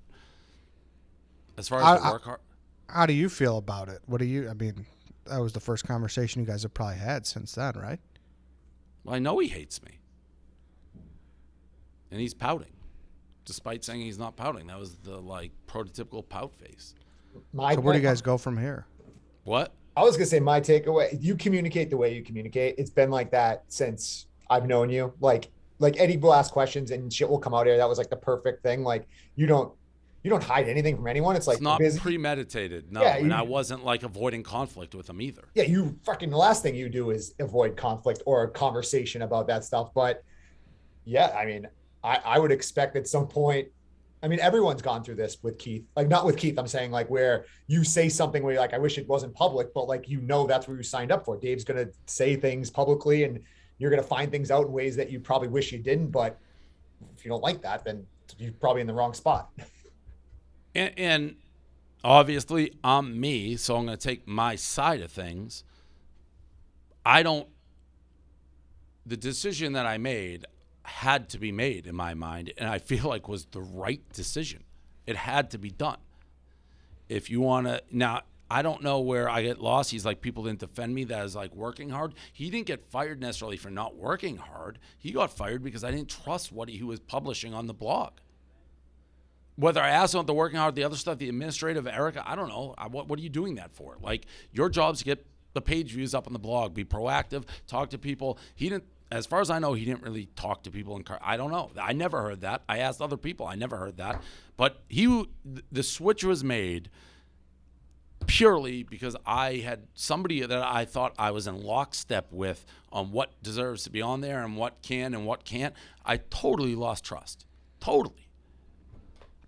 [SPEAKER 2] As far as the work hard.
[SPEAKER 1] How do you feel about it? I mean, that was the first conversation you guys have probably had since then, right?
[SPEAKER 2] Well, I know he hates me. And he's pouting. Despite saying he's not pouting. That was the, like, prototypical pout face.
[SPEAKER 1] So where do you guys go from here?
[SPEAKER 2] What?
[SPEAKER 4] I was going to say my takeaway, you communicate the way you communicate. It's been like that since I've known you. Like Eddie will ask questions and shit will come out here. That was like the perfect thing. Like you don't hide anything from anyone. It's like
[SPEAKER 2] it's not
[SPEAKER 4] busy.
[SPEAKER 2] Premeditated. No.
[SPEAKER 4] Yeah,
[SPEAKER 2] and I wasn't like avoiding conflict with him either.
[SPEAKER 4] Yeah, the last thing you do is avoid conflict or a conversation about that stuff. But yeah, I mean, I would expect at some point, I mean, everyone's gone through this with Keith, like not with Keith. I'm saying like where you say something where you're like, I wish it wasn't public, but like, that's what you signed up for. Dave's going to say things publicly and you're going to find things out in ways that you probably wish you didn't. But if you don't like that, then you're probably in the wrong spot.
[SPEAKER 2] And obviously I'm me, so I'm going to take my side of things. The decision that I made had to be made in my mind, and I feel like was the right decision. It had to be done. If you want to, now, I don't know where I get lost. He's like, people didn't defend me. That is like working hard. He didn't get fired necessarily for not working hard. He got fired because I didn't trust what he was publishing on the blog. Whether I asked him the working hard, the other stuff, the administrative, Erica, I don't know. What are you doing that for? Like, your job's to get the page views up on the blog, be proactive, talk to people. He didn't, as far as I know, he didn't really talk to people. I don't know. I never heard that. I asked other people. I never heard that. But the switch was made purely because I had somebody that I thought I was in lockstep with on what deserves to be on there and what can and what can't. I totally lost trust. Totally.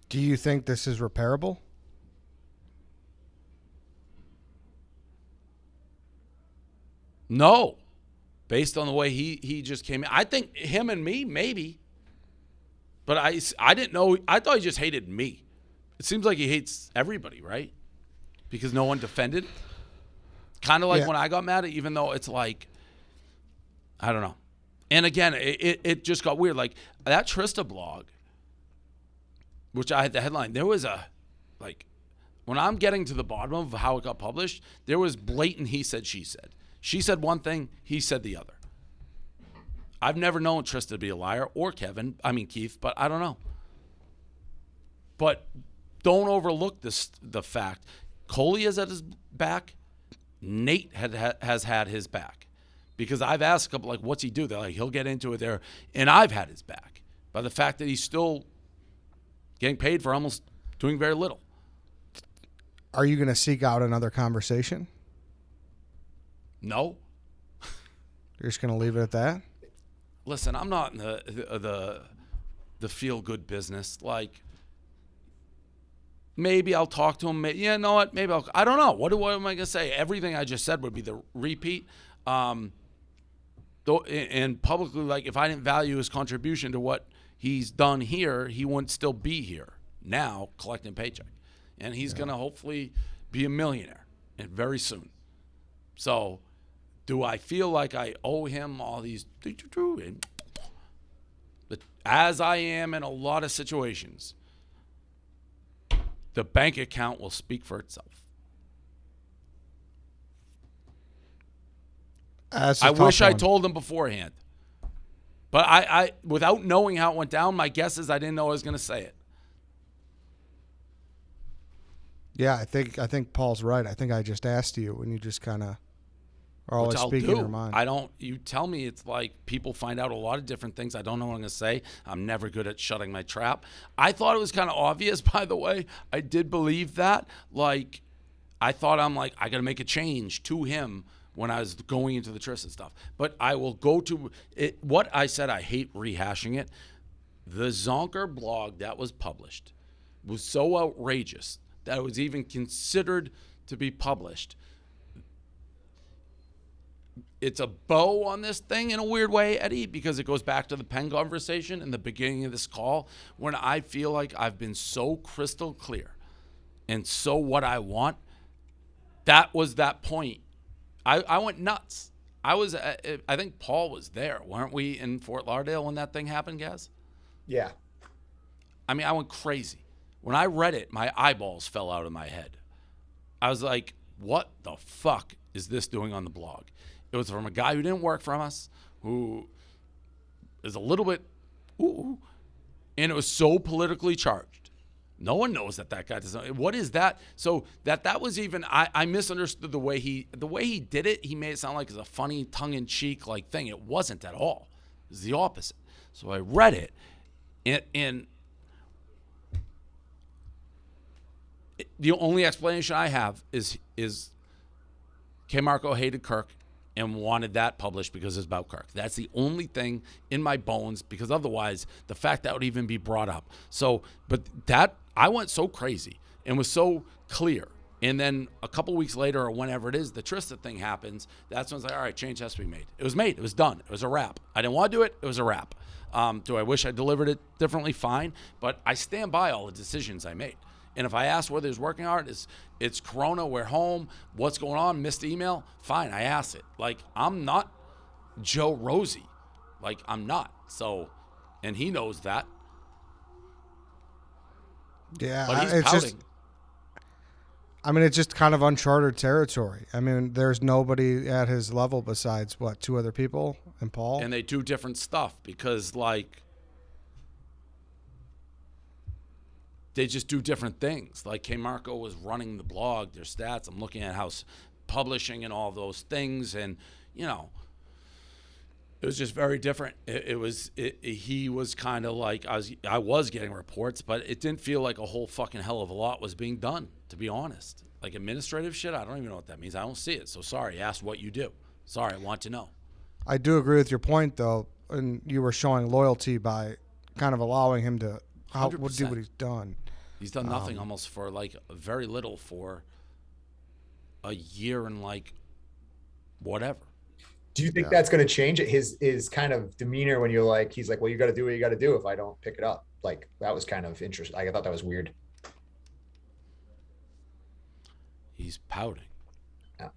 [SPEAKER 1] Do you think this is repairable?
[SPEAKER 2] No. Based on the way he just came in. I think him and me, maybe. But I didn't know. I thought he just hated me. It seems like he hates everybody, right? Because no one defended. Kind of like when I got mad, even though it's like, I don't know. And again, it just got weird. Like that Trista blog, which I had the headline, there was when I'm getting to the bottom of how it got published, there was blatant he said, she said. She said one thing, he said the other. I've never known Trista to be a liar or Keith, but I don't know. But don't overlook the fact. Coley is at his back. Nate has had his back. Because I've asked a couple, like, what's he do? They're like, he'll get into it there. And I've had his back by the fact that he's still getting paid for almost doing very little.
[SPEAKER 1] Are you going to seek out another conversation?
[SPEAKER 2] No.
[SPEAKER 1] You're just going to leave it at that?
[SPEAKER 2] Listen, I'm not in the feel-good business. Like, maybe I'll talk to him. You know what? Maybe I don't know. What am I going to say? Everything I just said would be the repeat. And publicly, like, if I didn't value his contribution to what he's done here, he wouldn't still be here now collecting paycheck. And he's going to hopefully be a millionaire and very soon. So do I feel like I owe him all these? As I am in a lot of situations, the bank account will speak for itself. I wish I told him beforehand. But I without knowing how it went down, my guess is I didn't know I was going to say it.
[SPEAKER 1] Yeah, I think Paul's right. I think I just asked you when you just kind of are always speaking your mind.
[SPEAKER 2] You tell me it's like people find out a lot of different things. I don't know what I'm going to say. I'm never good at shutting my trap. I thought it was kind of obvious, by the way. I did believe that. Like, I thought I got to make a change to him when I was going into the Tristan stuff. But I will go to it. What I said, I hate rehashing it. The Zonker blog that was published was so outrageous that it was even considered to be published. It's a bow on this thing in a weird way, Eddie, because it goes back to the pen conversation in the beginning of this call when I feel like I've been so crystal clear and so what I want. That was that point. I went nuts. I think Paul was there. Weren't we in Fort Lauderdale when that thing happened, Gaz?
[SPEAKER 4] Yeah.
[SPEAKER 2] I mean, I went crazy. When I read it, my eyeballs fell out of my head. I was like, what the fuck is this doing on the blog? It was from a guy who didn't work from us, who is a little bit, and it was so politically charged. No one knows that guy doesn't. What is that? So that was even, I misunderstood the way he did it. He made it sound like it's a funny tongue-in-cheek like thing. It wasn't at all. It was the opposite. So I read it, and the only explanation I have is Kmarko hated Kirk and wanted that published because it's about Kirk. That's the only thing in my bones, because otherwise the fact that would even be brought up. So, but that, I went so crazy and was so clear. And then a couple weeks later or whenever it is, the Trista thing happens. That's when it's like, all right, change has to be made. It was made. It was done. It was a wrap. I didn't want to do it. It was a wrap. Do I wish I delivered it differently? Fine. But I stand by all the decisions I made. And if I ask whether it's working hard, it's Corona, we're home, what's going on, missed email, fine, I ask it. Like, I'm not Joe Rosie. Like, I'm not. So, and he knows that.
[SPEAKER 1] Yeah,
[SPEAKER 2] but he's
[SPEAKER 1] it's
[SPEAKER 2] pouting.
[SPEAKER 1] It's just kind of uncharted territory. I mean, there's nobody at his level besides, two other people and Paul?
[SPEAKER 2] And they do different stuff because, like, they just do different things. Like Kmarko was running the blog, their stats. I'm looking at house publishing and all those things. And, it was just very different. He was kind of like, I was getting reports, but it didn't feel like a whole fucking hell of a lot was being done to be honest. Like administrative shit, I don't even know what that means. I don't see it. So sorry, ask what you do. Sorry, I want to know.
[SPEAKER 1] I do agree with your point, though, and you were showing loyalty by kind of allowing him to do what he's done.
[SPEAKER 2] He's done nothing almost for like very little for a year and like whatever.
[SPEAKER 4] Do you think that's going to change it? His kind of demeanor when you're like, he's like, well, you got to do what you got to do if I don't pick it up. Like, that was kind of interesting. I thought that was weird.
[SPEAKER 2] He's pouting.
[SPEAKER 4] Yeah.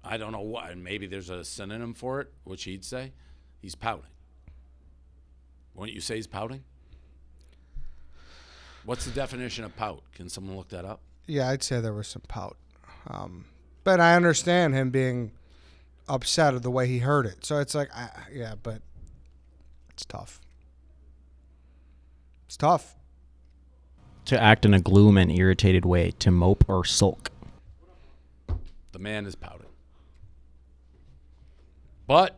[SPEAKER 2] I don't know why. Maybe there's a synonym for it, which he'd say. He's pouting. Wouldn't you say he's pouting? What's the definition of pout? Can someone look that up?
[SPEAKER 1] Yeah, I'd say there was some pout. But I understand him being upset at the way he heard it. So it's like, but it's tough. It's tough.
[SPEAKER 6] To act in a gloom and irritated way, to mope or sulk.
[SPEAKER 2] The man is pouting. But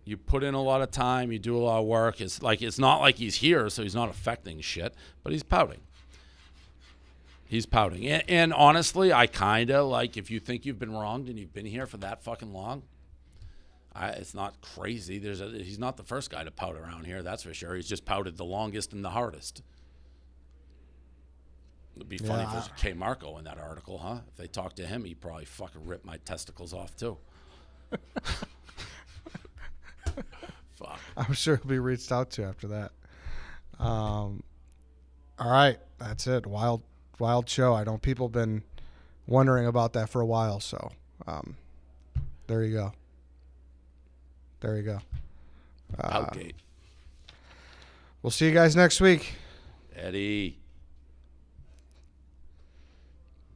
[SPEAKER 2] you put in a lot of time, you do a lot of work. It's not like he's here, so he's not affecting shit, but he's pouting. He's pouting. And honestly, I kind of like, if you think you've been wronged and you've been here for that fucking long, it's not crazy. He's not the first guy to pout around here, that's for sure. He's just pouted the longest and the hardest. It'd be funny if there's a Kmarko in that article, huh? If they talked to him, he'd probably fucking rip my testicles off, too. Fuck.
[SPEAKER 1] I'm sure he'll be reached out to after that. All right. That's it. Wild show. I know people have been wondering about that for a while, so there you go. There you go.
[SPEAKER 2] Outgate.
[SPEAKER 1] We'll see you guys next week.
[SPEAKER 2] Eddie.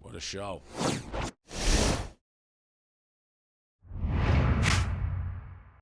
[SPEAKER 2] What a show.